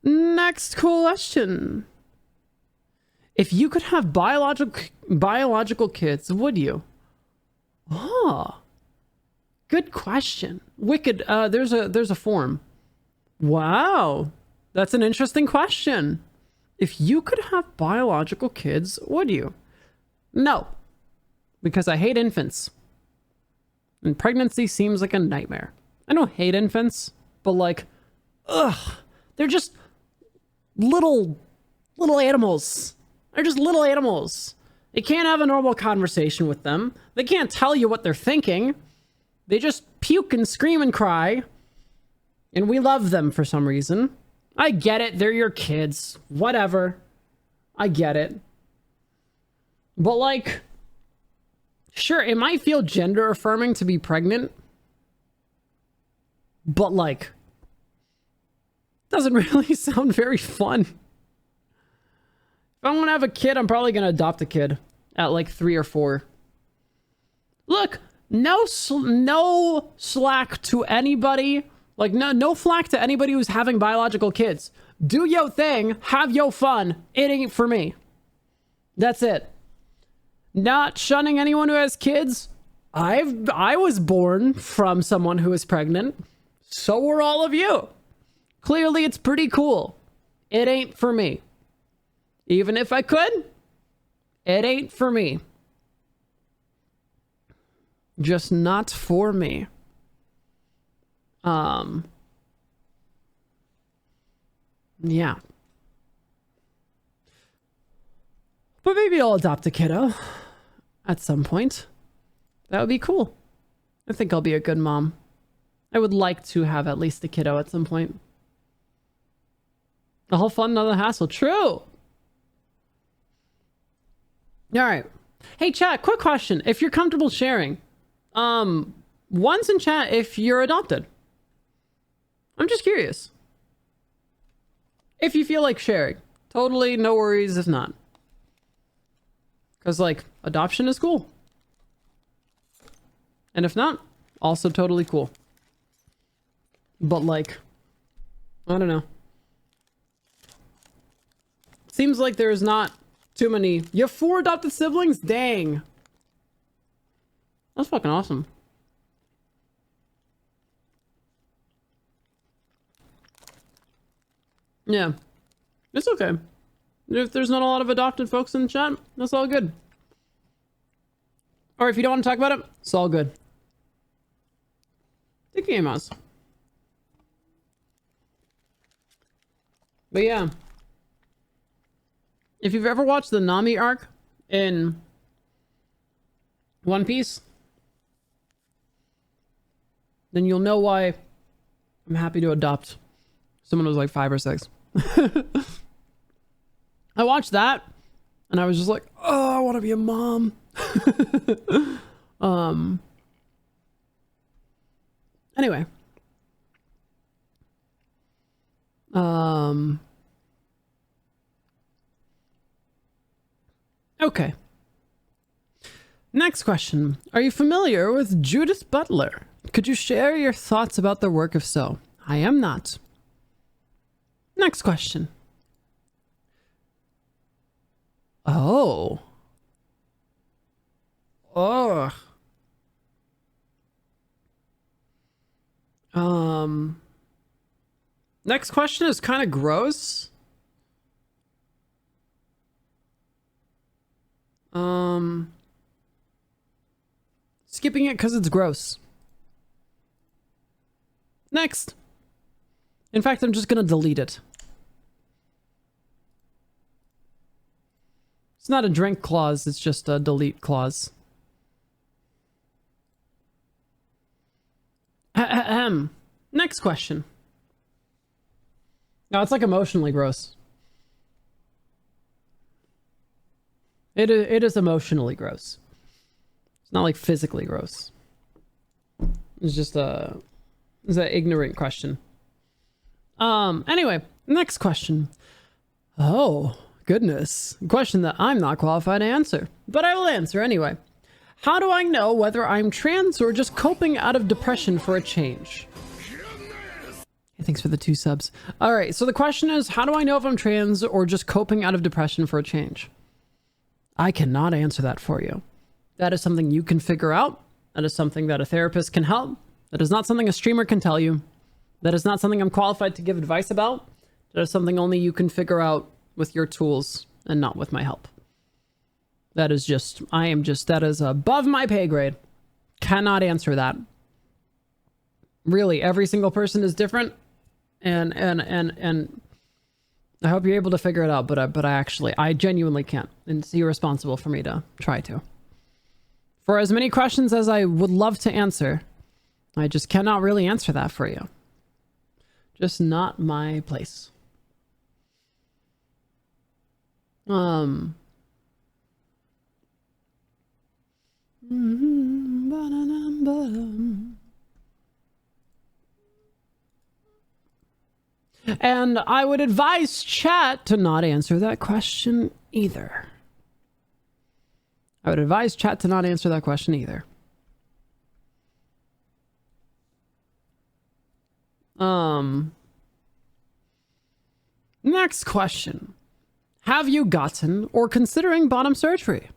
Next question. If you could have biological kids, would you? Oh. Good question. Wicked, there's a form. Wow. That's an interesting question. If you could have biological kids, would you? No. Because I hate infants. And pregnancy seems like a nightmare. I don't hate infants, but like, ugh. They're just little animals. They're just little animals. You can't have a normal conversation with them. They can't tell you what they're thinking. They just puke and scream and cry. And we love them for some reason. I get it. They're your kids. Whatever. I get it. But like, sure, it might feel gender affirming to be pregnant. But like, doesn't really sound very fun. If I want to have a kid, I'm probably going to adopt a kid at like 3 or 4. Look, no slack to anybody. Like, no flack to anybody who's having biological kids. Do yo thing, have yo fun. It ain't for me. That's it. Not shunning anyone who has kids. I was born from someone who is pregnant. So were all of you. Clearly, it's pretty cool. It ain't for me. Even if I could, it ain't for me. Just not for me. Yeah. But maybe I'll adopt a kiddo at some point. That would be cool. I think I'll be a good mom. I would like to have at least a kiddo at some point. The whole fun, none of the hassle. True. All right. Hey, chat, quick question. If you're comfortable sharing, one's in chat if you're adopted. I'm just curious. If you feel like sharing. Totally no worries if not. Because, like, adoption is cool. And if not, also totally cool. But, like, I don't know. Seems like there's not too many. You have 4 adopted siblings? Dang. That's fucking awesome. Yeah. It's okay. If there's not a lot of adopted folks in the chat, that's all good. Or if you don't want to talk about it, it's all good. Take game mouse. But yeah. If you've ever watched the Nami arc in One Piece, then you'll know why I'm happy to adopt someone who's like 5 or 6. I watched that and I was just like, oh, I want to be a mom. Anyway. Okay. Next question. Are you familiar with Judith Butler? Could you share your thoughts about their work if so? I am not. Next question. Oh. Ugh. Next question is kind of gross. Skipping it because it's gross. Next. In fact, I'm just gonna delete it. It's not a drink clause, it's just a delete clause. Next question. No, it's like emotionally gross. It is emotionally gross. It's not like physically gross. It's just it's an ignorant question. Anyway, next question. Oh, goodness. A question that I'm not qualified to answer, but I will answer anyway. How do I know whether I'm trans or just coping out of depression for a change? Hey, thanks for the 2 subs. All right, so the question is, how do I know if I'm trans or just coping out of depression for a change? I cannot answer that for you. That is something you can figure out. That is something that a therapist can help. That is not something a streamer can tell you. That is not something I'm qualified to give advice about. That is something only you can figure out with your tools and not with my help. That is just, that is above my pay grade. Cannot answer that. Really, every single person is different. And I hope you're able to figure it out, but I genuinely can't. And it's irresponsible for me to try to. For as many questions as I would love to answer, I just cannot really answer that for you. Just not my place. And I would advise chat to not answer that question either. I would advise chat to not answer that question either. Next question. Have you gotten or considering bottom surgery?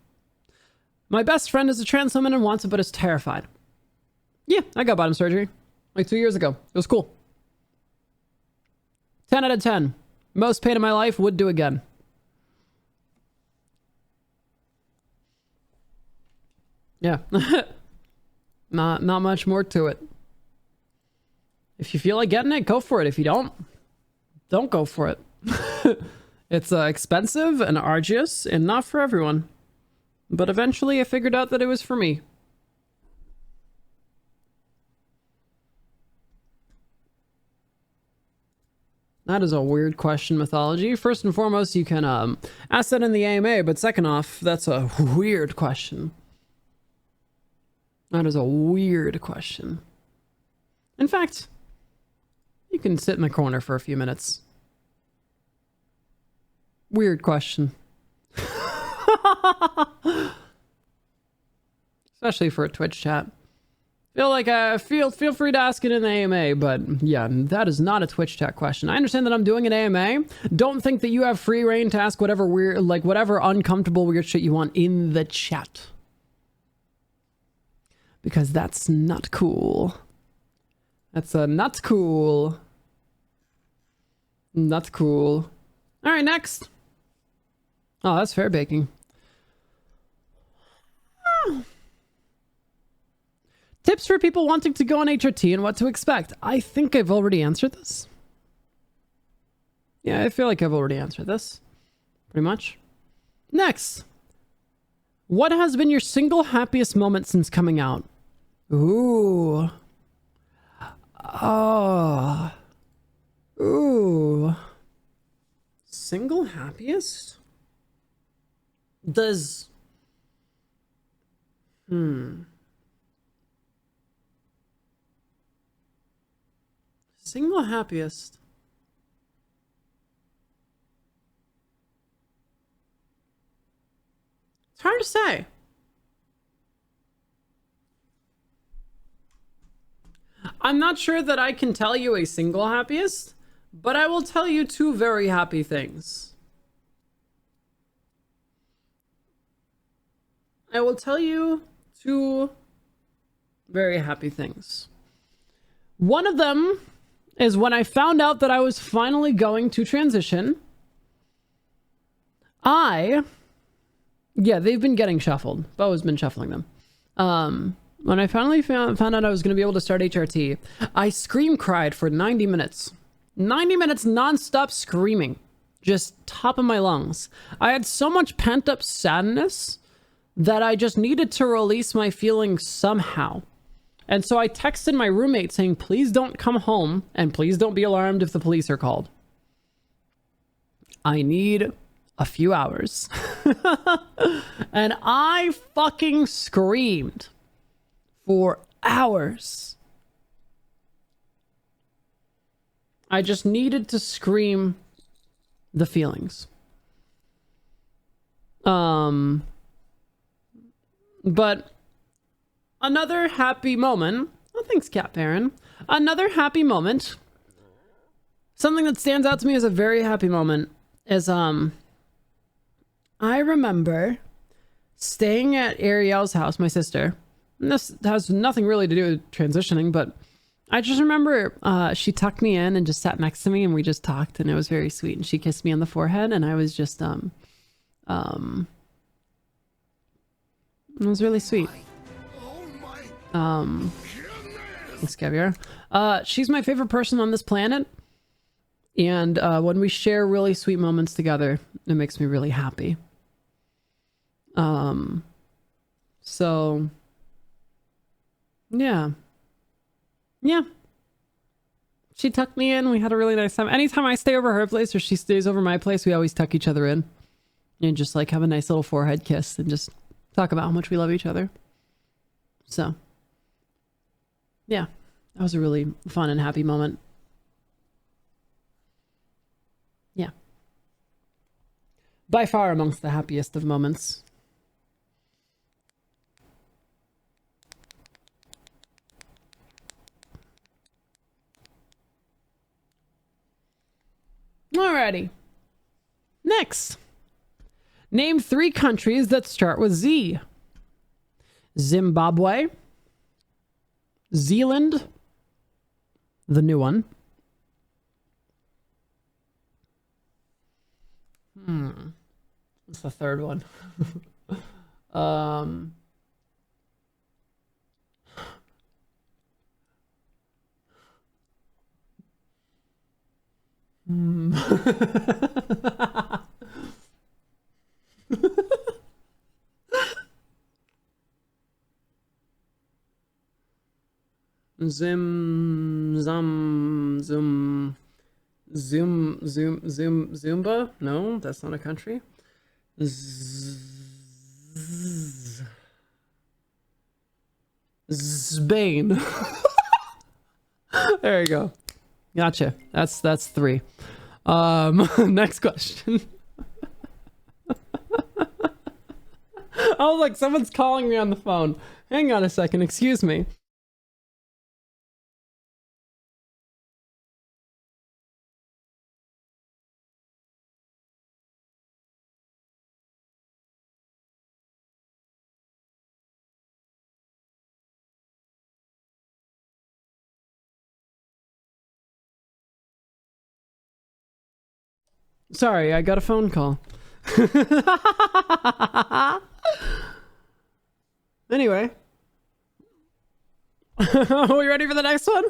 My best friend is a trans woman and wants it, but is terrified. Yeah, I got bottom surgery like 2 years ago. It was cool. 10 out of 10. Most pain in my life, would do again. Yeah. Not much more to it. If you feel like getting it, go for it. If you don't go for it. It's expensive and arduous and not for everyone. But eventually I figured out that it was for me. That is a weird question, Mythology. First and foremost, you can ask that in the AMA, but second off, that's a weird question. That is a weird question. In fact, you can sit in the corner for a few minutes. Weird question. Especially for a Twitch chat. Feel free to ask it in the AMA, but yeah, that is not a Twitch chat question. I understand that I'm doing an AMA. Don't think that you have free reign to ask whatever weird, whatever uncomfortable weird shit you want in the chat. Because that's not cool. That's not cool. Not cool. All right, next. Oh, that's fair baking. Tips for people wanting to go on HRT and what to expect. I think I've already answered this. Yeah, I feel like I've already answered this. Pretty much. Next. What has been your single happiest moment since coming out? Ooh. Oh. Ooh. Single happiest? Does... Single happiest. It's hard to say. I'm not sure that I can tell you a single happiest, but I will tell you two very happy things. I will tell you two very happy things. One of them is when I found out that I was finally going to transition. Yeah, they've been getting shuffled. Bo's been shuffling them. When I finally found out I was going to be able to start HRT, I scream cried for 90 minutes. 90 minutes nonstop screaming. Just top of my lungs. I had so much pent up sadness that I just needed to release my feelings somehow. And so I texted my roommate saying, please don't come home and please don't be alarmed if the police are called. I need a few hours. And I fucking screamed for hours. I just needed to scream the feelings. But another happy moment. Oh, thanks, Cat Baron. Another happy moment. Something that stands out to me as a very happy moment is I remember staying at Ariel's house, my sister. And this has nothing really to do with transitioning, but I just remember she tucked me in and just sat next to me and we just talked, and it was very sweet. And she kissed me on the forehead, and I was just it was really sweet. Thanks, Caviar. She's my favorite person on this planet, and when we share really sweet moments together, it makes me really happy. So yeah. She tucked me in. We had a really nice time. Anytime I stay over her place or she stays over my place, we always tuck each other in and just like have a nice little forehead kiss and just talk about how much we love each other. So yeah, that was a really fun and happy moment. Yeah. By far amongst the happiest of moments. Alrighty. Next. Name 3 countries that start with Z. Zimbabwe. Zealand. The new one. What's the third one? Zumba? No, that's not a country. Spain. There you go. Gotcha. That's 3. Next question. Oh, look, someone's calling me on the phone. Hang on a second, excuse me. Sorry, I got a phone call. Anyway. Are we ready for the next one?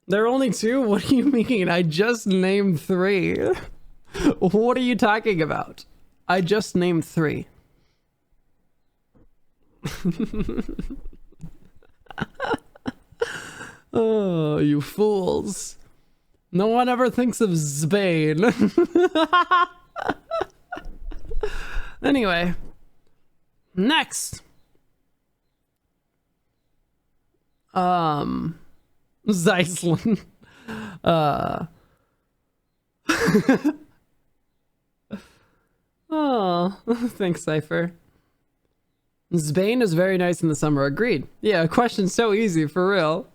There are only 2? What do you mean? I just named 3. What are you talking about? I just named 3. Oh, you fools. No one ever thinks of Spain. Anyway. Next. Zeisland. Oh, thanks, Cypher. Spain is very nice in the summer. Agreed. Yeah, question so easy, for real.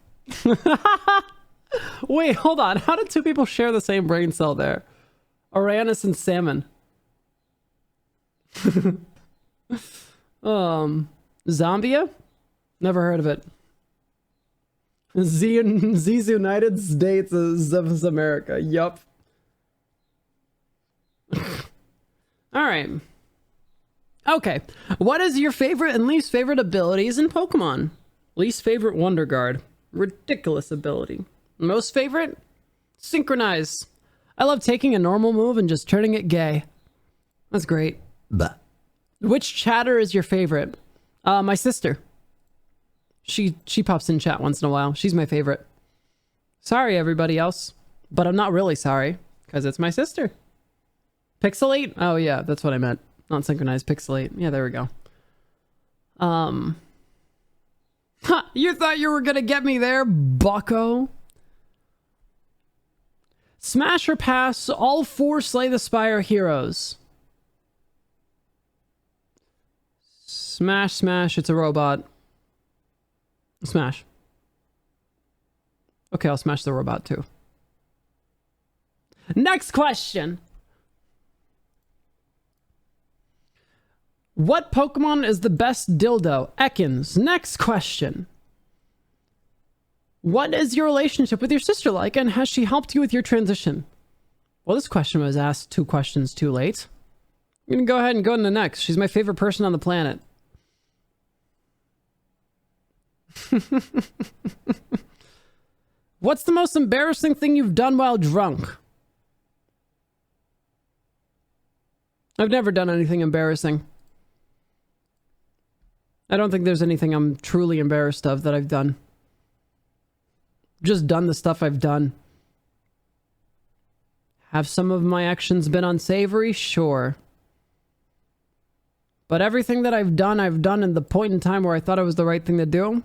Wait, hold on. How did 2 people share the same brain cell there? Uranus and salmon. Zambia? Never heard of it. These United States of America. Yup. Alright. Okay. What is your favorite and least favorite abilities in Pokemon? Least favorite, Wonder Guard. Ridiculous ability. Most favorite? Synchronize. I love taking a normal move and just turning it gay. That's great. Bah. Which chatter is your favorite? My sister. She pops in chat once in a while. She's my favorite. Sorry, everybody else. But I'm not really sorry, because it's my sister. Pixelate? Oh, yeah, that's what I meant. Not synchronized, pixelate. Yeah, there we go. You thought you were gonna get me there, bucko? Smash or pass all 4 Slay the Spire heroes. Smash, smash, it's a robot. Smash. Okay, I'll smash the robot too. Next question. What Pokemon is the best dildo? Ekans. Next question. What is your relationship with your sister like, and has she helped you with your transition? Well, this question was asked 2 questions too late. I'm gonna go ahead and go to the next. She's my favorite person on the planet. What's the most embarrassing thing you've done while drunk? I've never done anything embarrassing. I don't think there's anything I'm truly embarrassed of that I've done. Just done the stuff I've done. Have some of my actions been unsavory? Sure. But everything that I've done in the point in time where I thought it was the right thing to do.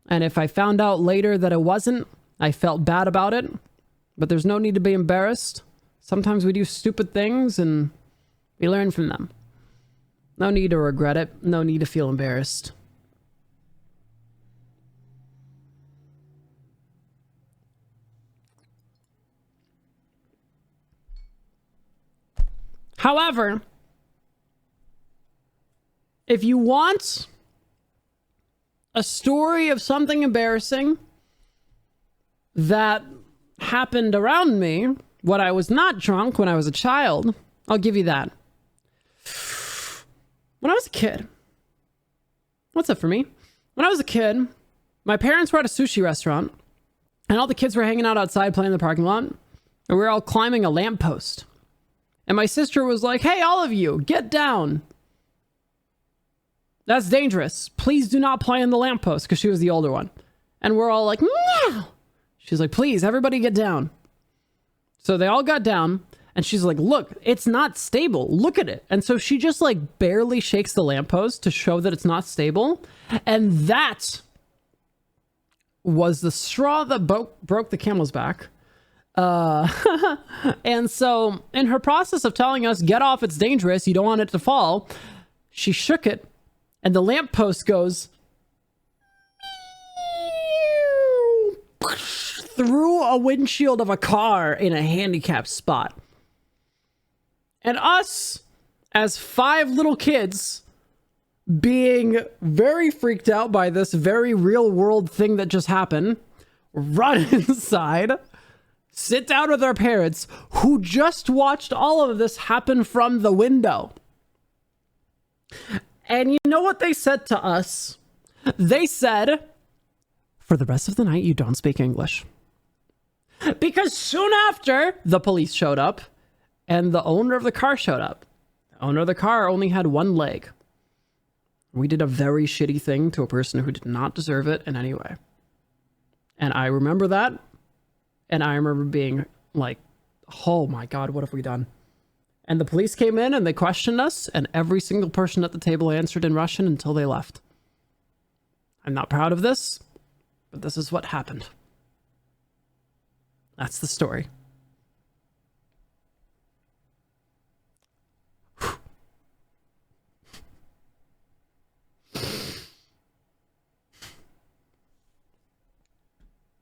And if I found out later that it wasn't, I felt bad about it. But there's no need to be embarrassed. Sometimes we do stupid things and we learn from them. No need to regret it. No need to feel embarrassed. However, if you want a story of something embarrassing that happened around me when I was not drunk, when I was a child, I'll give you that. When I was a kid, what's up for me? When I was a kid, my parents were at a sushi restaurant and all the kids were hanging out outside playing in the parking lot, and we were all climbing a lamppost. And my sister was like, hey, all of you, get down. That's dangerous. Please do not play in the lamppost, because she was the older one. And we're all like, no. She's like, please, everybody get down. So they all got down, and she's like, look, it's not stable. Look at it. And so she just like barely shakes the lamppost to show that it's not stable. And that was the straw that broke the camel's back. And so in her process of telling us, get off, it's dangerous, you don't want it to fall, she shook it and the lamppost goes through a windshield of a car in a handicapped spot. And us, as 5 little kids, being very freaked out by this very real world thing that just happened, run inside, sit down with our parents, who just watched all of this happen from the window. And you know what they said to us? They said, for the rest of the night, you don't speak English. Because soon after, the police showed up, and the owner of the car showed up. The owner of the car only had 1 leg. We did a very shitty thing to a person who did not deserve it in any way. And I remember that. And I remember being like, oh my God, what have we done? And the police came in and they questioned us, and every single person at the table answered in Russian until they left. I'm not proud of this, but this is what happened. That's the story.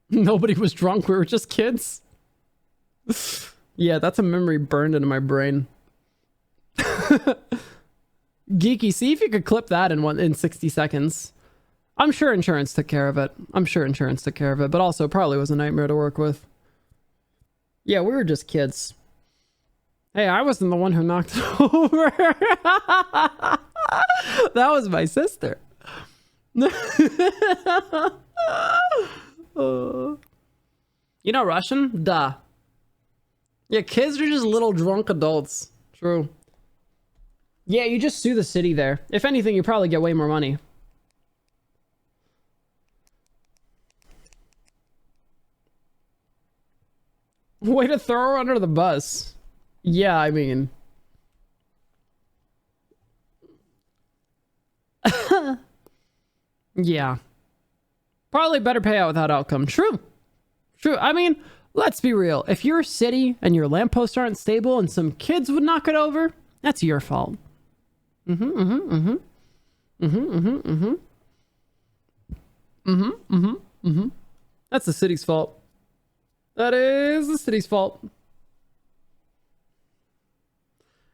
Nobody was drunk. We were just kids. Yeah, that's a memory burned into my brain. Geeky, see if you could clip that in 60 seconds. I'm sure insurance took care of it. But also probably was a nightmare to work with. Yeah, we were just kids. Hey, I wasn't the one who knocked it over. That was my sister. You know Russian? Duh. Yeah, kids are just little drunk adults. True. Yeah, you just sue the city there. If anything, you probably get way more money. Way to throw her under the bus. Yeah, I mean. Yeah. Probably better payout without outcome. True. True. I mean, let's be real. If you're a city and your lampposts aren't stable and some kids would knock it over, that's your fault. That's the city's fault. That is the city's fault.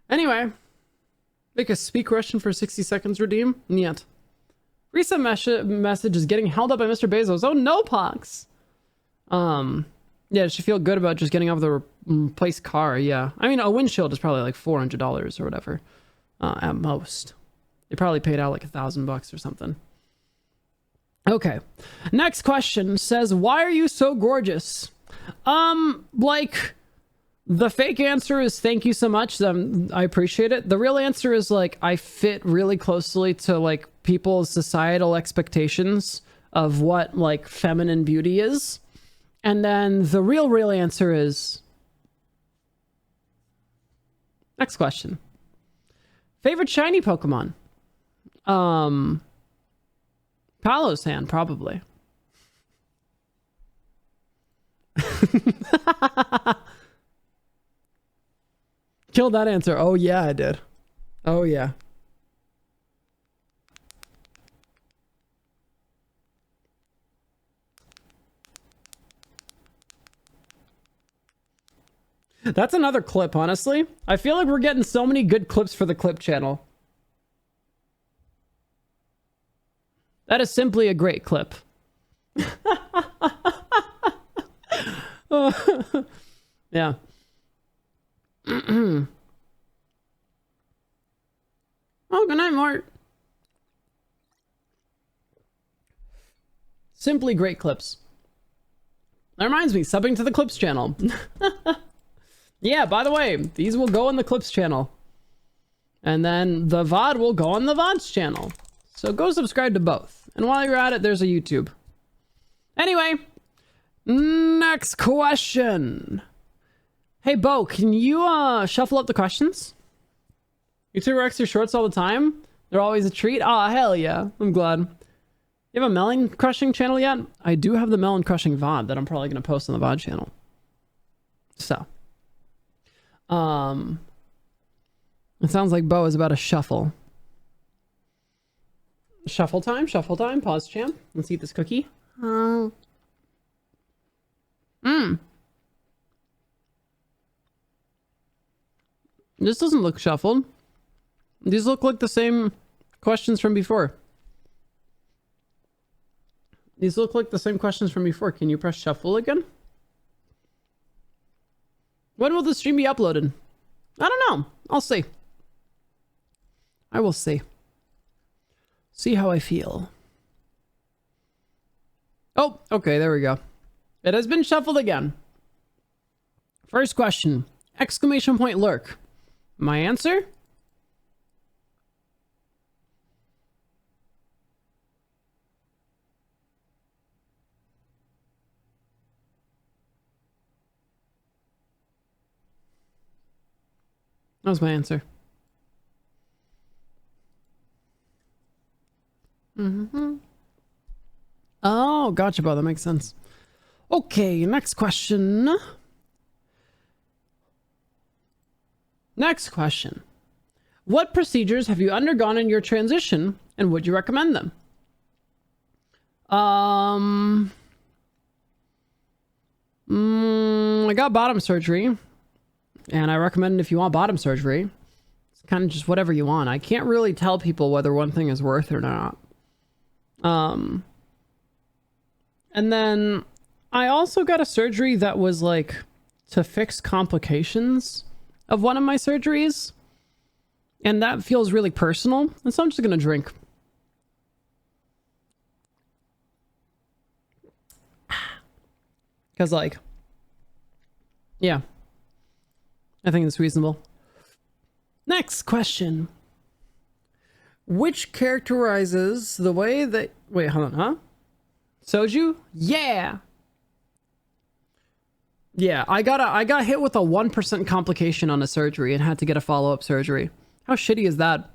Anyway. Make a speak Russian for 60 seconds redeem? Niet. Recent message is getting held up by Mr. Bezos. Oh no, Pox. Yeah, she feel good about just getting off the replaced car. Yeah. I mean, a windshield is probably like $400 or whatever. At most. They probably paid out like $1,000 or something. Okay. Next question says, why are you so gorgeous? Like, the fake answer is thank you so much. I appreciate it. The real answer is like, I fit really closely to like people's societal expectations of what like feminine beauty is. And then the real answer is... Next question. Favorite shiny Pokemon? Palosan, probably. Killed that answer. Oh yeah, I did. Oh yeah. That's another clip, honestly. I feel like we're getting so many good clips for the clip channel. That is simply a great clip. Yeah. Oh, good night, Mart. Simply great clips. That reminds me, subbing to the clips channel. Yeah, by the way, these will go on the clips channel. And then the VOD will go on the VOD's channel. So go subscribe to both. And while you're at it, there's a YouTube. Anyway, next question. Hey, Bo, can you shuffle up the questions? You two Rex your shorts all the time? They're always a treat? Aw, hell yeah. I'm glad. You have a melon crushing channel yet? I do have the melon crushing VOD that I'm probably going to post on the VOD channel. So. It sounds like Bo is about to shuffle. Shuffle time, pause champ. Let's eat this cookie. This doesn't look shuffled. These look like the same questions from before. These look like the same questions from before. Can you press shuffle again? When will the stream be uploaded? I don't know. I'll see. I will see. See how I feel. Oh, okay, there we go. It has been shuffled again. First question. Exclamation point lurk. My answer? That was my answer. Oh, gotcha, bro. That makes sense. Okay, next question. Next question. What procedures have you undergone in your transition, and would you recommend them? I got bottom surgery, and I recommend if you want bottom surgery, it's kind of just whatever you want. I can't really tell people whether one thing is worth it or not. And then I also got a surgery that was like to fix complications of one of my surgeries. And that feels really personal. And so I'm just going to drink. Because like, yeah, I think it's reasonable. Next question. Which characterizes the way that... Wait, hold on, huh? Soju? Yeah! Yeah, I got hit with a 1% complication on a surgery and had to get a follow-up surgery. How shitty is that?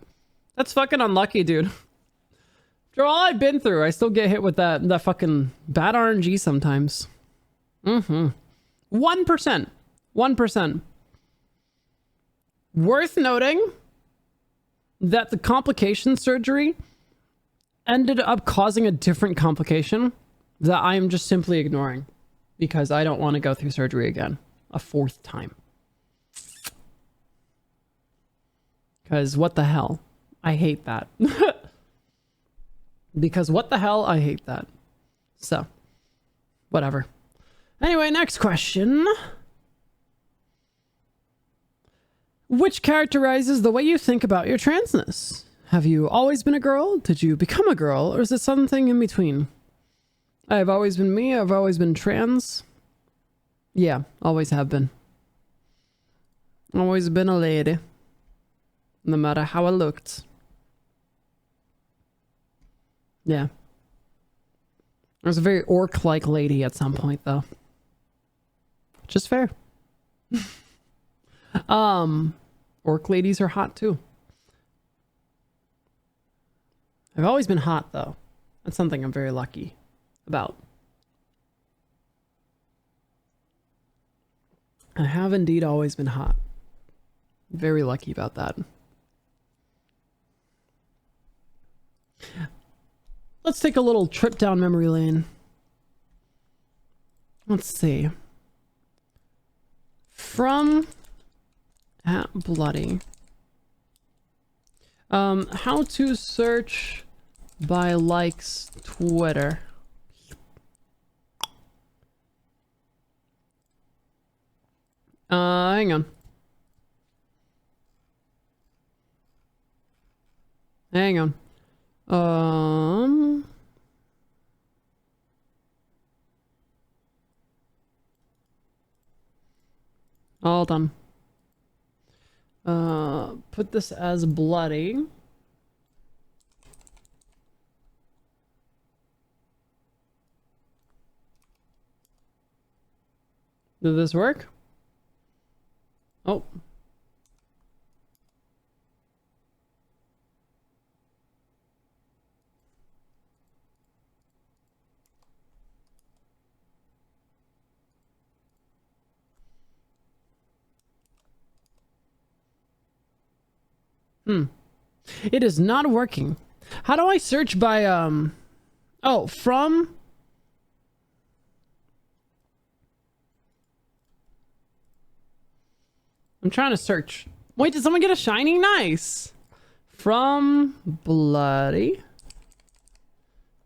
That's fucking unlucky, dude. For all I've been through, I still get hit with that fucking bad RNG sometimes. 1%. 1%. Worth noting that the complication surgery ended up causing a different complication that I am just simply ignoring because I don't want to go through surgery again a 4th time. Because what the hell? I hate that. Because what the hell? I hate that. So, whatever. Anyway, next question. Which characterizes the way you think about your transness? Have you always been a girl? Did you become a girl? Or is it something in between? I've always been me. I've always been trans. Yeah, always have been. Always been a lady. No matter how I looked. Yeah. I was a very orc-like lady at some point, though. Just fair. Orc ladies are hot, too. I've always been hot, though. That's something I'm very lucky about. I have indeed always been hot. Very lucky about that. Let's take a little trip down memory lane. Let's see. From at bloody. How to search by likes Twitter. Hang on. Hang on. All done. Put this as bloody. Did this work? Oh. It is not working. How do I search by, oh, from... I'm trying to search. Wait, did someone get a shiny? Nice. From bloody.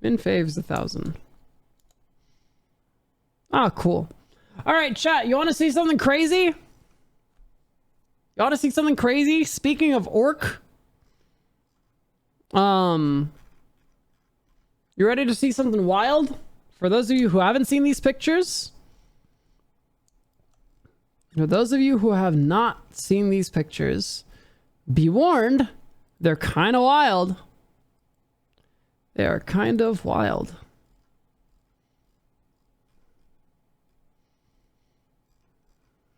Min faves 1,000. Ah, cool. All right, chat. You want to see something crazy? You want to see something crazy? Speaking of orc. You ready to see something wild? For those of you who haven't seen these pictures. For those of you who have not seen these pictures, be warned, they're kind of wild. They are kind of wild.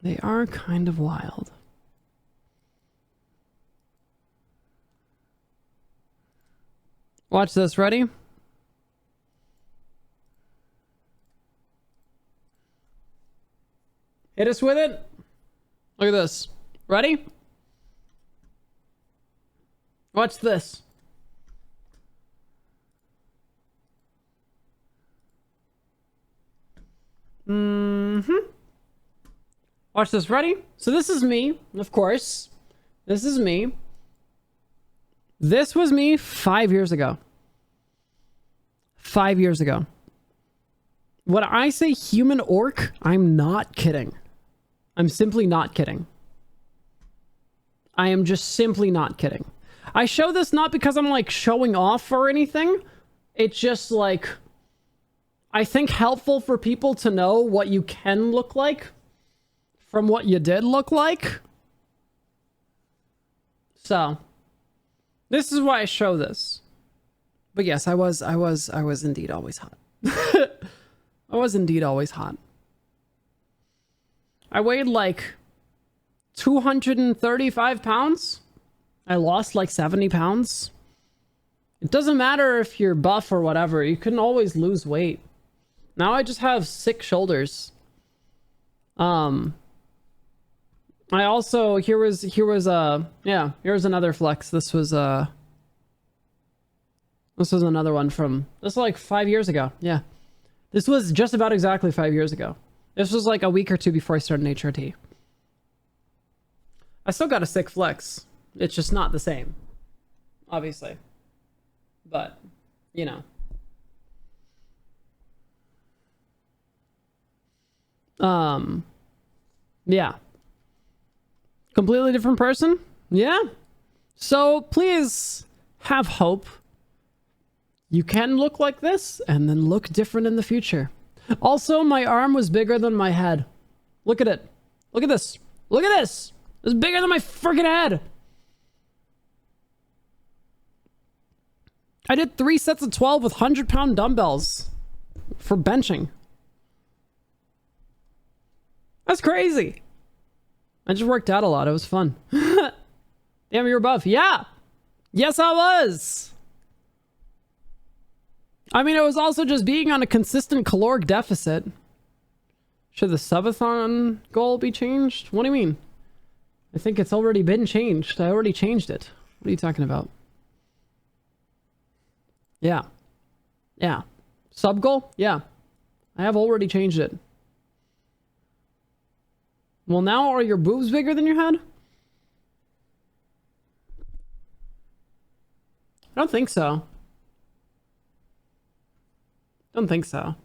They are kind of wild. Watch this, ready? Hit us with it. Look at this. Ready? Watch this. Watch this. Ready? So this is me, of course. This is me. This was me 5 years ago. 5 years ago. When I say human orc, I'm not kidding. I'm simply not kidding. I am just simply not kidding. I show this not because I'm like showing off or anything. It's just like, I think helpful for people to know what you can look like from what you did look like. So, this is why I show this. But yes, I was indeed always hot. I was indeed always hot. I weighed like 235 pounds. I lost like 70 pounds. It doesn't matter if you're buff or whatever. You can always lose weight. Now I just have sick shoulders. I also, here's another flex. This was another one from, this was like 5 years ago. Yeah. This was just about exactly 5 years ago. This was like a week or two before I started HRT. I still got a sick flex. It's just not the same. Obviously. But, you know. Yeah. Completely different person? Yeah. So please have hope. You can look like this and then look different in the future. Also, my arm was bigger than my head. Look at it. Look at this. Look at this. It's bigger than my freaking head. I did 3 sets of 12 with 100-pound dumbbells for benching. That's crazy. I just worked out a lot. It was fun. Damn, you're buff. Yeah. Yes, I was. I mean, it was also just being on a consistent caloric deficit. Should the subathon goal be changed? What do you mean? I think it's already been changed. I already changed it. What are you talking about? Yeah. Yeah. Sub goal? Yeah. I have already changed it. Well, now are your boobs bigger than your head? I don't think so. Don't think so.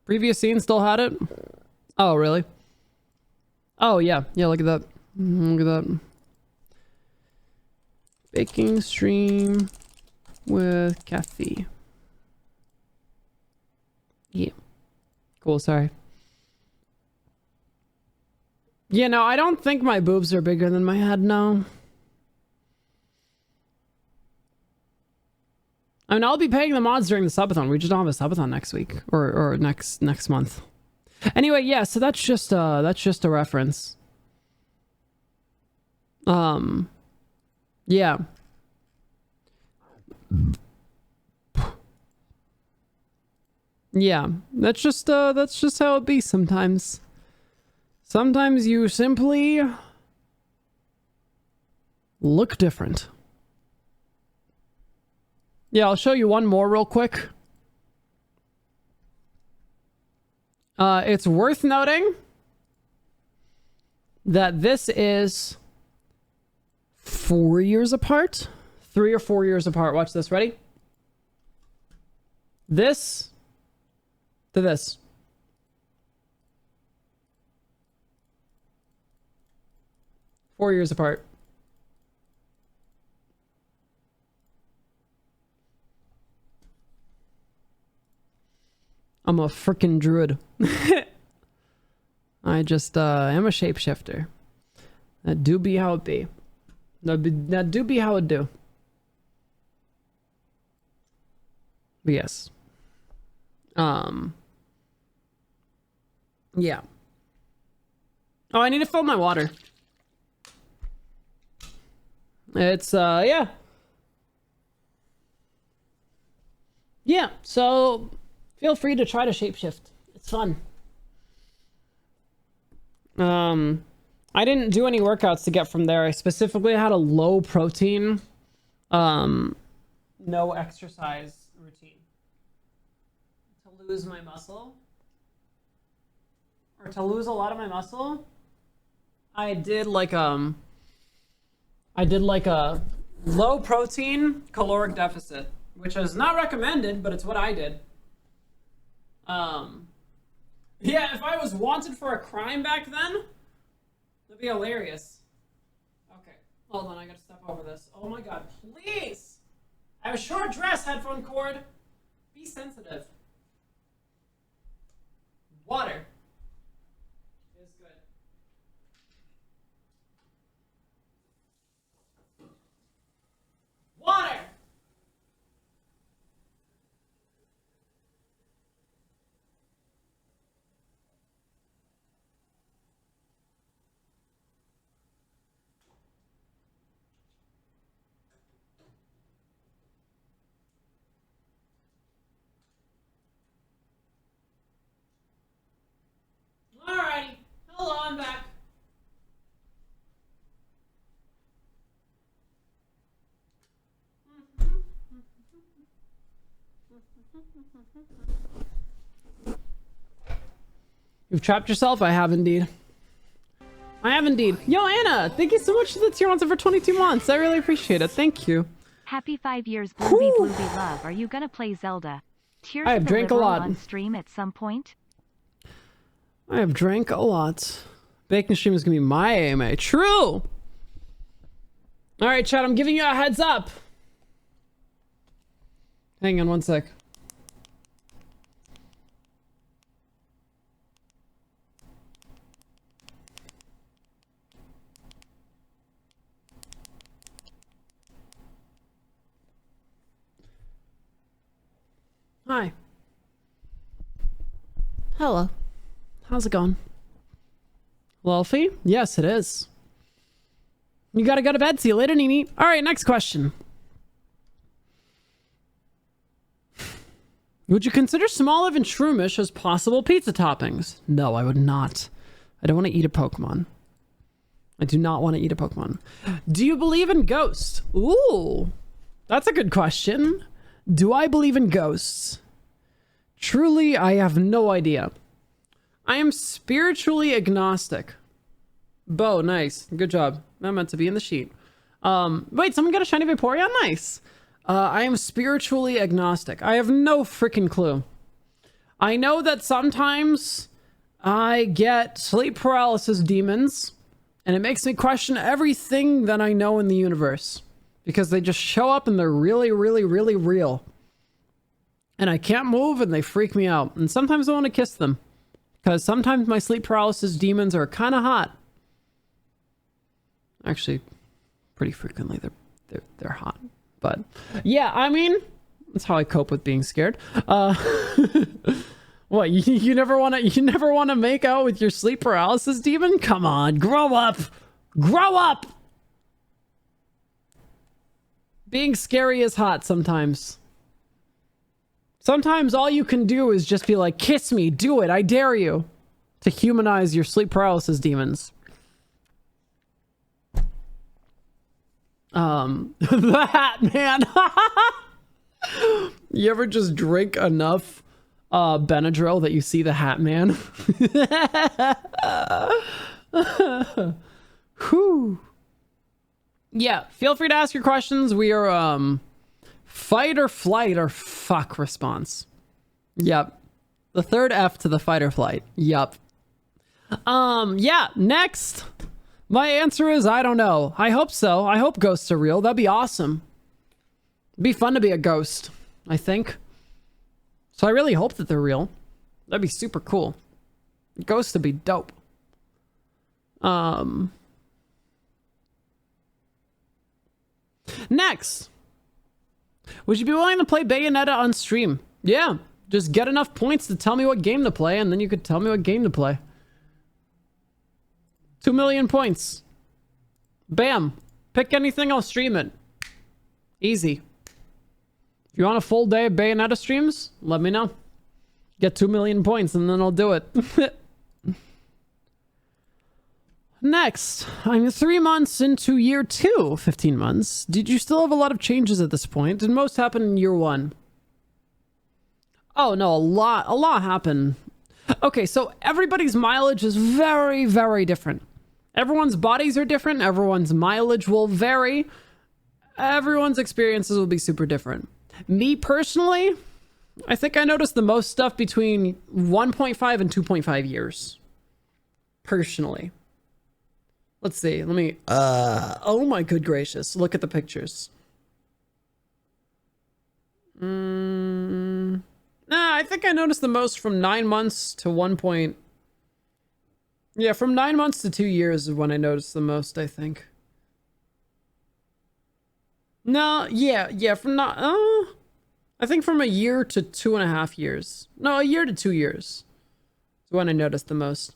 Previous scene still had it? Oh, really? Oh, yeah. Yeah, look at that. Look at that. Baking stream with Kathy. Yeah. Cool, sorry. Yeah, no, I don't think my boobs are bigger than my head, no. I mean, I'll be paying the mods during the subathon. We just don't have a subathon next week or next month. Anyway, yeah, so that's just a reference. Yeah. Yeah, that's just how it be sometimes. Sometimes you simply look different. Yeah, I'll show you one more real quick. It's worth noting that this is 4 years apart. 3 or 4 years apart. Watch this. Ready? This to this. Four years apart. I'm a frickin' druid. I just am a shapeshifter. That do be how it be. That do be how it do. But yes. Yeah. Oh, I need to fill my water. It's yeah. Yeah, so feel free to try to shapeshift. It's fun. I didn't do any workouts to get from there. I specifically had a low protein, no exercise routine to lose my muscle, or to lose a lot of my muscle. I did like a low protein caloric deficit, which is not recommended, but it's what I did. Yeah, if I was wanted for a crime back then, that'd be hilarious. Okay, hold on, I gotta step over this. Oh my god, please! I have a short dress, headphone cord. Be sensitive. Water is good. Water! You've trapped yourself? I have indeed. I have indeed. Yo, Anna, thank you so much for the tier 1 for 22 months. I really appreciate it. Thank you. Happy 5 years, Blueby Blueby Love. Are you gonna play Zelda? Tears I of have the drank a Liberal lot. on stream at some point? I have drank a lot. Baking stream is gonna be my AMA. True! Alright, chat, I'm giving you a heads up. Hang on one sec. Hi. Hello. How's it going? Wealthy? Yes, it is. You gotta go to bed. See you later, Nini. Alright, next question. Would you consider small even shroomish as possible pizza toppings? No, I would not. I don't want to eat a Pokemon. I do not want to eat a Pokemon. Do you believe in ghosts? Ooh, that's a good question. Do I believe in ghosts? Truly, I have no idea. I am spiritually agnostic. Bo, nice. Good job. Not meant to be in the sheet. Wait, someone got a shiny Vaporeon? Nice. I am spiritually agnostic. I have no freaking clue. I know that sometimes I get sleep paralysis demons, and it makes me question everything that I know in the universe. Because they just show up and they're really, really, really real. And I can't move and they freak me out. And sometimes I want to kiss them. Because sometimes my sleep paralysis demons are kind of hot. Actually, pretty frequently they're hot. But yeah, I mean, that's how I cope with being scared. What, you never want to make out with your sleep paralysis demon? Come on, grow up. Grow up. Being scary is hot sometimes. Sometimes all you can do is just be like, kiss me, do it, I dare you. To humanize your sleep paralysis demons. The Hat Man. You ever just drink enough Benadryl that you see the Hat Man? Whew. Yeah, feel free to ask your questions. We are fight or flight or fuck response. Yep. The third F to the fight or flight. Yep. Yeah, next. My answer is I don't know. I hope so. I hope ghosts are real. That'd be awesome. It'd be fun to be a ghost, I think. So I really hope that they're real. That'd be super cool. Ghosts would be dope. Next. Would you be willing to play Bayonetta on stream? Yeah. Just get enough points to tell me what game to play, and then you could tell me what game to play. 2 million points. Bam. Pick anything, I'll stream it. Easy. If you want a full day of Bayonetta streams, let me know. Get 2 million points and then I'll do it. Next, I'm 3 months into year 2, 15 months. Did you still have a lot of changes at this point? Did most happen in year 1? Oh no, a lot happened. Okay, so everybody's mileage is very, very different. Everyone's bodies are different. Everyone's mileage will vary. Everyone's experiences will be super different. Me personally, I think I noticed the most stuff between 1.5 and 2.5 years. Personally. Let's see. Let me... oh my good gracious. Look at the pictures. Nah, I think I noticed the most from 9 months to 1 point... Yeah, from 9 months to 2 years is when I noticed the most, I think. No, yeah, from not... I think from a year to 2.5 years. No, a year to 2 years is when I noticed the most.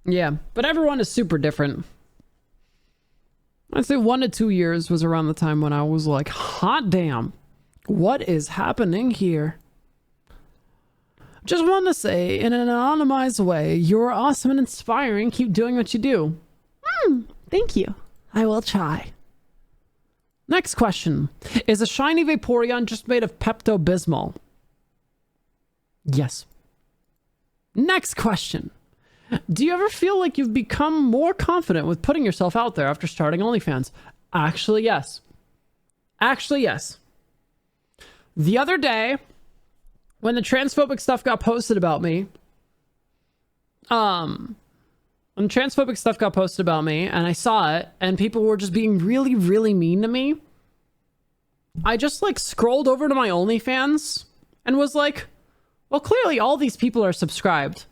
Yeah, but everyone is super different. I'd say 1 to 2 years was around the time when I was like, hot damn, what is happening here? Just want to say, in an anonymized way, you're awesome and inspiring. Keep doing what you do. Thank you. I will try. Next question. Is a shiny Vaporeon just made of Pepto-Bismol? Yes. Next question. Do you ever feel like you've become more confident with putting yourself out there after starting OnlyFans? Actually, yes. Actually, yes. The other day, when the transphobic stuff got posted about me, and I saw it, and people were just being really, really mean to me, I just like scrolled over to my OnlyFans and was like, well, clearly all these people are subscribed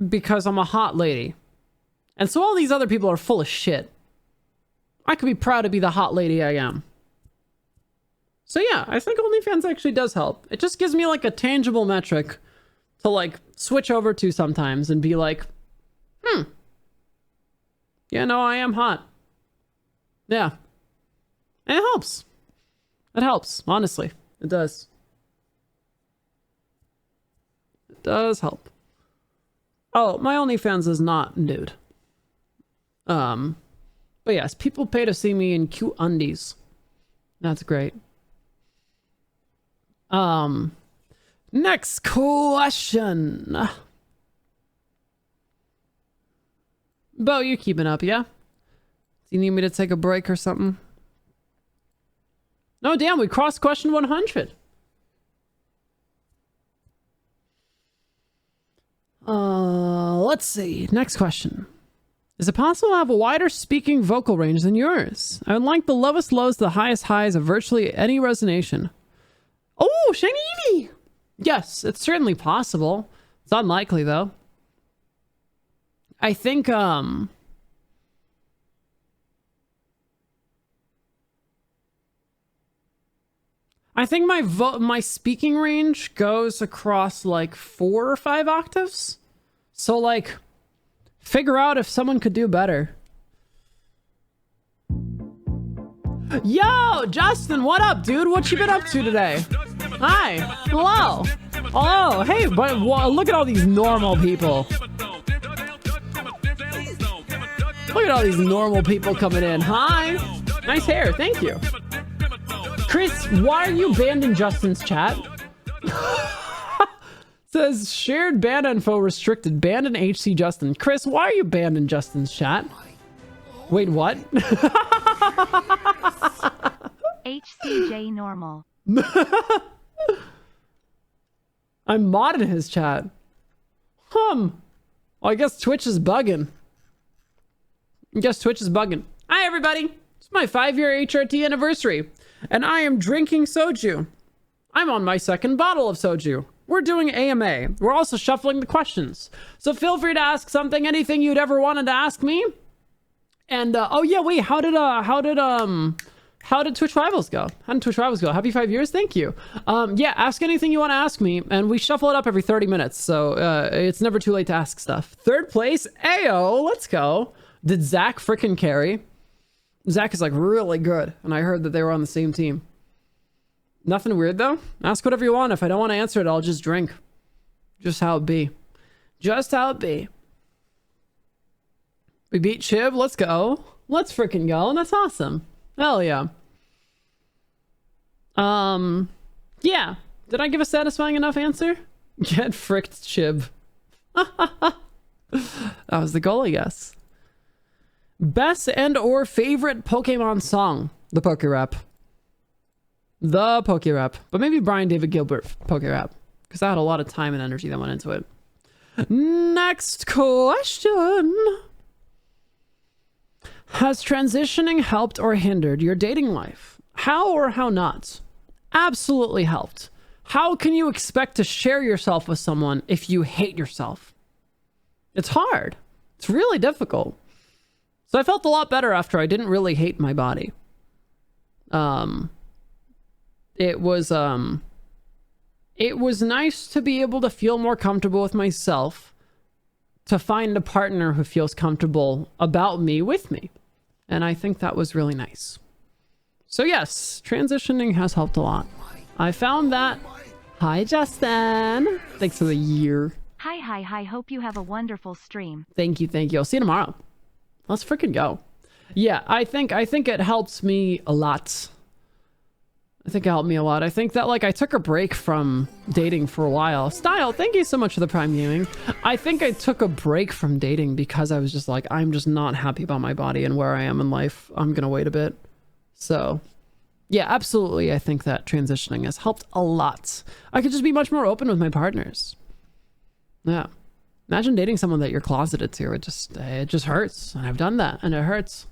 because I'm a hot lady. And so all these other people are full of shit. I could be proud to be the hot lady I am. So yeah, I think OnlyFans actually does help. It just gives me like a tangible metric to like switch over to sometimes and be like, yeah, no, I am hot. Yeah. And it helps. It helps, honestly. It does. It does help. Oh, my OnlyFans is not nude. But yes, people pay to see me in cute undies. That's great. Next question. Bo, you keeping up, yeah? Do you need me to take a break or something? No, damn, we crossed question 100. Let's see. Next question. Is it possible to have a wider speaking vocal range than yours? I would like the lowest lows to the highest highs of virtually any resonation. Oh, shiny Eevee! Yes, it's certainly possible. It's unlikely, though. I think, I think my speaking range goes across like 4 or 5 octaves. So like, figure out if someone could do better. Yo, Justin, what up, dude? What you been up to today? Hi. Hello. Oh, hey, but look at all these normal people. Look at all these normal people coming in. Hi. Nice hair. Thank you. Chris, why are you banned in Justin's chat? Says shared ban info restricted. Banned in HC Justin. Chris, why are you banned in Justin's chat? Wait, what? HCJ normal. I'm modding his chat. Well, I guess Twitch is bugging. Hi, everybody. It's my 5-year HRT anniversary, and I am drinking soju. I'm on my 2nd bottle of soju. We're doing AMA. We're also shuffling the questions. So feel free to ask something, anything you'd ever wanted to ask me. And, oh yeah, wait, how did Twitch Rivals go? How did Twitch Rivals go? Happy 5 years, thank you. Yeah, ask anything you want to ask me, and we shuffle it up every 30 minutes, so it's never too late to ask stuff. 3rd place, Ayo, let's go. Did Zach frickin' carry? Zach is like really good, and I heard that they were on the same team. Nothing weird though. Ask whatever you want. If I don't want to answer it, I'll just drink. Just how it be. Just how it be. We beat Chib. Let's go. Let's freaking go. That's awesome. Hell yeah. Yeah. Did I give a satisfying enough answer? Get fricked, Chib. That was the goal, I guess. Best and or favorite Pokemon song? The Poke Rap. The Poke Rap. But maybe Brian David Gilbert Poke Rap. Because I had a lot of time and energy that went into it. Next question. Has transitioning helped or hindered your dating life? How or how not? Absolutely helped. How can you expect to share yourself with someone if you hate yourself? It's hard. It's really difficult. So I felt a lot better after I didn't really hate my body. It was nice to be able to feel more comfortable with myself, to find a partner who feels comfortable about me with me. And I think that was really nice. So yes, transitioning has helped a lot. I found that. Hi, Justin. Thanks for the year. Hi. Hope you have a wonderful stream. Thank you. I'll see you tomorrow. Let's freaking go. Yeah, I think it helps me a lot. I think it helped me a lot. I think that, like, I took a break from dating for a while. Style, thank you so much for the Prime Gaming. I think I took a break from dating because I was just like, I'm just not happy about my body and where I am in life. I'm gonna wait a bit. So, yeah, absolutely. I think that transitioning has helped a lot. I could just be much more open with my partners. Yeah. Imagine dating someone that you're closeted to. It just hurts. And I've done that, and it hurts.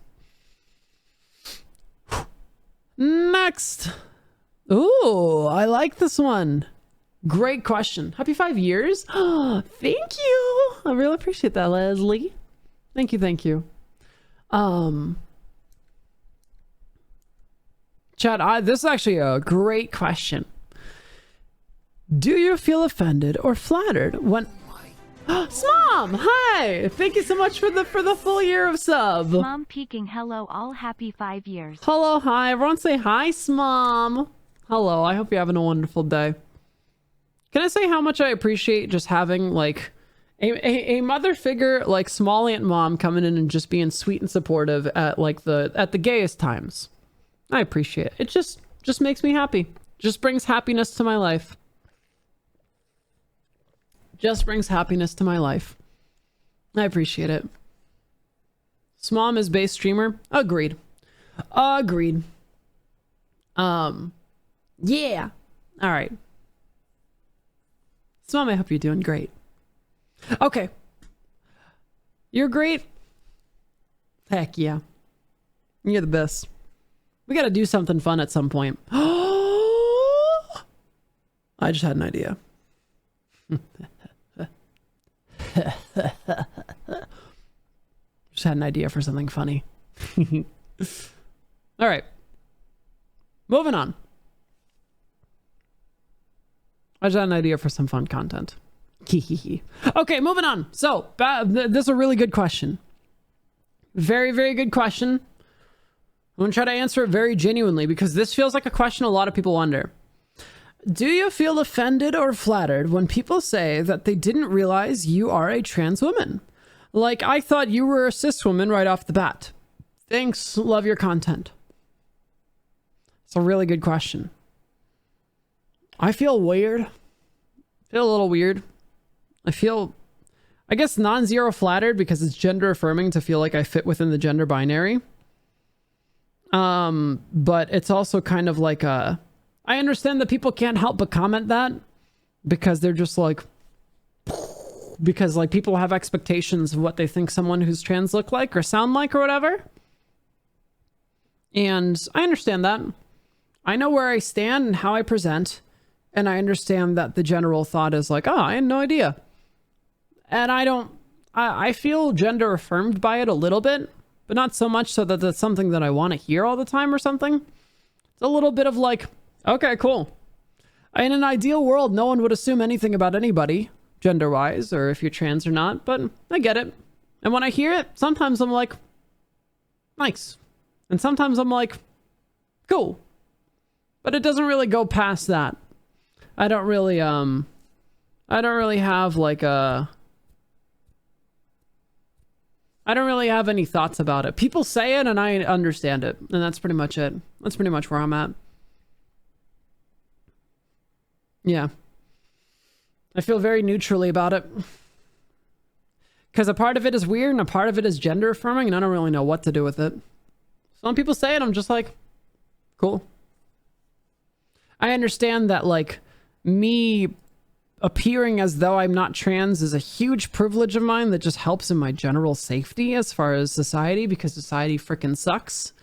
Next. Ooh, I like this one. Great question. Happy 5 years. Oh, thank you. I really appreciate that, Leslie. Thank you, thank you. Chad, this is actually a great question. Do you feel offended or flattered when... Smom, hi! Thank you so much for the full year of sub. Mom peeking hello all happy 5 years. Hello, hi. Everyone say hi, Smom. Hello, I hope you're having a wonderful day. Can I say how much I appreciate just having, like, a mother figure like small Aunt Mom coming in and just being sweet and supportive at, like, at the gayest times. I appreciate it. It just makes me happy. Just brings happiness to my life. Just brings happiness to my life. I appreciate it. Smom is base streamer. Agreed. Agreed. Yeah. All right. Smom, I hope you're doing great. Okay. You're great. Heck yeah. You're the best. We got to do something fun at some point. I just had an idea. Just had an idea for something funny. All right. Moving on. I just had an idea for some fun content. Okay, moving on. So, this is a really good question. Very, very good question. I'm going to try to answer it very genuinely because this feels like a question a lot of people wonder. Do you feel offended or flattered when people say that they didn't realize you are a trans woman? Like, I thought you were a cis woman right off the bat. Thanks. Love your content. It's a really good question. I feel weird. Feel a little weird. I guess non-zero flattered because it's gender affirming to feel like I fit within the gender binary. But it's also kind of like I understand that people can't help but comment that because they're just like, because like people have expectations of what they think someone who's trans look like or sound like or whatever. And I understand that. I know where I stand and how I present. And I understand that the general thought is like, oh, I had no idea. And I feel gender affirmed by it a little bit, but not so much so that that's something that I want to hear all the time or something. It's a little bit of like, okay, cool. In an ideal world, no one would assume anything about anybody, gender-wise, or if you're trans or not, but I get it. And when I hear it, sometimes I'm like, nice. And sometimes I'm like, cool. But it doesn't really go past that. I don't really have like I don't really have any thoughts about it. People say it and I understand it. And that's pretty much it. That's pretty much where I'm at. Yeah. I feel very neutrally about it. Because a part of it is weird and a part of it is gender affirming and I don't really know what to do with it. Some people say it, I'm just like, cool. I understand that like me appearing as though I'm not trans is a huge privilege of mine that just helps in my general safety as far as society, because society freaking sucks.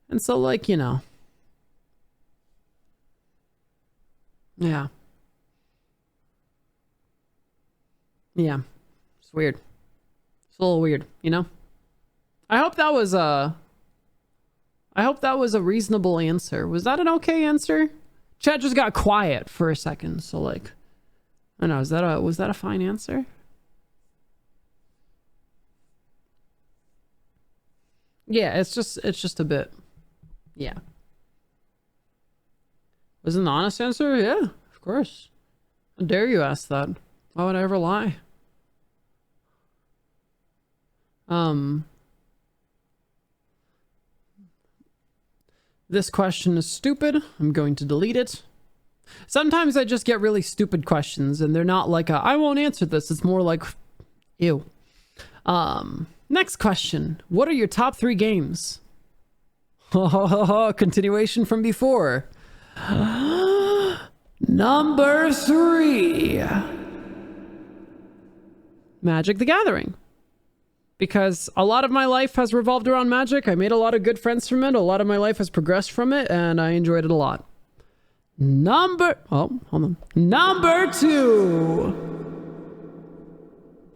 And so like, you know. Yeah. Yeah. It's weird. It's a little weird, you know? I hope that was a reasonable answer. Was that an okay answer? Chat just got quiet for a second, so like, I don't know, was that a fine answer? Yeah, it's just a bit. Yeah. Was it an honest answer? Yeah, of course. How dare you ask that? Why would I ever lie? This question is stupid. I'm going to delete it. Sometimes I just get really stupid questions and they're not like I won't answer this. It's more like, ew. Next question. What are your top 3 games? Continuation from before. Number 3. Magic the Gathering. Because a lot of my life has revolved around Magic. I made a lot of good friends from it. A lot of my life has progressed from it, and I enjoyed it a lot. Number 2.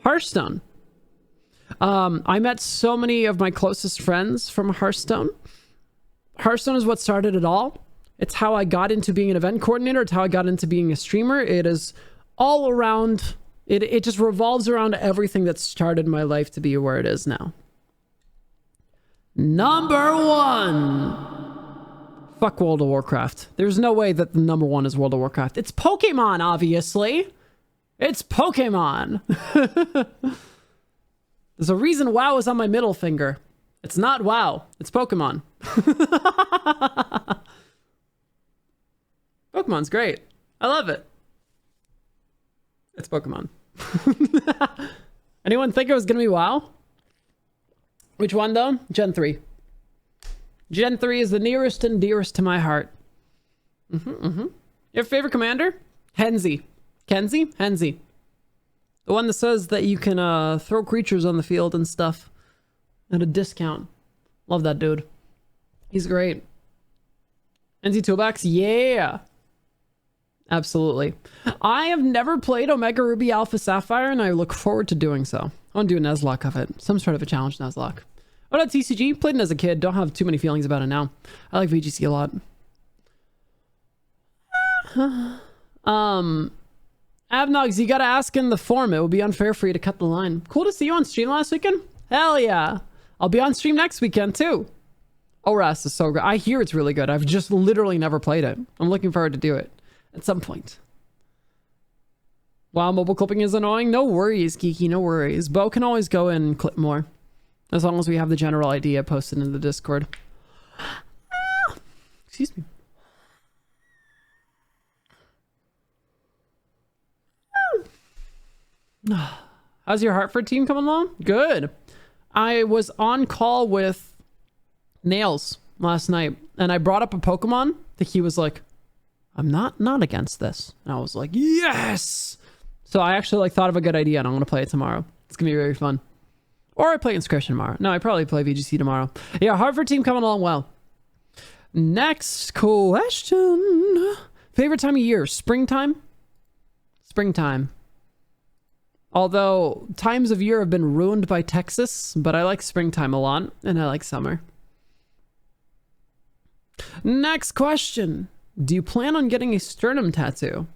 Hearthstone. I met so many of my closest friends from Hearthstone. Hearthstone is what started it all. It's how I got into being an event coordinator. It's how I got into being a streamer. It is all around... It just revolves around everything that started my life to be where it is now. Number 1. Fuck World of Warcraft. There's no way that the number 1 is World of Warcraft. It's Pokemon, obviously. It's Pokemon. There's a reason WoW is on my middle finger. It's not WoW. It's Pokemon. Pokemon's great. I love it. It's Pokemon. Anyone think it was gonna be WoW? Which one though? Gen 3. Gen 3 is the nearest and dearest to my heart. Your favorite commander? Henzi. Kenzie? Henzi. The one that says that you can throw creatures on the field and stuff at a discount. Love that dude. He's great. Henzi Toolbox? Yeah. Absolutely. I have never played Omega Ruby Alpha Sapphire, and I look forward to doing so. I want to do a Nuzlocke of it. Some sort of a challenge Nuzlocke. What about TCG? Played it as a kid. Don't have too many feelings about it now. I like VGC a lot. Avnogs, you gotta ask in the forum. It would be unfair for you to cut the line. Cool to see you on stream last weekend. Hell yeah. I'll be on stream next weekend too. ORAS is so good. I hear it's really good. I've just literally never played it. I'm looking forward to do it at some point. Wow, mobile clipping is annoying. No worries, Geeky, no worries. Bo can always go in and clip more. As long as we have the general idea posted in the Discord. Excuse me. How's your Hartford team coming along? Good. I was on call with Nails last night, and I brought up a Pokemon that he was like, I'm not against this. And I was like, yes! So I actually thought of a good idea, and I'm going to play it tomorrow. It's going to be very fun. Or I play Inscription tomorrow. No, I probably play VGC tomorrow. Yeah, Hartford team coming along well. Next question. Favorite time of year? Springtime? Springtime. Although times of year have been ruined by Texas, but I like springtime a lot, and I like summer. Next question. Do you plan on getting a sternum tattoo?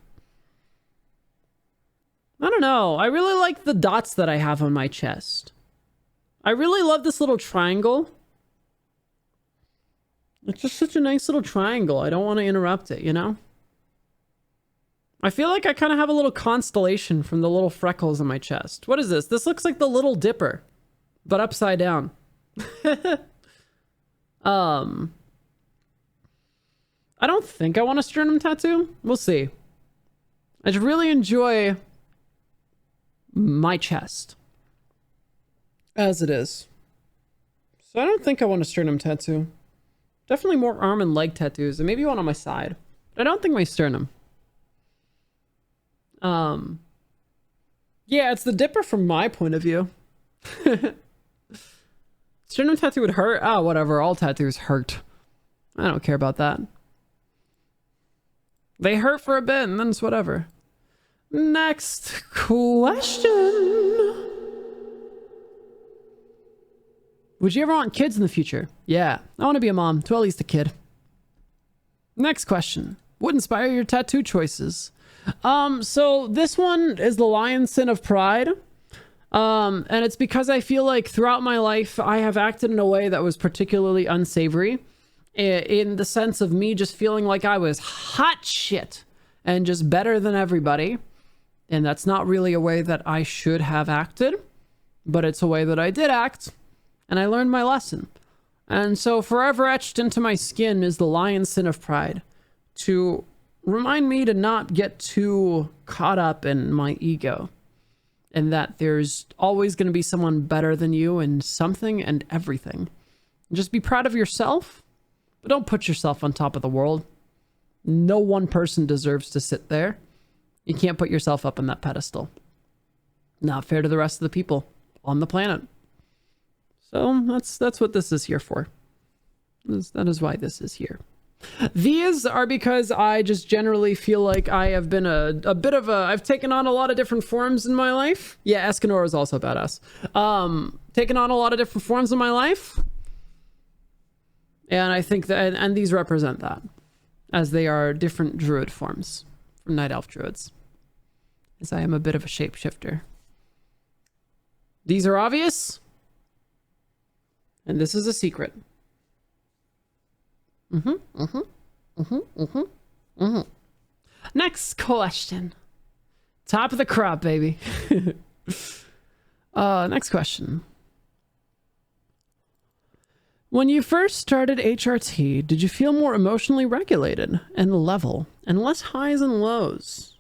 I don't know. I really like the dots that I have on my chest. I really love this little triangle. It's just such a nice little triangle. I don't want to interrupt it, you know? I feel like I kind of have a little constellation from the little freckles on my chest. What is this? This looks like the Little Dipper, but upside down. I don't think I want a sternum tattoo. We'll see. I just really enjoy my chest as it is. So I don't think I want a sternum tattoo. Definitely more arm and leg tattoos, and maybe one on my side. But I don't think my sternum. Yeah, it's the Dipper from my point of view. Sternum tattoo would hurt? Ah, whatever. All tattoos hurt. I don't care about that. They hurt for a bit, and then it's whatever. Next question. Would you ever want kids in the future? Yeah, I want to be a mom to at least a kid. Next question. What inspire your tattoo choices? So this one is the Lion's Sin of Pride. And it's because I feel like throughout my life, I have acted in a way that was particularly unsavory. In the sense of me just feeling like I was hot shit and just better than everybody. And that's not really a way that I should have acted, but it's a way that I did act, and I learned my lesson. And so forever etched into my skin is the lion sin of pride, to remind me to not get too caught up in my ego, and that there's always going to be someone better than you in something and everything. Just be proud of yourself, but don't put yourself on top of the world. No one person deserves to sit there. You can't put yourself up on that pedestal. Not fair to the rest of the people on the planet. So that's what this is here for. That is why this is here. These are because I just generally feel like I have been a bit of a... I've taken on a lot of different forms in my life. Yeah, Escanor is also badass. Taken on a lot of different forms in my life. And I think that... And these represent that. As they are different druid forms. From Night Elf druids. As I am a bit of a shapeshifter. These are obvious. And this is a secret. Next question. Top of the crop, baby. Next question. When you first started HRT, did you feel more emotionally regulated and level and less highs and lows?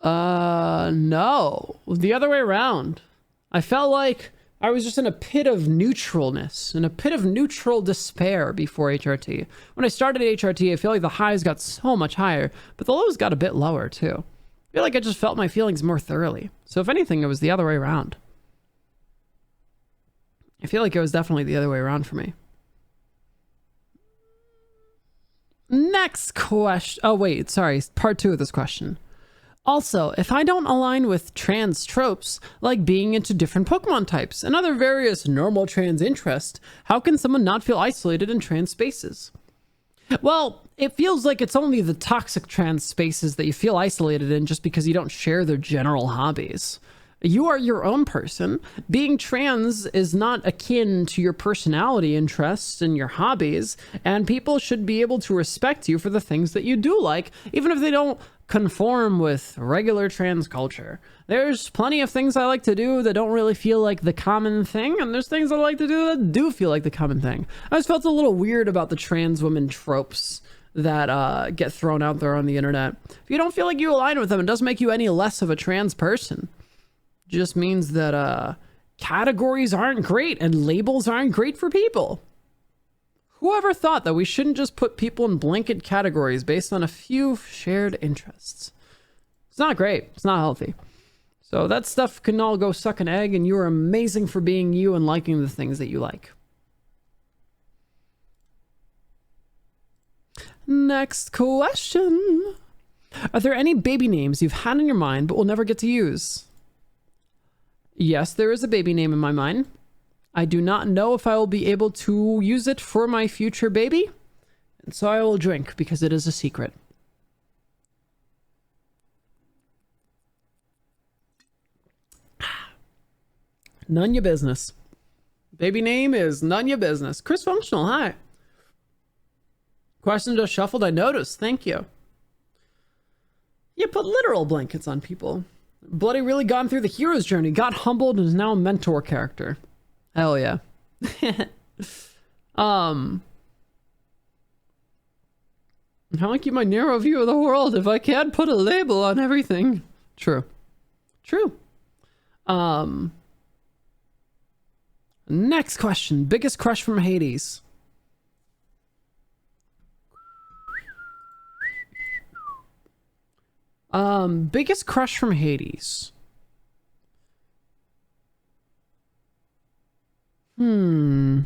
No. The other way around. I felt like I was just in a pit of neutralness, in a pit of neutral despair before HRT. When I started HRT, I feel like the highs got so much higher, but the lows got a bit lower too. I feel like I just felt my feelings more thoroughly. So if anything, it was the other way around. I feel like it was definitely the other way around for me. Next question. Oh, wait, sorry. Part 2 of this question. Also, if I don't align with trans tropes, like being into different Pokemon types and other various normal trans interests, how can someone not feel isolated in trans spaces? Well, it feels like it's only the toxic trans spaces that you feel isolated in just because you don't share their general hobbies. You are your own person. Being trans is not akin to your personality interests and your hobbies, and people should be able to respect you for the things that you do like, even if they don't conform with regular trans culture. There's plenty of things I like to do that don't really feel like the common thing, and there's things I like to do that do feel like the common thing. I just felt a little weird about the trans women tropes that get thrown out there on the internet. If you don't feel like you align with them, it doesn't make you any less of a trans person. It just means that categories aren't great and labels aren't great for people. Whoever thought that we shouldn't just put people in blanket categories based on a few shared interests? It's not great. It's not healthy. So that stuff can all go suck an egg, and you are amazing for being you and liking the things that you like. Next question. Are there any baby names you've had in your mind but will never get to use? Yes, there is a baby name in my mind. I do not know if I will be able to use it for my future baby, and so I will drink because it is a secret. None your business. Baby name is none your business. Chris Functional, hi. Question just shuffled, I noticed. Thank you. You put literal blankets on people. Bloody really gone through the hero's journey, got humbled, and is now a mentor character. Hell yeah. How do I keep my narrow view of the world if I can't put a label on everything? True. True. Next question. Biggest crush from Hades. Biggest crush from Hades. It's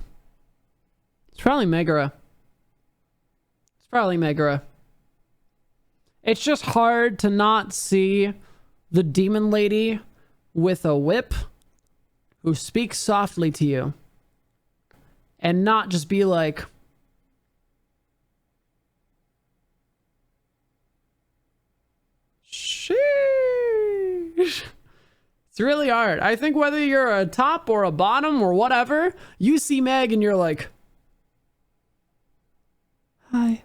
probably Megara. It's just hard to not see the demon lady with a whip who speaks softly to you and not just be like, sheesh. It's really hard. I think whether you're a top or a bottom or whatever, you see Meg and you're like, hi.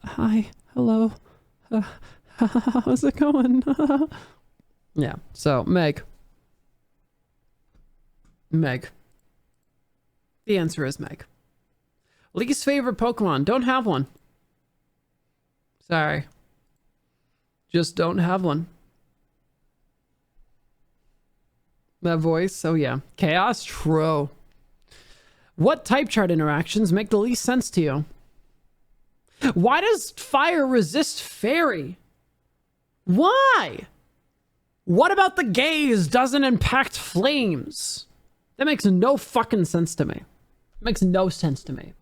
Hi. Hello. How's it going? Yeah. So, Meg. Meg. The answer is Meg. Least favorite Pokemon. Don't have one. Sorry. Just don't have one. That voice. Oh yeah. Chaos. True. What type chart interactions make the least sense to you? Why does fire resist fairy? Why? What about the gaze doesn't impact flames? That makes no fucking sense to me. It makes no sense to me.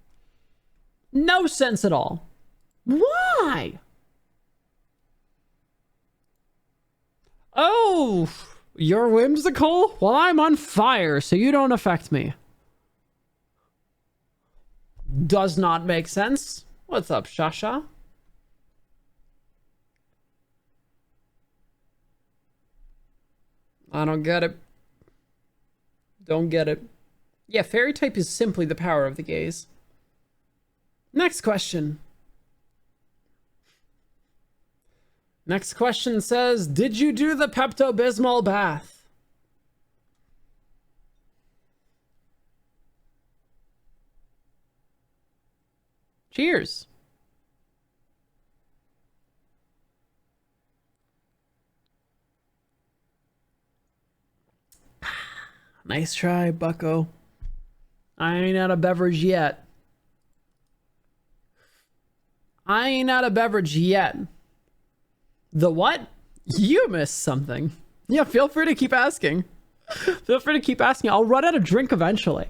No sense at all. Why? Oh, you're whimsical? Well, I'm on fire, so you don't affect me. Does not make sense. What's up, Shasha? I don't get it. Don't get it. Yeah, fairy type is simply the power of the gaze. Next question. Next question says, did you do the Pepto-Bismol bath? Cheers. Nice try, bucko. I ain't out of beverage yet. I ain't out of beverage yet. The what? You missed something. Yeah, feel free to keep asking. Feel free to keep asking. I'll run out of drink eventually.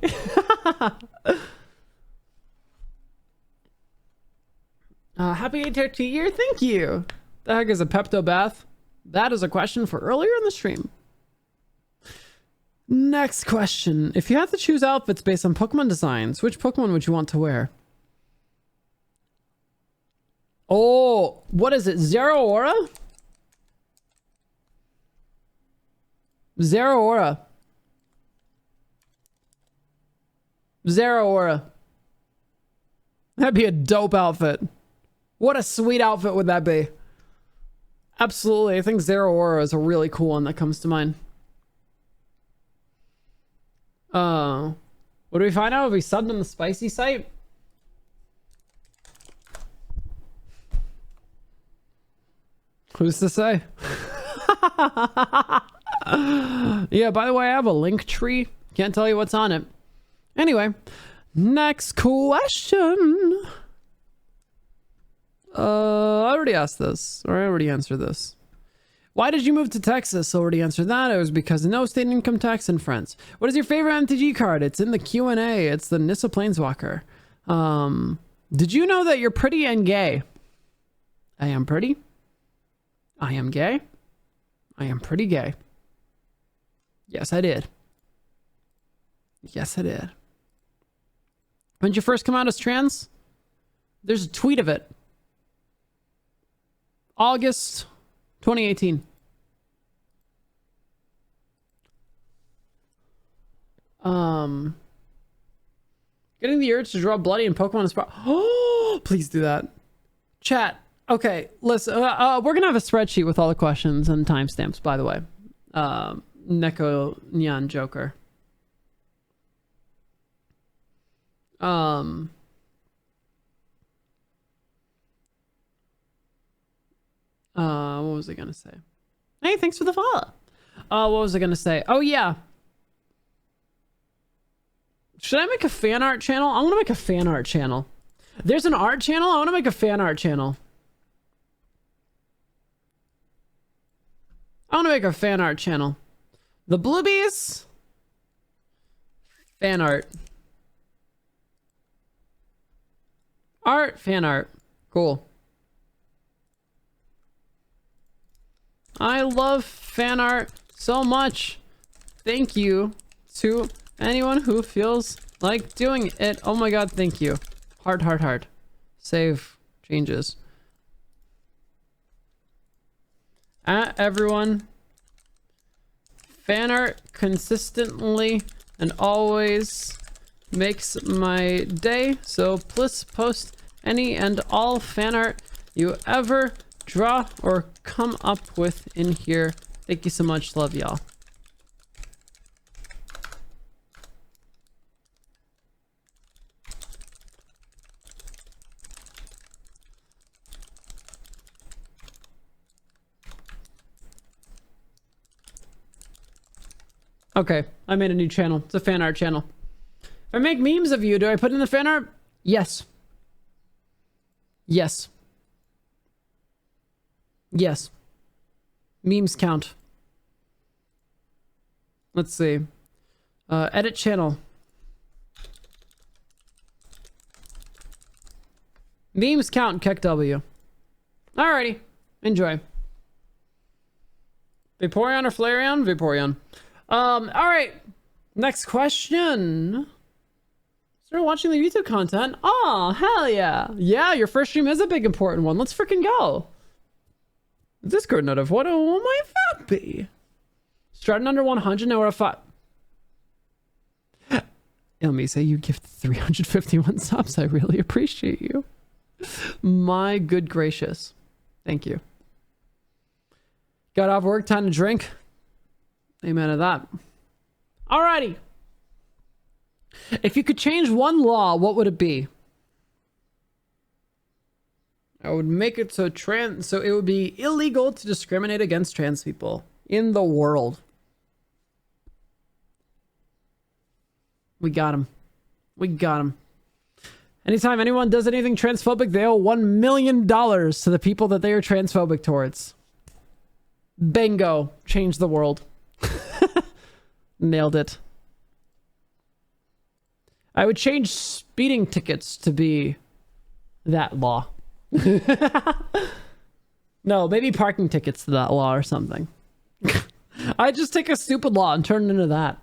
Happy 8th year. Thank you. The heck is a Pepto bath? That is a question for earlier in the stream. Next question. If you had to choose outfits based on Pokemon designs, which Pokemon would you want to wear? Oh, what is it? Zeraora? Zeraora. Zeraora. That'd be a dope outfit. What a sweet outfit would that be? Absolutely. I think Zeraora is a really cool one that comes to mind. What do we find out if we subbed on the spicy site? Who's to say? Yeah, by the way, I have a link tree. Can't tell you what's on it. Anyway, next question. I already asked this, or I already answered this. Why did you move to Texas? Already answered that. It was because of no state income tax and friends. What is your favorite MTG card? It's in the Q&A. It's the Nissa Planeswalker. Did you know that you're pretty and gay? I am pretty. I am gay. I am pretty gay. Yes, I did. Yes, I did. When did you first come out as trans? There's a tweet of it. August 2018. Getting the urge to draw bloody in Pokemon is oh, please do that. Chat. Okay, listen. We're gonna have a spreadsheet with all the questions and timestamps. By the way, Neko Nyan Joker. What was I gonna say? Hey, thanks for the follow. What was I gonna say? Oh yeah. Should I make a fan art channel? I want to make a fan art channel. There's an art channel. I want to make a fan art channel. I want to make a fan art channel. The Bluebees. Fan art. Art. Fan art. Cool. I love fan art so much. Thank you to anyone who feels like doing it. Oh my god, thank you. Heart, heart, heart. Save changes. Everyone. Fan art consistently and always makes my day. So please post any and all fan art you ever draw or come up with in here. Thank you so much. Love y'all. Okay, I made a new channel. It's a fan art channel. If I make memes of you, do I put in the fan art? Yes. Yes. Yes. Memes count. Let's see. Edit channel. Memes count, Keck W. Alrighty. Enjoy. Vaporeon or Flareon? Vaporeon. Alright. Next question. Start watching the YouTube content. Oh, hell yeah. Yeah, your first stream is a big important one. Let's freaking go. Discord note of what might that be? Starting under 100, now we're at 5. Let me say you gifted 351 subs. I really appreciate you. My good gracious. Thank you. Got off work, time to drink. Amen to that. Alrighty. If you could change one law, what would it be? I would make it so it would be illegal to discriminate against trans people in the world. We got him. We got him. Anytime anyone does anything transphobic, they owe $1 million to the people that they are transphobic towards. Bingo. Change the world. Nailed it. I would change speeding tickets to be that law. No, maybe parking tickets to that law or something. I just take a stupid law and turn it into that.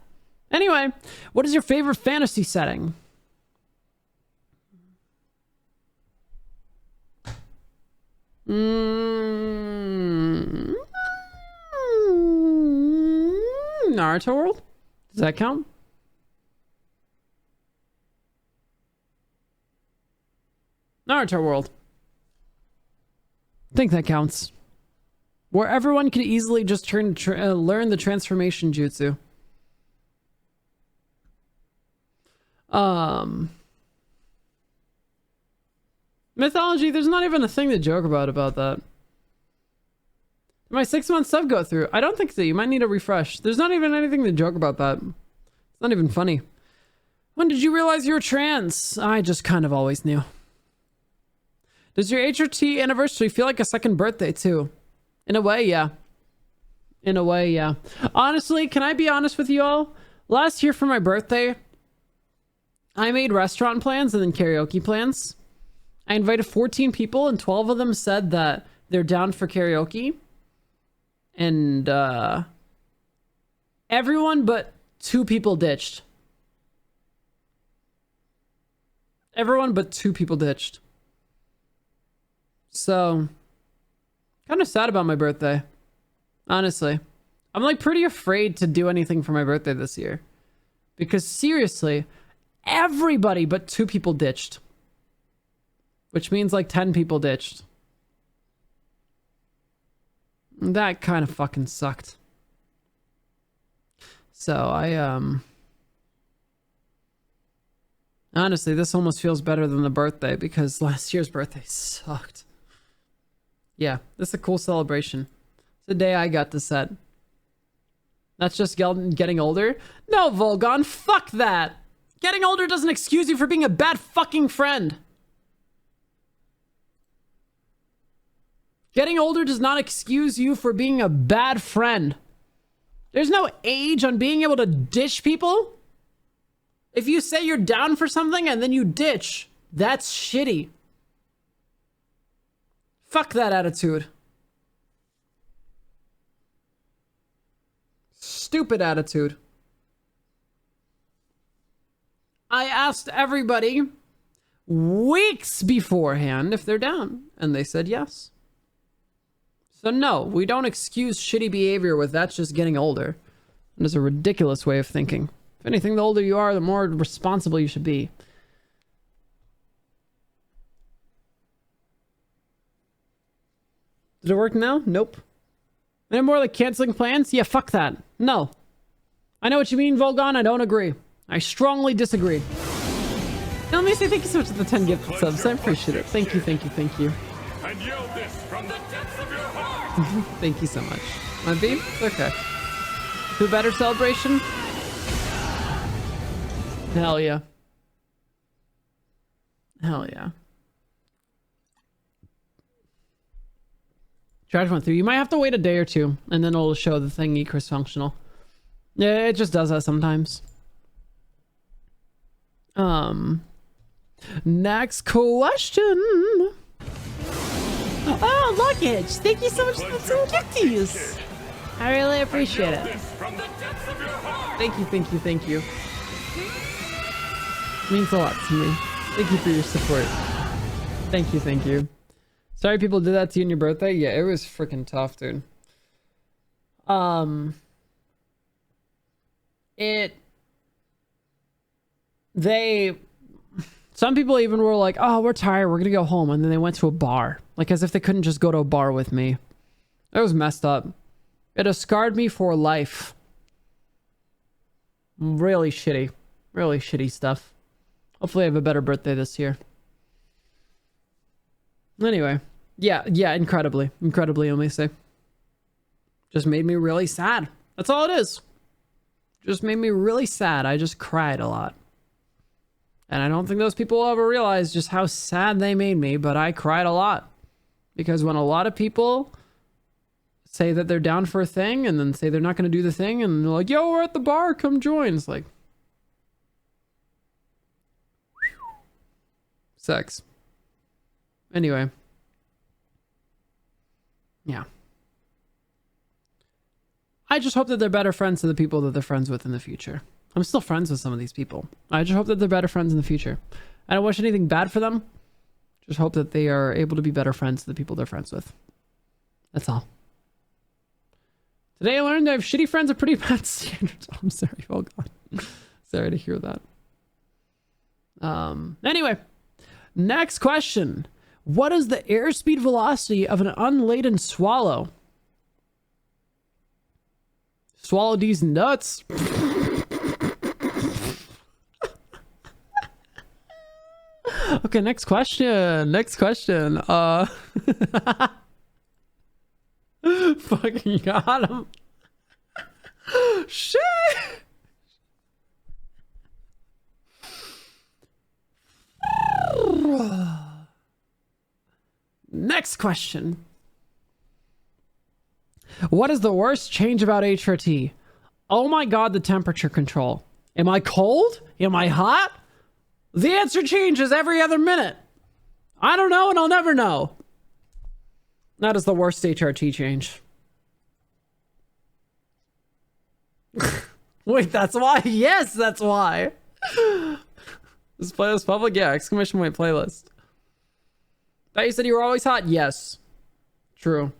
Anyway, what is your favorite fantasy setting? Naruto World? Does that count? Naruto World. I think that counts. Where everyone can easily just learn the transformation jutsu. Mythology, there's not even a thing to joke about that. Did my 6-month sub go through? I don't think so. You might need a refresh. There's not even anything to joke about that. It's not even funny. When did you realize you were trans? I just kind of always knew. Does your HRT anniversary feel like a second birthday too? In a way, yeah. In a way, yeah. Honestly, can I be honest with you all? Last year for my birthday, I made restaurant plans and then karaoke plans. I invited 14 people and 12 of them said that they're down for karaoke. And everyone but 2 people ditched. Everyone but 2 people ditched. So, kind of sad about my birthday. Honestly. I'm like pretty afraid to do anything for my birthday this year. Because seriously, everybody but 2 people ditched. Which means like 10 people ditched. That kind of fucking sucked. So honestly, this almost feels better than the birthday because last year's birthday sucked. Yeah, this is a cool celebration. It's the day I got to set. That's just getting older? No, Volgon, fuck that! Getting older doesn't excuse you for being a bad fucking friend. Getting older does not excuse you for being a bad friend. There's no age on being able to ditch people. If you say you're down for something and then you ditch, that's shitty. Fuck that attitude. Stupid attitude. I asked everybody weeks beforehand if they're down, and they said yes. So no, we don't excuse shitty behavior with that's just getting older. It is a ridiculous way of thinking. If anything, the older you are, the more responsible you should be. Did it work now? Nope. Any more like canceling plans? Yeah, fuck that. No. I know what you mean, Volgon. I don't agree. I strongly disagree. Now, let me say thank you so much for the 10 gift subs. I appreciate it. Thank you, thank you, thank you. And yell this from the depths of your heart. Thank you so much. My beam? Okay. To a better celebration? Hell yeah. Hell yeah. Charge went through. You might have to wait a day or two, and then it'll show the thing Chris functional. Yeah, it just does that sometimes. Next question. Oh, luggage! Thank you so much for the gifties. I really appreciate it. Thank you, thank you, thank you. Means a lot to me. Thank you for your support. Thank you, thank you. Sorry people did that to you on your birthday. Yeah, it was freaking tough, dude. Some people even were like, oh, we're tired, we're gonna go home, and then they went to a bar. Like, as if they couldn't just go to a bar with me. That was messed up. It has scarred me for life. Really shitty. Really shitty stuff. Hopefully I have a better birthday this year. Anyway. Yeah, incredibly. Incredibly, let me say. Just made me really sad. That's all it is. Just made me really sad. I just cried a lot. And I don't think those people will ever realize just how sad they made me, but I cried a lot. Because when a lot of people say that they're down for a thing and then say they're not going to do the thing and they're like, yo, we're at the bar, come join. It's like, sex. Anyway. Yeah. I just hope that they're better friends to the people that they're friends with in the future. I'm still friends with some of these people. I just hope that they're better friends in the future. I don't wish anything bad for them. Just hope that they are able to be better friends to the people they're friends with. That's all. Today I learned I have shitty friends with pretty bad standards. Oh, I'm sorry. Oh, God. Sorry to hear that. Anyway. Next question. What is the airspeed velocity of an unladen swallow? Swallow these nuts. Okay, next question. Next question. Fucking got him. Shit. Next question. What is the worst change about HRT? Oh my God, the temperature control. Am I cold? Am I hot? The answer changes every other minute. I don't know and I'll never know. That is the worst HRT change. Wait, that's why? Yes, that's why. This playlist public? Yeah, exclamation point playlist. Thought you said you were always hot? Yes. True.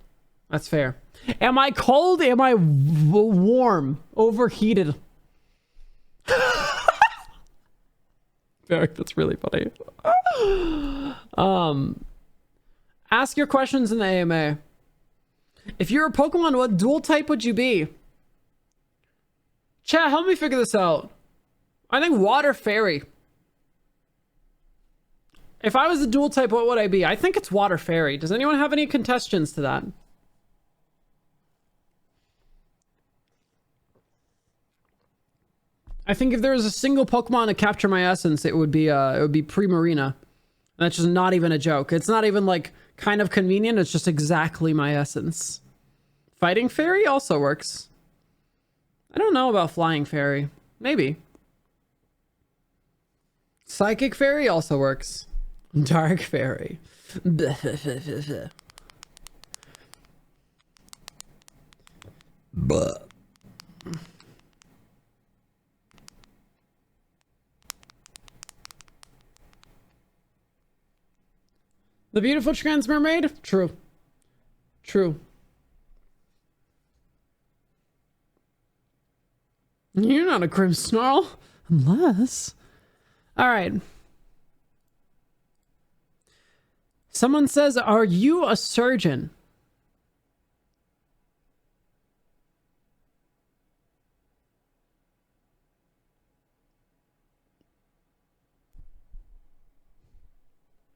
That's fair. Am I cold? Am I warm? Overheated? Eric, that's really funny. Ask your questions in the AMA. If you're a Pokemon, what dual type would you be? Chat, help me figure this out. I think Water Fairy. If I was a dual type, what would I be? I think it's Water Fairy. Does anyone have any contestants to that? I think if there was a single Pokemon to capture my essence, it would be Primarina. That's just not even a joke. It's not even like kind of convenient. It's just exactly my essence. Fighting Fairy also works. I don't know about Flying Fairy. Maybe. Psychic Fairy also works. Dark Fairy. But the beautiful trans mermaid? True. True. You're not a Grimmsnarl. Unless... Alright. Someone says, are you a surgeon?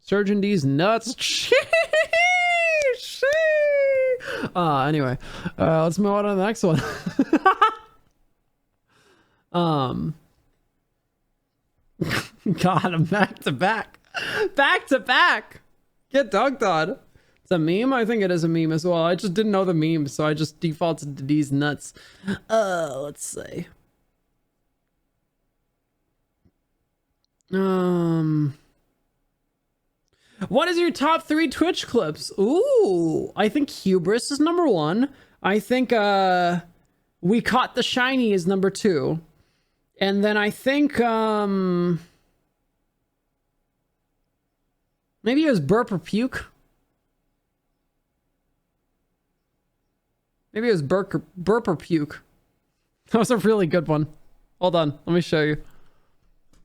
Surgeon D's nuts. Anyway, let's move on to the next one. God, I'm back to back. Back to back. Get dunked on. It's a meme? I think it is a meme as well. I just didn't know the meme, so I just defaulted to these nuts. Let's see. What is your top 3 Twitch clips? Ooh, I think Hubris is number 1. I think We Caught the Shiny is number 2. And then I think maybe it was Burp or Puke. Maybe it was Burp or Puke. That was a really good one. Hold on, let me show you.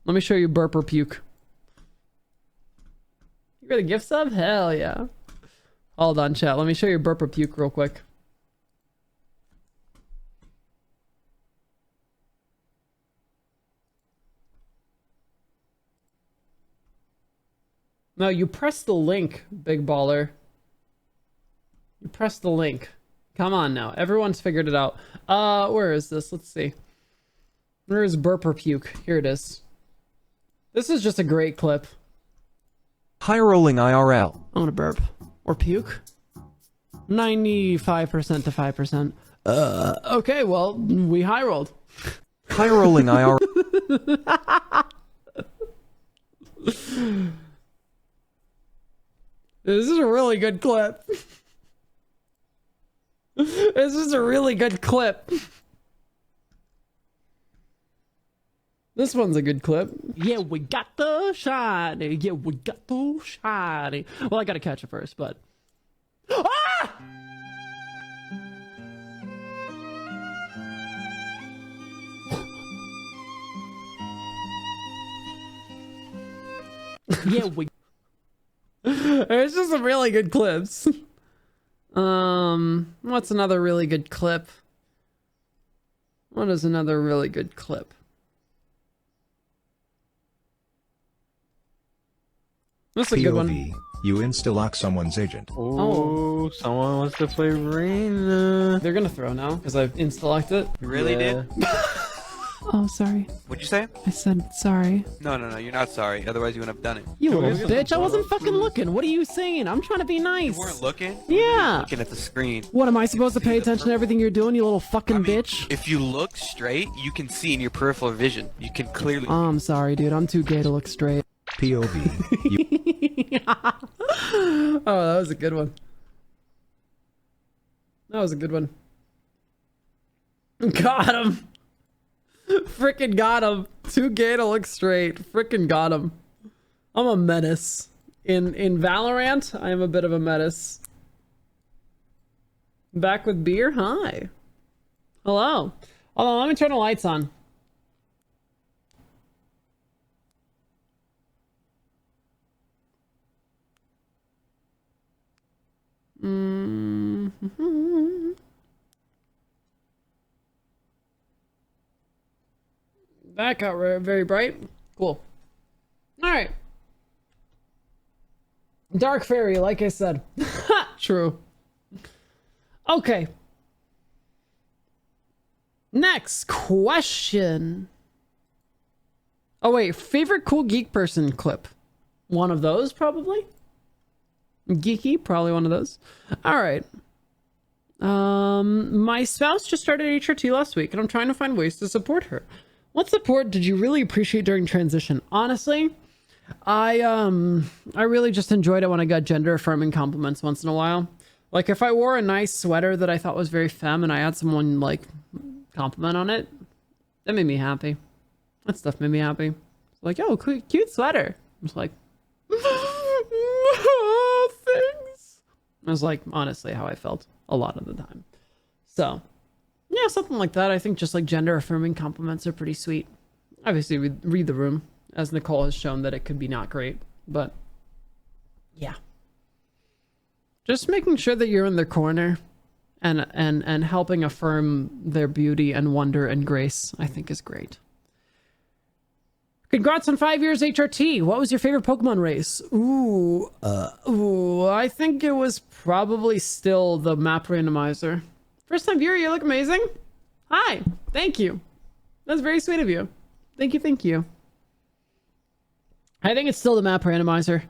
Let me show you Burp or Puke. You got a gift sub? Hell yeah. Hold on, chat. Let me show you Burp or Puke real quick. No, you press the link, big baller. You press the link. Come on now. Everyone's figured it out. Where is this? Let's see. Where is Burp or Puke? Here it is. This is just a great clip. High rolling IRL. I'm gonna burp. Or puke. 95% to 5%. Okay, well, we high rolled. High rolling IRL. This is a really good clip. This is a really good clip. This one's a good clip. Yeah, we got the shiny. Yeah, we got the shiny. Well, I gotta catch it first, but... Ah! Yeah, we... It's just some really good clips. What's another really good clip? What is another really good clip? That's a good one. POV, you insta-lock someone's agent. Oh, someone wants to play Reina. They're gonna throw now because I've insta-locked it. You really did? Oh, sorry. What'd you say? I said sorry. No, you're not sorry. Otherwise, you wouldn't have done it. You little bitch. I wasn't fucking looking. What are you saying? I'm trying to be nice. You weren't looking? Yeah. Looking at the screen. What, am I supposed to pay attention to everything you're doing, you little fucking bitch? If you look straight, you can see in your peripheral vision. You can clearly... Oh, I'm sorry, dude. I'm too gay to look straight. POV, you Oh, that was a good one. That was a good one. Got him. Frickin' got him. Too gay to look straight. Frickin' got him. I'm a menace. In Valorant, I am a bit of a menace. Back with beer? Hi. Hello. Hold on, let me turn the lights on. That got very bright. Cool. Alright. Dark Fairy, like I said. True. Okay. Next question. Oh wait, favorite cool geek person clip. One of those, probably? Geeky, probably one of those. Alright. My spouse just started HRT last week, and I'm trying to find ways to support her. What support did you really appreciate during transition? Honestly, I really just enjoyed it when I got gender affirming compliments once in a while. Like if I wore a nice sweater that I thought was very femme and I had someone like compliment on it, that made me happy. That stuff made me happy. Like, oh, cute sweater. I was like, oh, thanks. It was like honestly how I felt a lot of the time. So yeah, something like that. I think just like gender affirming compliments are pretty sweet. Obviously, we read the room, as Nicole has shown that it could be not great, but yeah. Just making sure that you're in their corner and helping affirm their beauty and wonder and grace, I think is great. Congrats on 5 years HRT. What was your favorite Pokemon race? Ooh, I think it was probably still the map randomizer. First time viewer, you look amazing. Hi, thank you. That's very sweet of you. Thank you, thank you. I think it's still the map randomizer.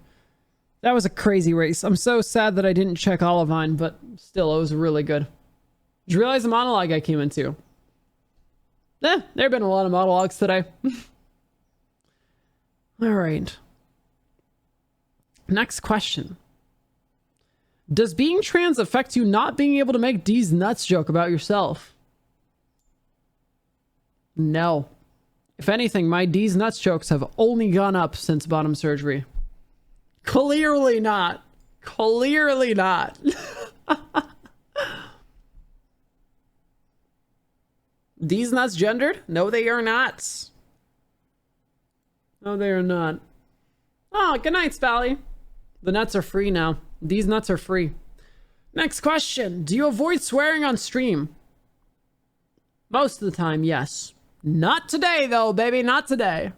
That was a crazy race. I'm so sad that I didn't check Olivine, but still, it was really good. Did you realize the monologue I came into? There have been a lot of monologues today. All right. Next question. Does being trans affect you not being able to make D's nuts joke about yourself? No. If anything, my D's nuts jokes have only gone up since bottom surgery. Clearly not. Clearly not. D's nuts gendered? No, they are not. No, they are not. Oh, good night, Spally. The nuts are free now. These nuts are free. Next question. Do you avoid swearing on stream? Most of the time, yes. Not today, though, baby. Not today.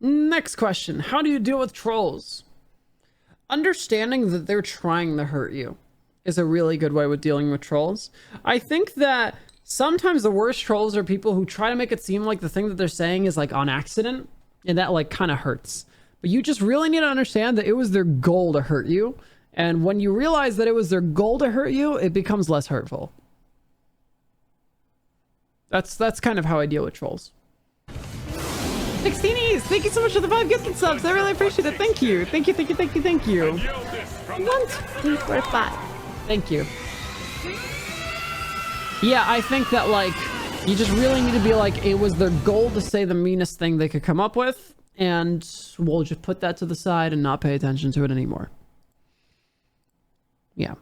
Next question. How do you deal with trolls? Understanding that they're trying to hurt you is a really good way with dealing with trolls. I think that sometimes the worst trolls are people who try to make it seem like the thing that they're saying is like on accident, and that like kind of hurts. But you just really need to understand that it was their goal to hurt you. And when you realize that it was their goal to hurt you, it becomes less hurtful. That's kind of how I deal with trolls. 16ies, thank you so much for the 5 gifted subs. I really appreciate it. Thank you. Thank you, thank you, thank you, thank you. 1, 2, 3, 4, 5. Thank you. Yeah, I think that like, you just really need to be like, it was their goal to say the meanest thing they could come up with. And we'll just put that to the side and not pay attention to it anymore. Yeah.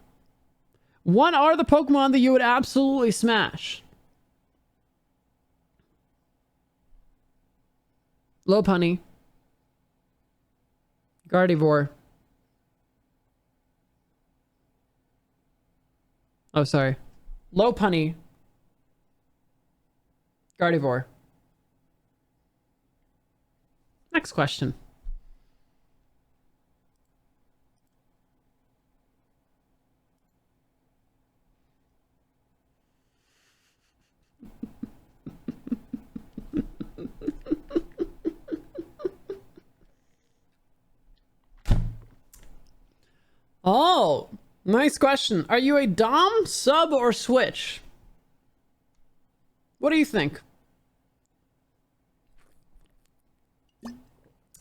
What are the Pokemon that you would absolutely smash? Lopunny. Gardevoir. Oh, sorry. Lopunny. Gardevoir. Next question. Oh, nice question. Are you a Dom, sub, or switch? What do you think? I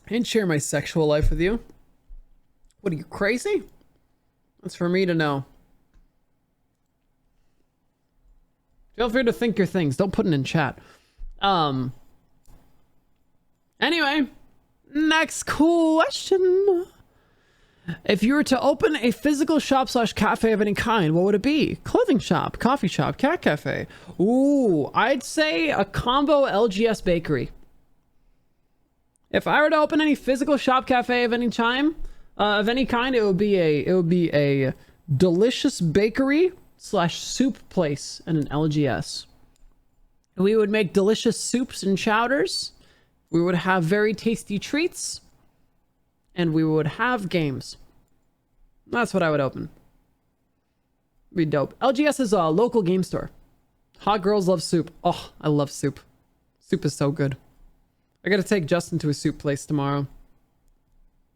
didn't share my sexual life with you. What are you, crazy? That's for me to know. Feel free to think your things. Don't put it in chat. Anyway, next question. If you were to open a physical shop / cafe of any kind, what would it be? Clothing shop, coffee shop, cat cafe. Ooh, I'd say a combo LGS bakery. If I were to open any physical shop cafe of any time, of any kind, it would be a delicious bakery / soup place and an LGS. We would make delicious soups and chowders. We would have very tasty treats. And we would have games. That's what I would open. Be dope. LGS is a local game store. Hot girls love soup. Oh, I love soup. Soup is so good. I gotta take Justin to a soup place tomorrow.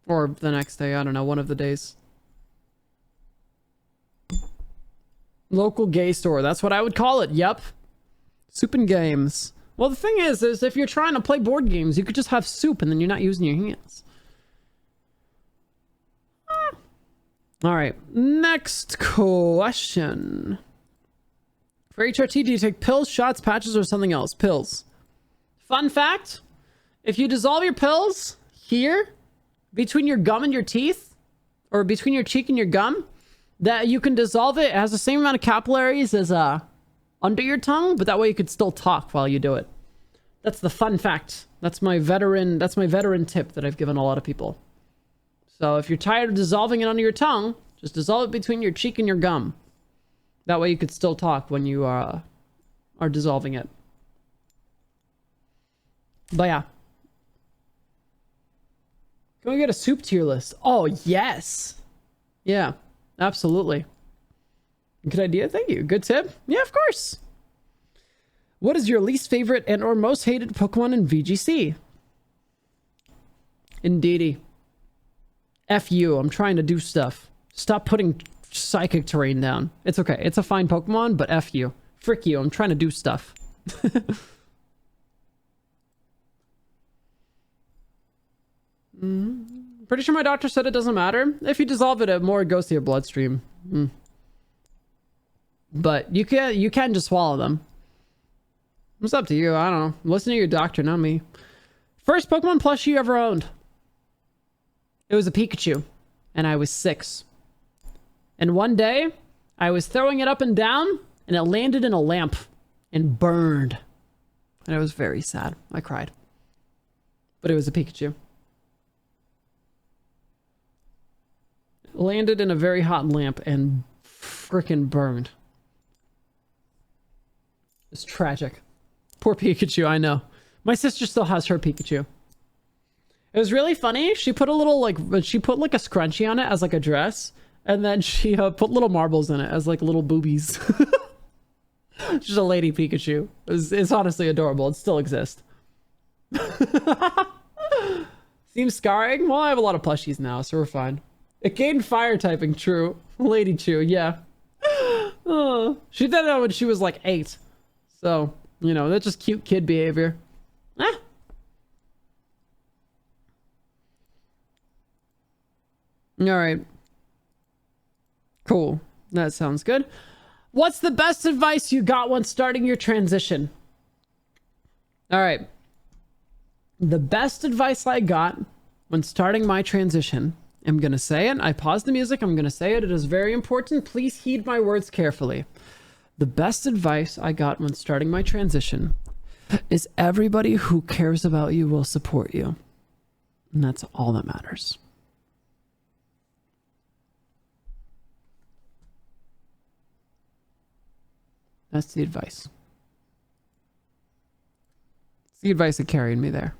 Or the next day. I don't know. One of the days. Local gay store. That's what I would call it. Yep. Soup and games. Well, the thing is if you're trying to play board games, you could just have soup and then you're not using your hands. All right, next question. For HRT, do you take pills, shots, patches, or something else? Pills. Fun fact, if you dissolve your pills here, between your gum and your teeth, or between your cheek and your gum, that you can dissolve it. It has the same amount of capillaries as under your tongue, but that way you could still talk while you do it. That's the fun fact. That's my veteran tip that I've given a lot of people. So if you're tired of dissolving it under your tongue, just dissolve it between your cheek and your gum. That way you could still talk when you are dissolving it. But yeah. Can we get a soup tier list? Oh, yes. Yeah, absolutely. Good idea. Thank you. Good tip. Yeah, of course. What is your least favorite and or most hated Pokemon in VGC? Indeedy. F you, I'm trying to do stuff. Stop putting psychic terrain down. It's okay. It's a fine Pokemon, but F you. Frick you, I'm trying to do stuff. Pretty sure my doctor said it doesn't matter. If you dissolve it, it more goes to your bloodstream. But you can just swallow them. It's up to you. I don't know. Listen to your doctor, not me. First Pokemon plushie you ever owned. It was a Pikachu. And I was 6. And one day, I was throwing it up and down, and it landed in a lamp and burned. And I was very sad. I cried. But it was a Pikachu. It landed in a very hot lamp and frickin' burned. It's tragic. Poor Pikachu, I know. My sister still has her Pikachu. It was really funny. She put a little, like, she put, like, a scrunchie on it as, like, a dress. And then she put little marbles in it as, like, little boobies. Just a lady Pikachu. It's honestly adorable. It still exists. Seems scarring? Well, I have a lot of plushies now, so we're fine. It gained fire typing, true. Lady Chew, yeah. Oh, she did that when she was, like, 8. So, you know, that's just cute kid behavior. Ah. Alright. Cool. That sounds good. What's the best advice you got when starting your transition? Alright. The best advice I got when starting my transition, I'm gonna say it. I paused the music. I'm gonna say it. It is very important. Please heed my words carefully. The best advice I got when starting my transition is everybody who cares about you will support you. And that's all that matters. That's the advice. It's the advice that carried me there.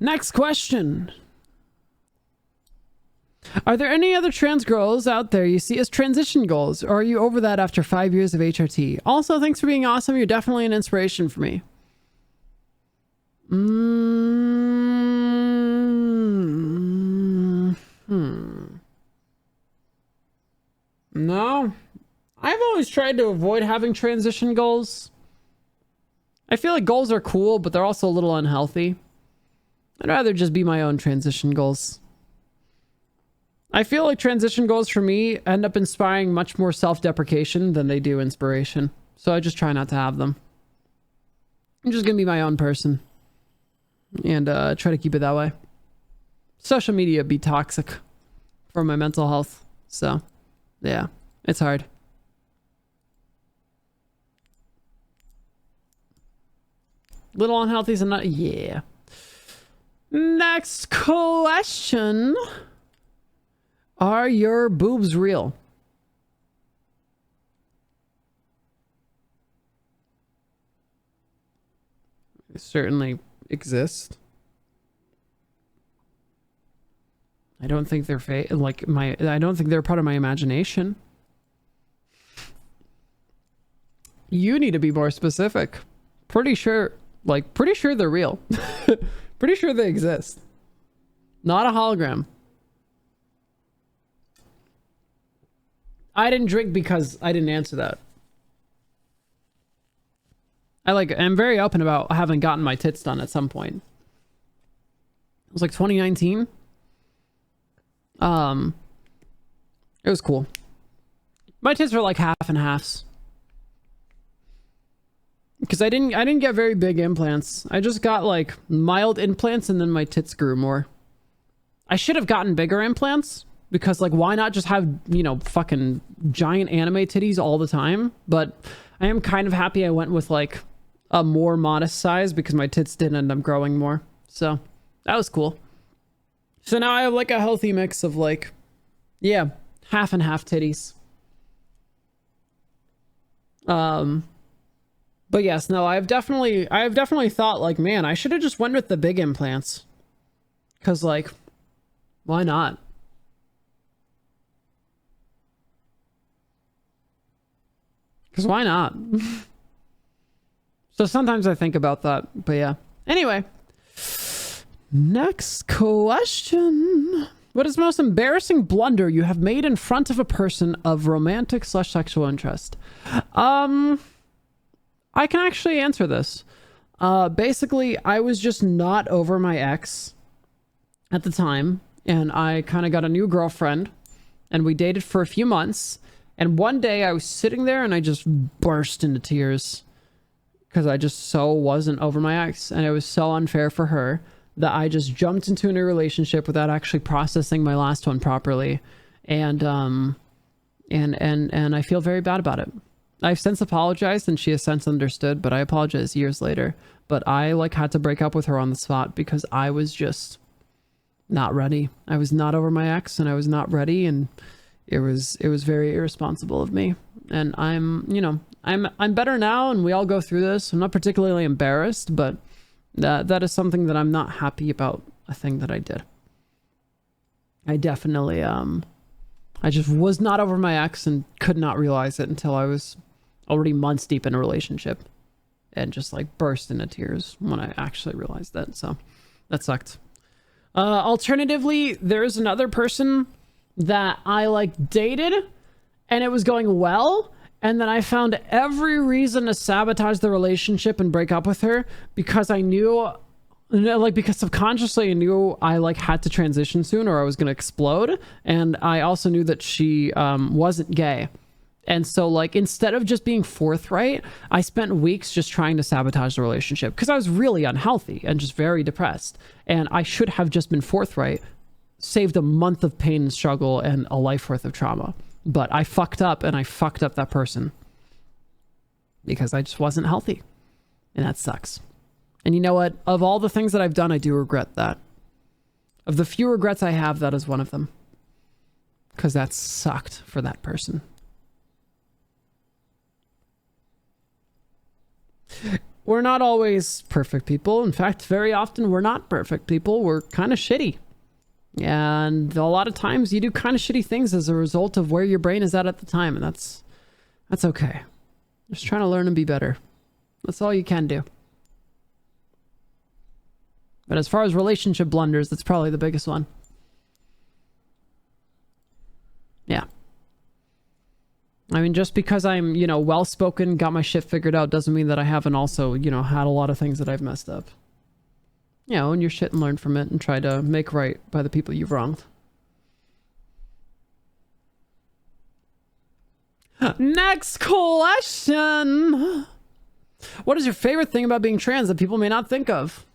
Next question. Are there any other trans girls out there you see as transition goals, or are you over that after 5 years of HRT? Also, thanks for being awesome. You're definitely an inspiration for me. No. I've always tried to avoid having transition goals. I feel like goals are cool, but they're also a little unhealthy. I'd rather just be my own transition goals. I feel like transition goals for me end up inspiring much more self-deprecation than they do inspiration. So I just try not to have them. I'm just gonna be my own person. And try to keep it that way. Social media be toxic for my mental health. So, yeah, it's hard. Little unhealthy is not. Yeah. Next question. Are your boobs real? They certainly exist. I don't think they're I don't think they're part of my imagination. You need to be more specific. Pretty sure they're real. Pretty sure they exist. Not a hologram. I didn't drink because I didn't answer that. I'm very open about having gotten my tits done at some point. It was like 2019. It was cool. My tits were like half and halves. Because I didn't get very big implants. I just got like mild implants and then my tits grew more. I should have gotten bigger implants. Because, like, why not just have, you know, fucking giant anime titties all the time? But I am kind of happy I went with, like, a more modest size because my tits did end up growing more. So, that was cool. So now I have, like, a healthy mix of, like, yeah, half and half titties. But yes, no, I have definitely thought, like, man, I should have just went with the big implants. Because, like, why not? Because why not? So sometimes I think about that, but yeah. Anyway, next question. What is the most embarrassing blunder you have made in front of a person of romantic/sexual interest? I can actually answer this. Basically, I was just not over my ex at the time, and I kind of got a new girlfriend, and we dated for a few months, and one day I was sitting there and I just burst into tears. Because I just so wasn't over my ex, and it was so unfair for her that I just jumped into a new relationship without actually processing my last one properly, and I feel very bad about it. I've since apologized, and she has since understood, but I apologized years later. But I like had to break up with her on the spot because I was just not ready. I was not over my ex, and I was not ready, and it was very irresponsible of me. And I'm better now, and we all go through this. I'm not particularly embarrassed, but that is something that I'm not happy about, a thing that I did. I definitely, I just was not over my ex and could not realize it until I was already months deep in a relationship and just like burst into tears when I actually realized that. So that sucked. Alternatively, there's another person that I like dated and it was going well, and then I found every reason to sabotage the relationship and break up with her because I knew, like, because subconsciously I knew I like had to transition soon or I was gonna explode, and I also knew that she wasn't gay. And so, like, instead of just being forthright, I spent weeks just trying to sabotage the relationship because I was really unhealthy and just very depressed, and I should have just been forthright, saved a month of pain and struggle and a life worth of trauma. But I fucked up, and I fucked up that person because I just wasn't healthy, and that sucks. And you know what? Of all the things that I've done, I do regret that. Of the few regrets I have, that is one of them, because that sucked for that person. We're not always perfect people. In fact, very often we're not perfect people. We're kind of shitty. And a lot of times you do kind of shitty things as a result of where your brain is at the time. And that's okay. Just trying to learn and be better. That's all you can do. But as far as relationship blunders, that's probably the biggest one. Yeah. I mean, just because I'm, well-spoken, got my shit figured out, doesn't mean that I haven't also, had a lot of things that I've messed up. Own your shit and learn from it and try to make right by the people you've wronged. Next question. What is your favorite thing about being trans that people may not think of?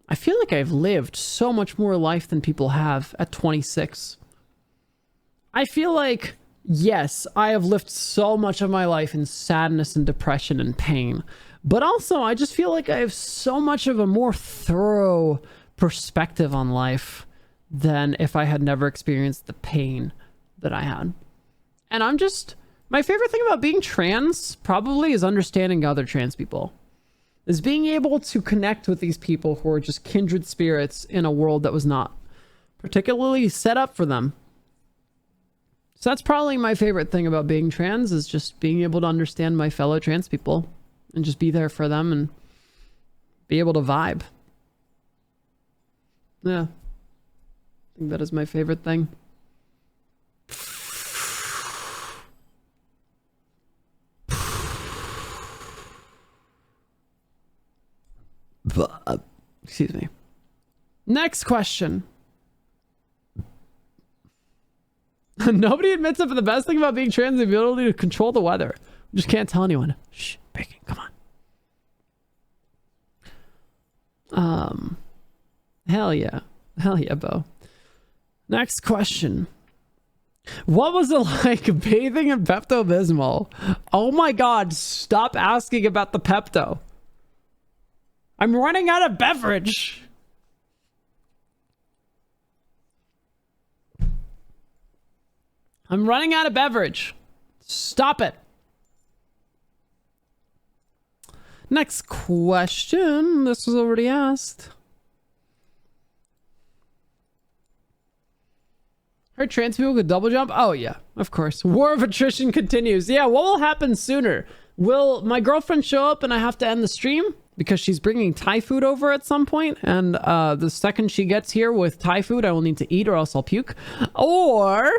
I feel like I've lived so much more life than people have at 26. I feel like, yes, I have lived so much of my life in sadness and depression and pain. But also, I just feel like I have so much of a more thorough perspective on life than if I had never experienced the pain that I had. And my favorite thing about being trans probably is understanding other trans people. Is being able to connect with these people who are just kindred spirits in a world that was not particularly set up for them. So that's probably my favorite thing about being trans, is just being able to understand my fellow trans people and just be there for them and be able to vibe. Yeah. I think that is my favorite thing. Excuse me. Next question. Nobody admits it, but the best thing about being trans is the ability to control the weather. We just can't tell anyone. Shh, Bacon, come on. Hell yeah. Hell yeah, Bo. Next question. What was it like bathing in Pepto-Bismol? Oh my god, stop asking about the Pepto. I'm running out of beverage. I'm running out of beverage. Stop it. Next question. This was already asked. Heard trans people could double jump? Oh yeah, of course. War of attrition continues. Yeah, what will happen sooner? Will my girlfriend show up and I have to end the stream? Because she's bringing Thai food over at some point, and the second she gets here with Thai food, I will need to eat or else I'll puke. Or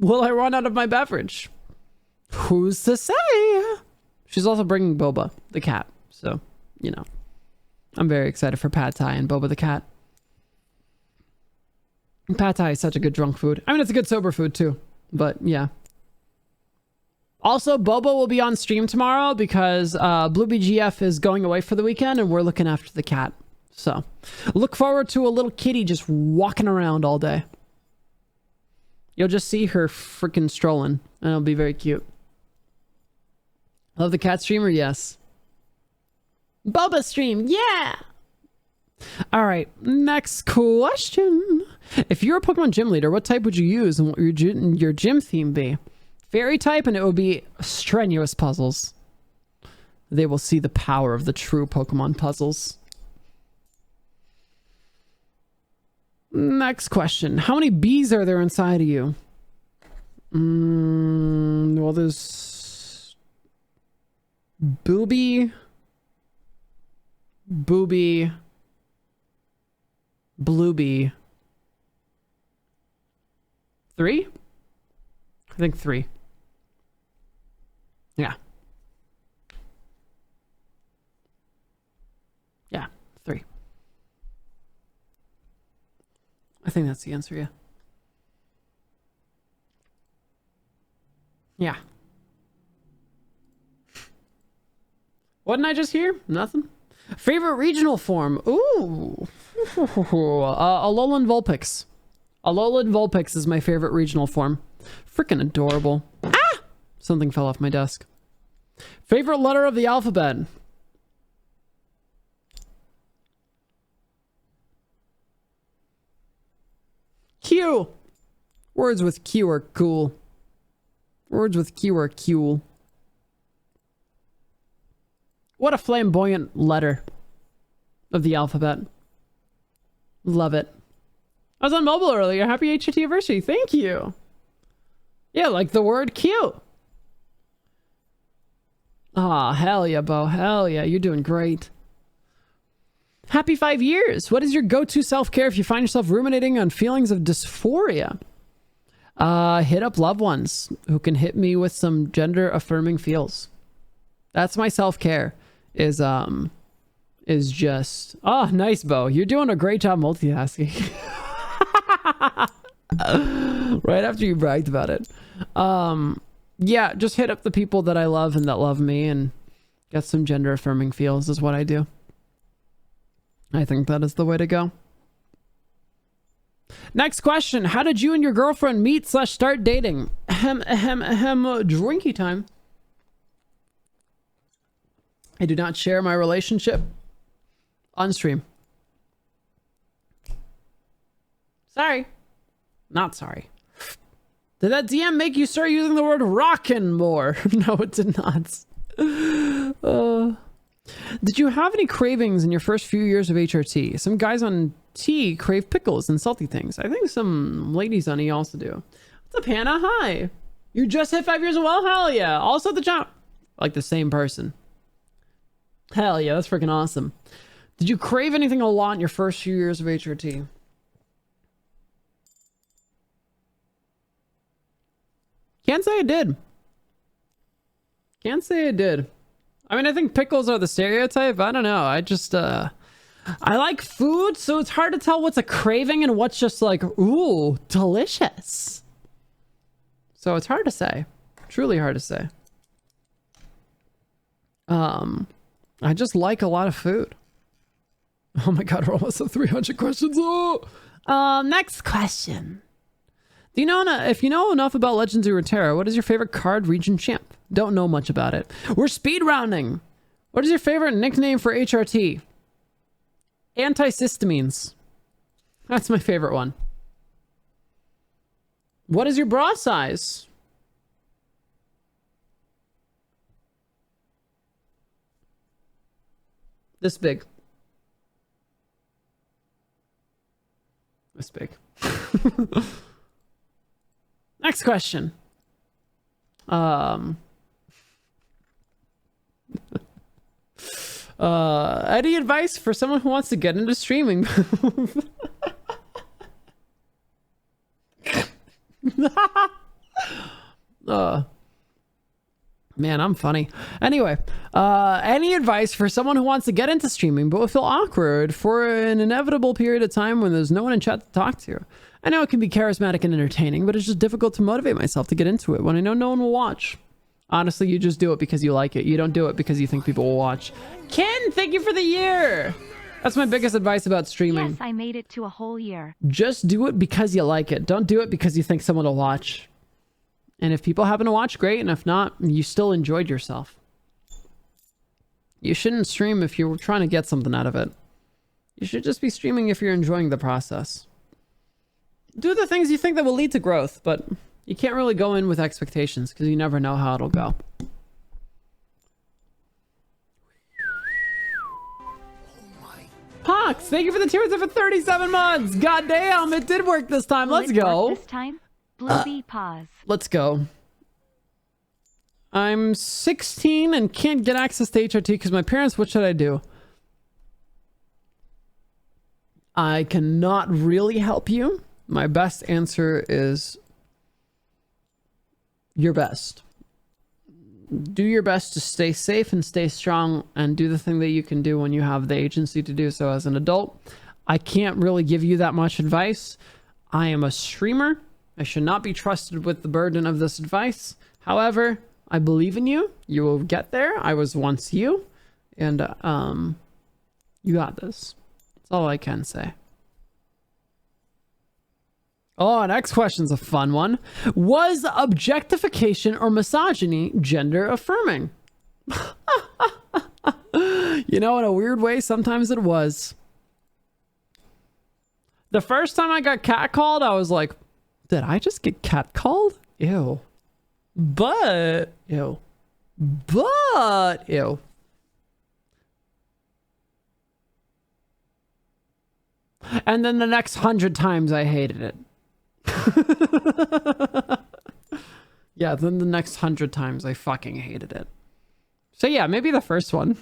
will I run out of my beverage? Who's to say? She's also bringing Boba, the cat. So, you know, I'm very excited for Pad Thai and Boba the cat. Pad Thai is such a good drunk food. I mean, it's a good sober food too, but yeah. Also, Boba will be on stream tomorrow because Blue BGF is going away for the weekend and we're looking after the cat. So, look forward to a little kitty just walking around all day. You'll just see her freaking strolling and it'll be very cute. Love the cat streamer? Yes. Boba stream, yeah! Alright, next question. If you're a Pokemon gym leader, what type would you use and what would your gym theme be? Fairy type, and it would be strenuous puzzles. They will see the power of the true Pokemon puzzles. Next question. How many bees are there inside of you? Well, there's... Booby... Booby... Bluebee. 3? I think 3. Yeah. Yeah, 3. I think that's the answer, yeah. Yeah. What did I just hear? Nothing. Favorite regional form? Ooh. Alolan Vulpix. Alolan Vulpix is my favorite regional form. Freaking adorable. Ah! Something fell off my desk. Favorite letter of the alphabet? Q. Words with Q are cool. Words with Q are cool. What a flamboyant letter of the alphabet. Love it. I was on mobile earlier. Happy HT anniversary. Thank you. Yeah, like the word Q. Ah, hell yeah, Bo. Hell yeah. You're doing great. Happy 5 years. What is your go-to self-care if you find yourself ruminating on feelings of dysphoria? Hit up loved ones who can hit me with some gender-affirming feels. That's my self-care. Is just... Oh, nice, Bo. You're doing a great job multitasking. Right after you bragged about it. Yeah, just hit up the people that I love and that love me and get some gender affirming feels is what I do. I think that is the way to go. Next question. How did you and your girlfriend meet / start dating? Drinky time. I do not share my relationship on stream. Sorry. Not sorry. Did that DM make you start using the word rockin' more? No, it did not. Did you have any cravings in your first few years of HRT? Some guys on T crave pickles and salty things. I think some ladies on E also do. What's up, Hannah? Hi. You just hit 5 years as well? Hell yeah. Also the jump. Like the same person. Hell yeah, that's freaking awesome. Did you crave anything a lot in your first few years of HRT? Can't say I did. Can't say I did. I mean, I think pickles are the stereotype. I don't know. I just, I like food, so it's hard to tell what's a craving and what's just like, ooh, delicious. So it's hard to say. Truly hard to say. I just like a lot of food. Oh my god, we're almost at 300 questions. Oh! Next question. Do you know if you know enough about Legends of Runeterra, what is your favorite card region champ? Don't know much about it. We're speed rounding. What is your favorite nickname for HRT? Antihistamines. That's my favorite one. What is your bra size? This big. This big. Next question. Any advice for someone who wants to get into streaming? Man, I'm funny. Anyway, any advice for someone who wants to get into streaming but will feel awkward for an inevitable period of time when there's no one in chat to talk to? I know it can be charismatic and entertaining, but it's just difficult to motivate myself to get into it when I know no one will watch. Honestly, you just do it because you like it. You don't do it because you think people will watch. Ken, thank you for the year. That's my biggest advice about streaming. Yes, I made it to a whole year. Just do it because you like it. Don't do it because you think someone will watch. And if people happen to watch, great. And if not, you still enjoyed yourself. You shouldn't stream if you're trying to get something out of it. You should just be streaming if you're enjoying the process. Do the things you think that will lead to growth, but you can't really go in with expectations because you never know how it'll go. Pox, thank you for the tiers for 37 months. God damn, it did work this time. Let's go. This time, Bluey pause. Let's go. I'm 16 and can't get access to HRT because my parents, what should I do? I cannot really help you. My best answer is your best. Do your best to stay safe and stay strong and do the thing that you can do when you have the agency to do so as an adult. I can't really give you that much advice. I am a streamer. I should not be trusted with the burden of this advice. However, I believe in you. You will get there. I was once you. And you got this. That's all I can say. Oh, next question's a fun one. Was objectification or misogyny gender affirming? You know, in a weird way, sometimes it was. The first time I got catcalled, I was like, did I just get catcalled? Ew. But, ew. But, ew. And then the next 100 times I hated it. Yeah, then the next 100 times I fucking hated it. So yeah, maybe the first one.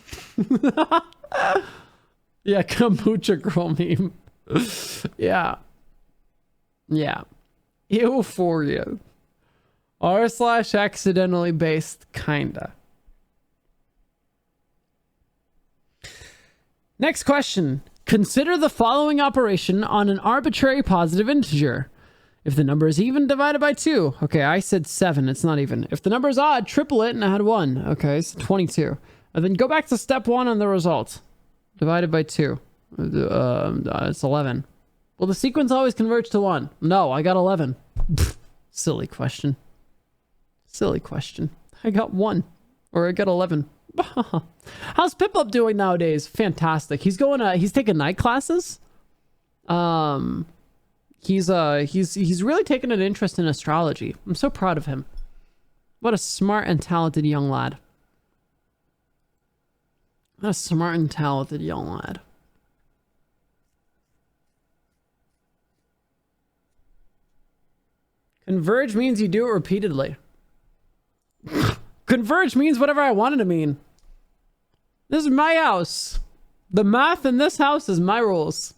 Yeah, kombucha girl meme. Yeah. Yeah. Euphoria. r/accidentally based, kinda. Next question. Consider the following operation on an arbitrary positive integer. If the number is even, divide it by 2. Okay, I said 7. It's not even. If the number is odd, triple it and add 1. Okay, so 22. And then go back to step 1 on the result. Divided by 2. It's 11. Will the sequence always converge to 1? No, I got 11. Silly question. Silly question. I got 1. Or I got 11. How's Pip-Up doing nowadays? Fantastic. He's taking night classes. He's really taken an interest in astrology. I'm so proud of him. What a smart and talented young lad. What a smart and talented young lad. Converge means you do it repeatedly. Converge means whatever I wanted to mean. This is my house. The math in this house is my rules.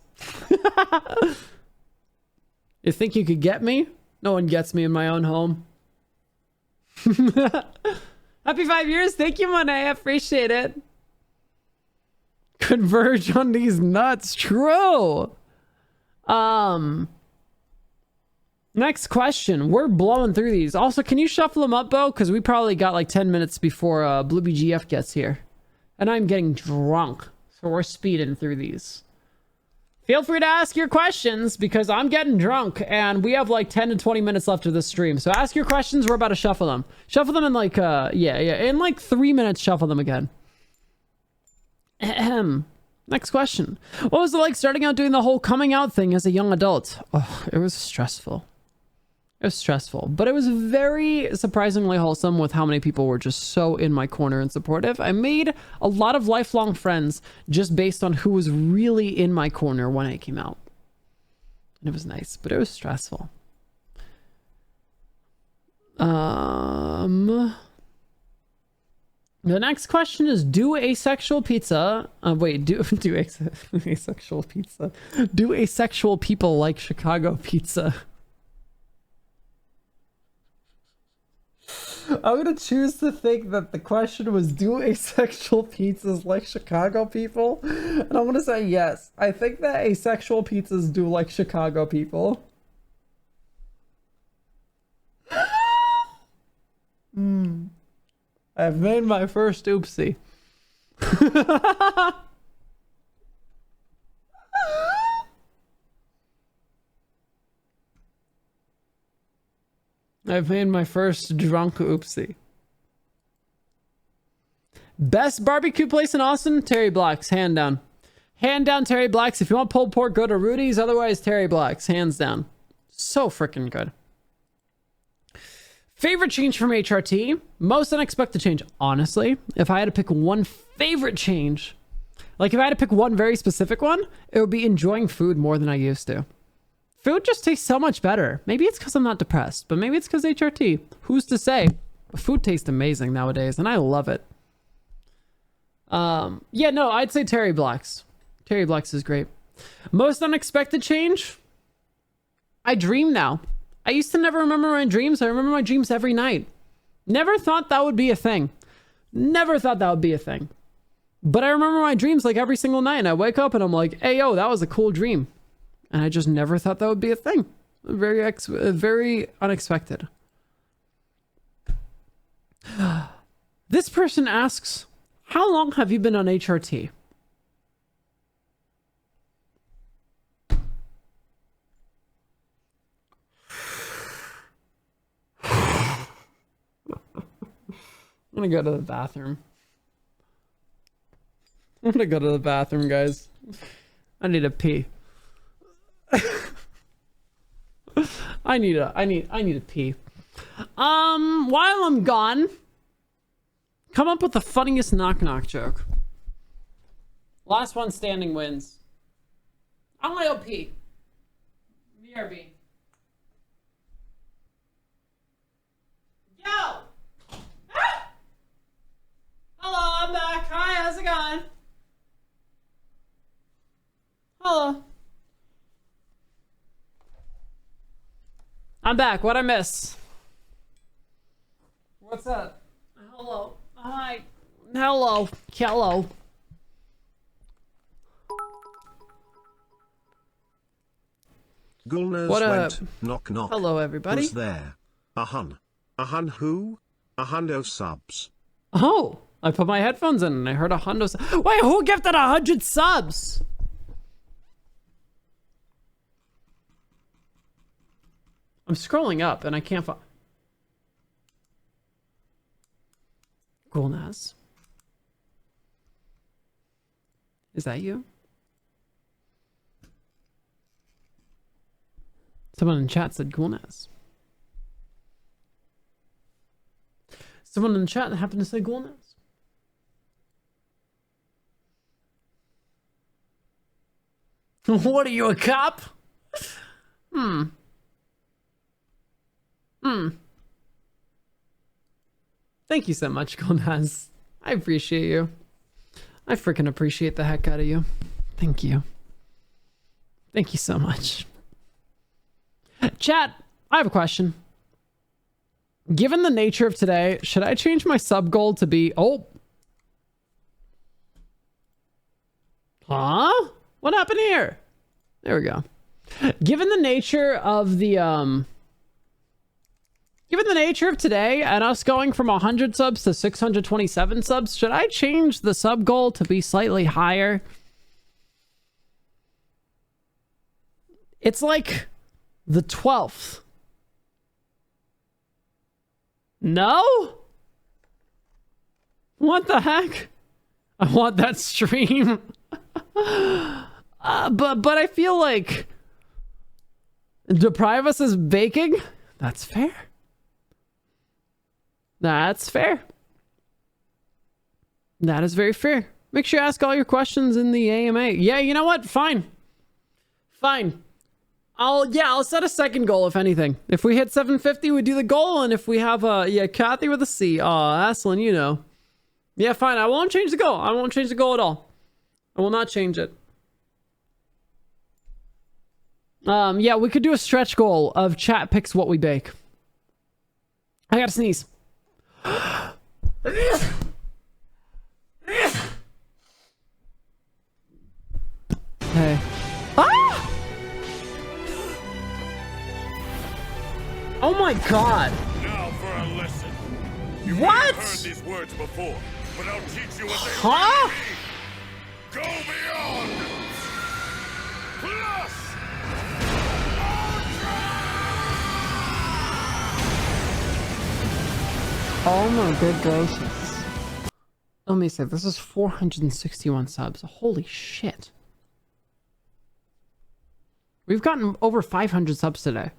You think you could get me? No one gets me in my own home. Happy 5 years. Thank you, Monet. I appreciate it. Converge on these nuts. True. Next question. We're blowing through these. Also, can you shuffle them up, Bo? Because we probably got like 10 minutes before Blue BGF gets here. And I'm getting drunk. So we're speeding through these. Feel free to ask your questions because I'm getting drunk and we have like 10 to 20 minutes left of this stream. So ask your questions. We're about to shuffle them. Shuffle them in like, in like 3 minutes, shuffle them again. Ahem. Next question. What was it like starting out doing the whole coming out thing as a young adult? Oh, it was stressful. It was stressful, but it was very surprisingly wholesome with how many people were just so in my corner and supportive. I made a lot of lifelong friends just based on who was really in my corner when I came out. And it was nice, but it was stressful. The next question is, do asexual pizza... do asexual pizza. Do asexual people like Chicago pizza? I'm gonna choose to think that the question was, do asexual pizzas like Chicago people? And I'm gonna say yes. I think that asexual pizzas do like Chicago people. I've made my first oopsie. I've made my first drunk oopsie. Best barbecue place in Austin? Terry Black's, hand down. Hand down Terry Black's. If you want pulled pork, go to Rudy's. Otherwise, Terry Black's, hands down. So freaking good. Favorite change from HRT? Most unexpected change. Honestly, if I had to pick one favorite change, like if I had to pick one very specific one, it would be enjoying food more than I used to. Food just tastes so much better. Maybe it's because I'm not depressed, but maybe it's because HRT. Who's to say? But food tastes amazing nowadays, and I love it. Yeah, no, I'd say Terry Black's. Terry Black's is great. Most unexpected change? I dream now. I used to never remember my dreams. I remember my dreams every night. Never thought that would be a thing. Never thought that would be a thing. But I remember my dreams like every single night. And I wake up and I'm like, hey, yo, that was a cool dream. And I just never thought that would be a thing. Very unexpected. This person asks, how long have you been on HRT? I'm gonna go to the bathroom. I'm gonna go to the bathroom, guys. I need a pee. I need a pee. While I'm gone, come up with the funniest knock joke. Last one standing wins. I'm gonna go pee. BRB. Yo! Ah! Hello, I'm back. Hi, how's it going? Hello. I'm back. What'd I miss? What's up? Hello. Hi. Hello. Hello. Gulners What went, up? knock knock. Hello, everybody. Who's there? A hun who? A hundo subs. Oh, I put my headphones in and I heard 100. Wait, who gifted 100 subs? I'm scrolling up and I can't find. Gulnaz. Is that you? Someone in chat said Gulnaz. Someone in the chat happened to say Gulnaz. What are you, a cop? Thank you so much, Gulnaz. I appreciate you. I freaking appreciate the heck out of you. Thank you. Thank you so much. Chat, I have a question. Given the nature of today, should I change my sub goal to be... Oh. Huh? What happened here? There we go. Given the nature of the... Given the nature of today and us going from 100 subs to 627 subs, should I change the sub goal to be slightly higher? It's like the 12th. No? What the heck? I want that stream. But I feel like deprive us as baking? That's fair. That's fair. That is very fair. Make sure you ask all your questions in the AMA. Yeah, you know what? Fine. Fine. I'll set a second goal if anything. If we hit 750, we do the goal, and if we have Kathy with a C. Aslan, you know. Yeah, fine. I won't change the goal. I won't change the goal at all. I will not change it. Yeah, we could do a stretch goal of chat picks what we bake. I gotta sneeze. Hey. Ah! Oh my god. Now for a lesson. You may What? have heard these words before, but I'll teach you what they Huh? really mean. Go beyond. Plus. Oh my good gracious. Let me say, this is 461 subs. Holy shit. We've gotten over 500 subs today.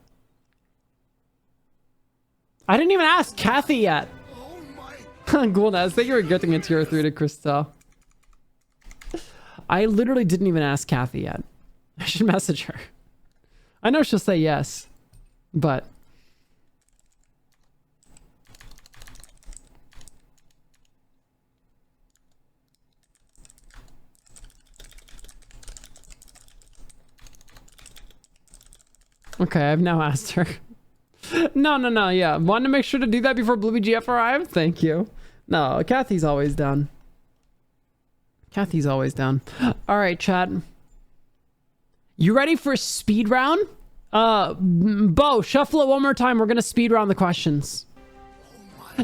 I didn't even ask Kathy yet. Golnaz, thank you for getting a tier 3 to Crystal. I literally didn't even ask Kathy yet. I should message her. I know she'll say yes, but... Okay, I've now asked her. No, yeah. Wanted to make sure to do that before Bluey GF arrived? Thank you. No, Kathy's always down. Kathy's always down. Alright, chat. You ready for a speed round? Bo, shuffle it one more time. We're gonna speed round the questions.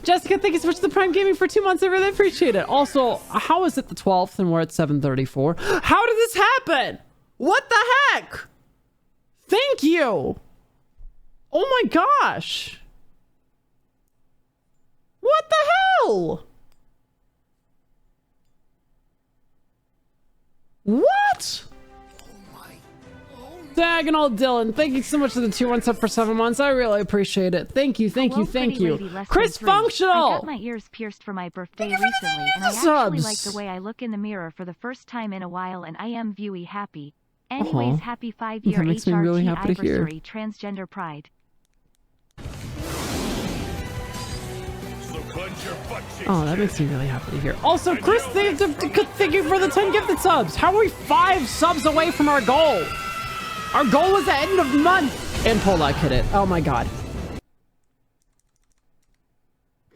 Jessica, thank you so much for the Prime Gaming for 2 months. I really appreciate it. Also, how is it the 12th and we're at 7:34? How did this happen? What the heck? Thank you. Oh my gosh. What the hell? What? Diagonal Dylan, thank you so much for the 2 months up for 7 months. I really appreciate it. Thank you. Hello, Thank pretty you. lady, lesson Chris 3. I Functional. got my ears pierced for my birthday recently, and I actually subs. like the way I look in the mirror for the first time in a while, and I am viewy happy. Anyways, happy 5-year That makes me really happy to hear. HRT transgender pride. So clench your butt cheeks. Oh, that makes me really happy to hear. Also, Chris, thank you for the 10 gifted subs. How are we 5 subs away from our goal? Our goal was the end of month. And Polak hit it. Oh my god.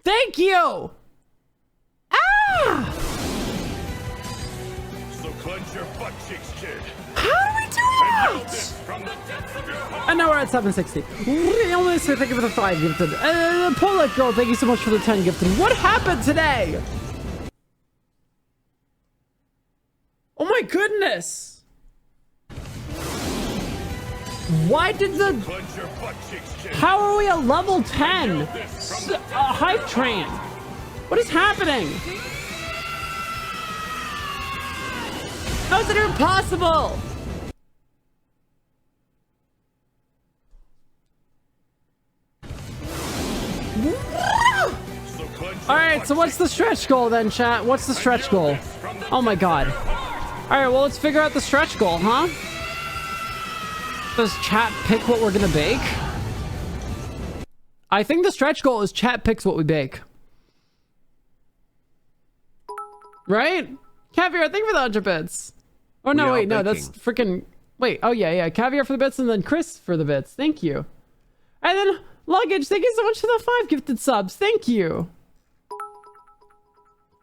Thank you. Ah! So clench your butt cheeks, kid. How do we do that? From the depths of your heart. And now we're at 760. We only say thank you for the 5 gifted. Polak girl, thank you so much for the 10 gifted. What happened today? Oh my goodness. Why did the... Clench your butt cheeks, kid. How are we at level 10? Hype train. What is happening? How is it even possible? So clench your Alright, butt so what's the stretch goal then, chat? What's the stretch goal? Oh my god. Alright, well, let's figure out the stretch goal, huh? Does chat pick what we're gonna bake? I think the stretch goal is chat picks what we bake. Right? Caviar, thank you for the 100 bits. Oh, no, We are wait, no, that's baking. freaking... Wait, oh, yeah. Caviar for the bits and then Chris for the bits. Thank you. And then Luggage, thank you so much for the 5 gifted subs. Thank you.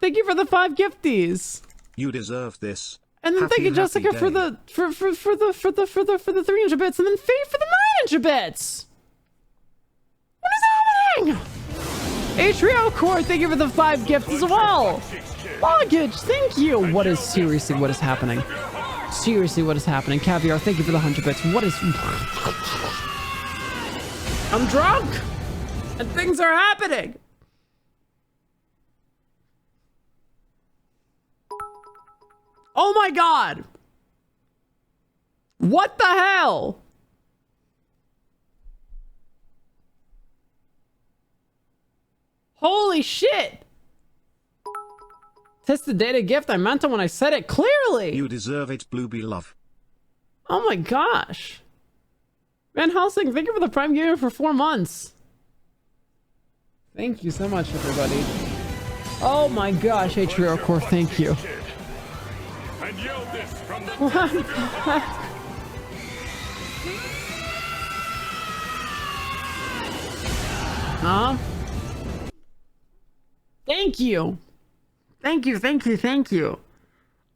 Thank you for the 5 gifties. You deserve this. And then thank you, Jessica, for the 300 bits, and then Fave for the 900 bits. What is happening? Atrio Core, thank you for the 5 gifts as well. Luggage, thank you. What is happening? Seriously, what is happening? Caviar, thank you for the 100 bits. What is... I'm drunk, and things are happening. Oh my god. What the hell? Holy shit. Test the data gift. I meant it when I said it clearly. You deserve it, Blueby love. Oh my gosh. Van Helsing, thank you for the Prime Gamer for 4 months. Thank you so much, everybody. Oh my gosh, Atrio Core, thank you. And yell this from the What? Huh? Thank you. Thank you, thank you, thank you.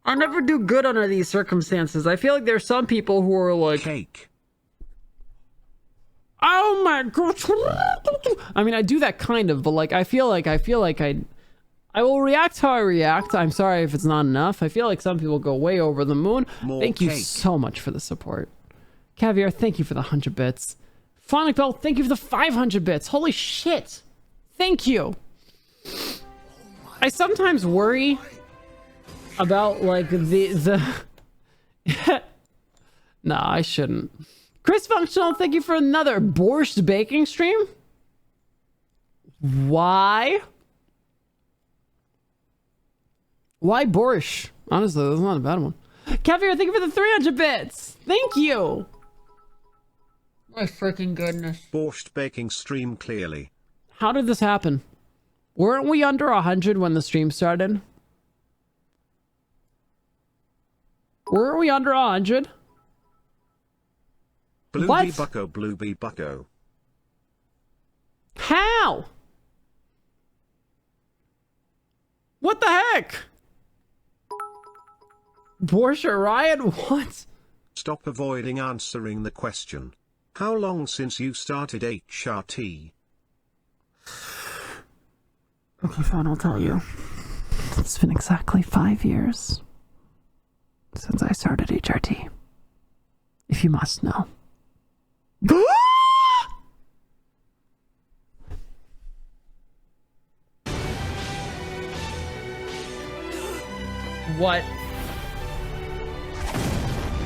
I'll never do good under these circumstances. I feel like there's some people who are like, Cake. oh my god. I mean, I do that kind of, but like, I feel like I will react how I react. I'm sorry if it's not enough. I feel like some people go way over the moon. More Thank you cake. so much for the support. Caviar, thank you for the 100 bits. Phonic Bell, thank you for the 500 bits. Holy shit. Thank you. I sometimes worry about like the no, I shouldn't. Chris Functional, thank you for another borscht baking stream. Why borscht? Honestly, that's not a bad one. Caviar, thank you for the 300 bits. Thank you. My freaking goodness. Borscht baking stream clearly. How did this happen? Weren't we under 100 when the stream started? Weren't we under 100? Blueby What? bucko, blueby bucko. How? What the heck? Borscht Riot? What? Stop avoiding answering the question. How long since you started HRT? Okay, fine, I'll tell you. It's been exactly 5 years since I started HRT. If you must know. What?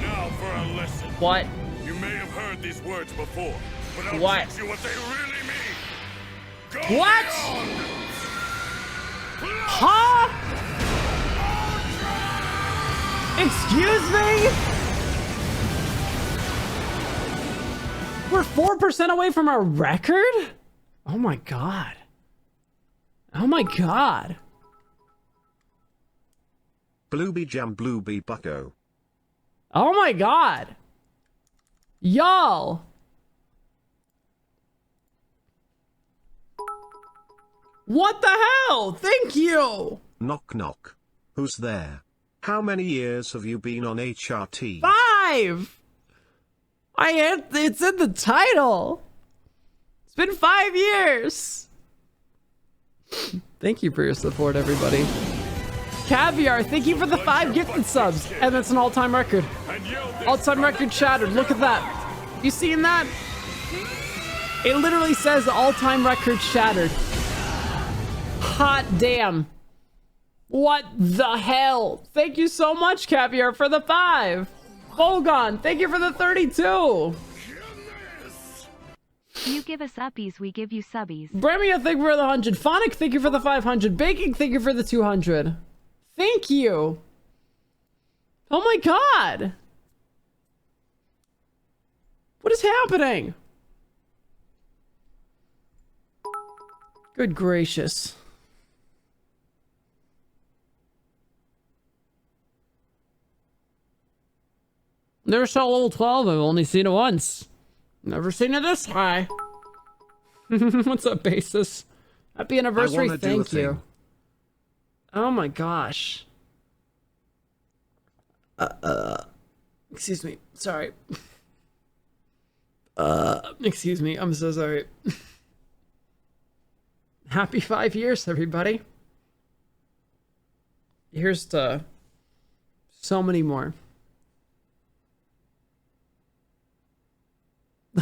Now for a lesson. What? You may have heard these words before, but I'll What? teach you what they really mean. Go What? beyond. Huh? Excuse me? We're 4% away from our record? Oh my god. Oh my god. Blueby jam, blueby bucko. Oh my god. Y'all. What the hell? Thank you. Knock knock. Who's there? How many years have you been on HRT? 5. It's in the title. It's been 5 years. Thank you for your support, everybody. Caviar, thank you for the 5 gifted subs. And that's an all-time record. And yell this All-time from record shattered. Look at that. You seen that? It literally says all-time record shattered. Hot damn. What the hell? Thank you so much, Caviar, for the 5. Volgon, thank you for the 32. You give us uppies, we give you subbies. Bremia, thank you for the 100. Phonic, thank you for the 500. Baking, thank you for the 200. Thank you. Oh my god. What is happening? Good gracious. Never saw level 12. I've only seen it once. Never seen it this high. What's up, Basis? Happy anniversary. wanna do a Thank you. thing. Oh my gosh. Excuse me. Sorry. Excuse me. I'm so sorry. Happy 5 years, everybody. Here's to so many more.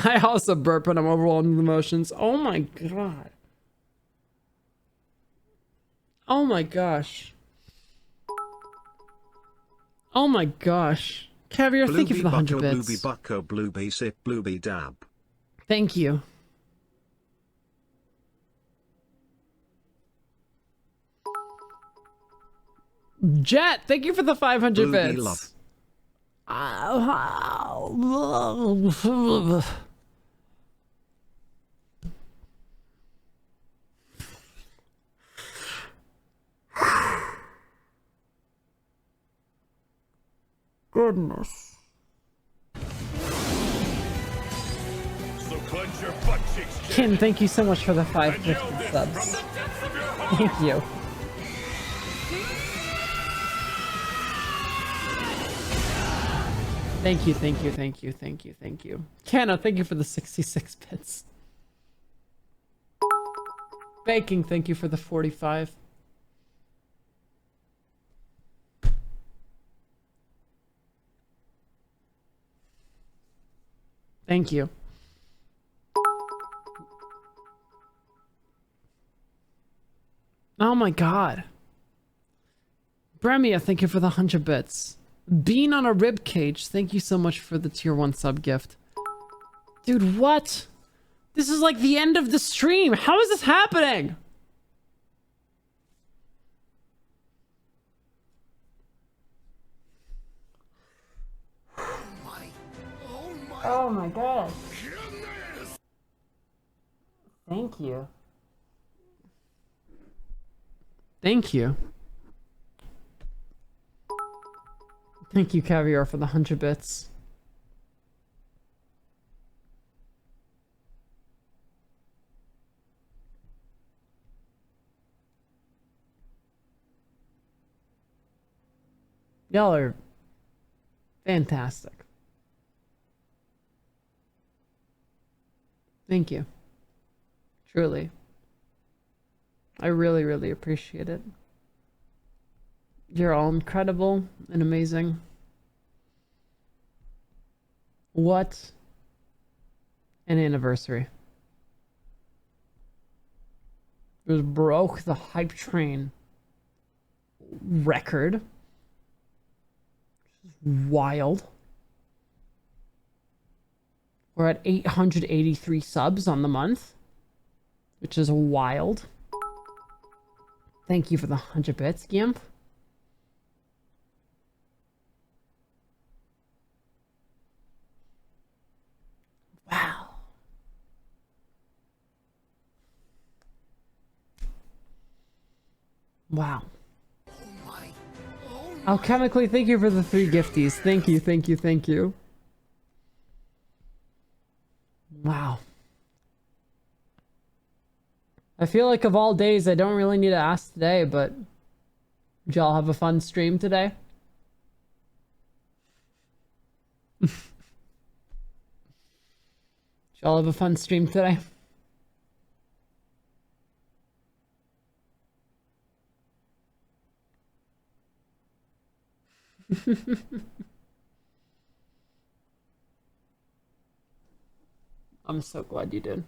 I also burp when I'm overwhelmed with emotions. Oh my god. Oh my gosh. Oh my gosh. Caviar, thank you for the 100 bucko, bits. blueby bucko, blueby sip, blueby dab. Thank you. Jet, thank you for the 500 Blueby bits. love. goodness. So clench your butt cheeks, kid. Kim, thank you so much for the And yell 550 this subs. from the depths of your heart. Thank you. Thank you, thank you, thank you, thank you, thank you. Canna, thank you for the 66 bits. Baking, thank you for the 45. Thank you. Oh my god. Bremia, thank you for the 100 bits. Bean on a rib cage, thank you so much for the tier 1 sub gift. Dude, what? This is like the end of the stream. How is this happening? Oh my god. Thank you. Thank you. Thank you, Caviar, for the 100 bits. Y'all are fantastic. Thank you. Truly. I really, really appreciate it. You're all incredible and amazing. What an anniversary. Just broke the hype train record. Wild. We're at 883 subs on the month, which is wild. Thank you for the 100 bits, Gimp. Wow. Wow. Alchemically, thank you for the 3 gifties. Thank you, thank you, thank you. Wow. I feel like of all days, I don't really need to ask today, but did y'all have a fun stream today? Did y'all have a fun stream today? I'm so glad you did.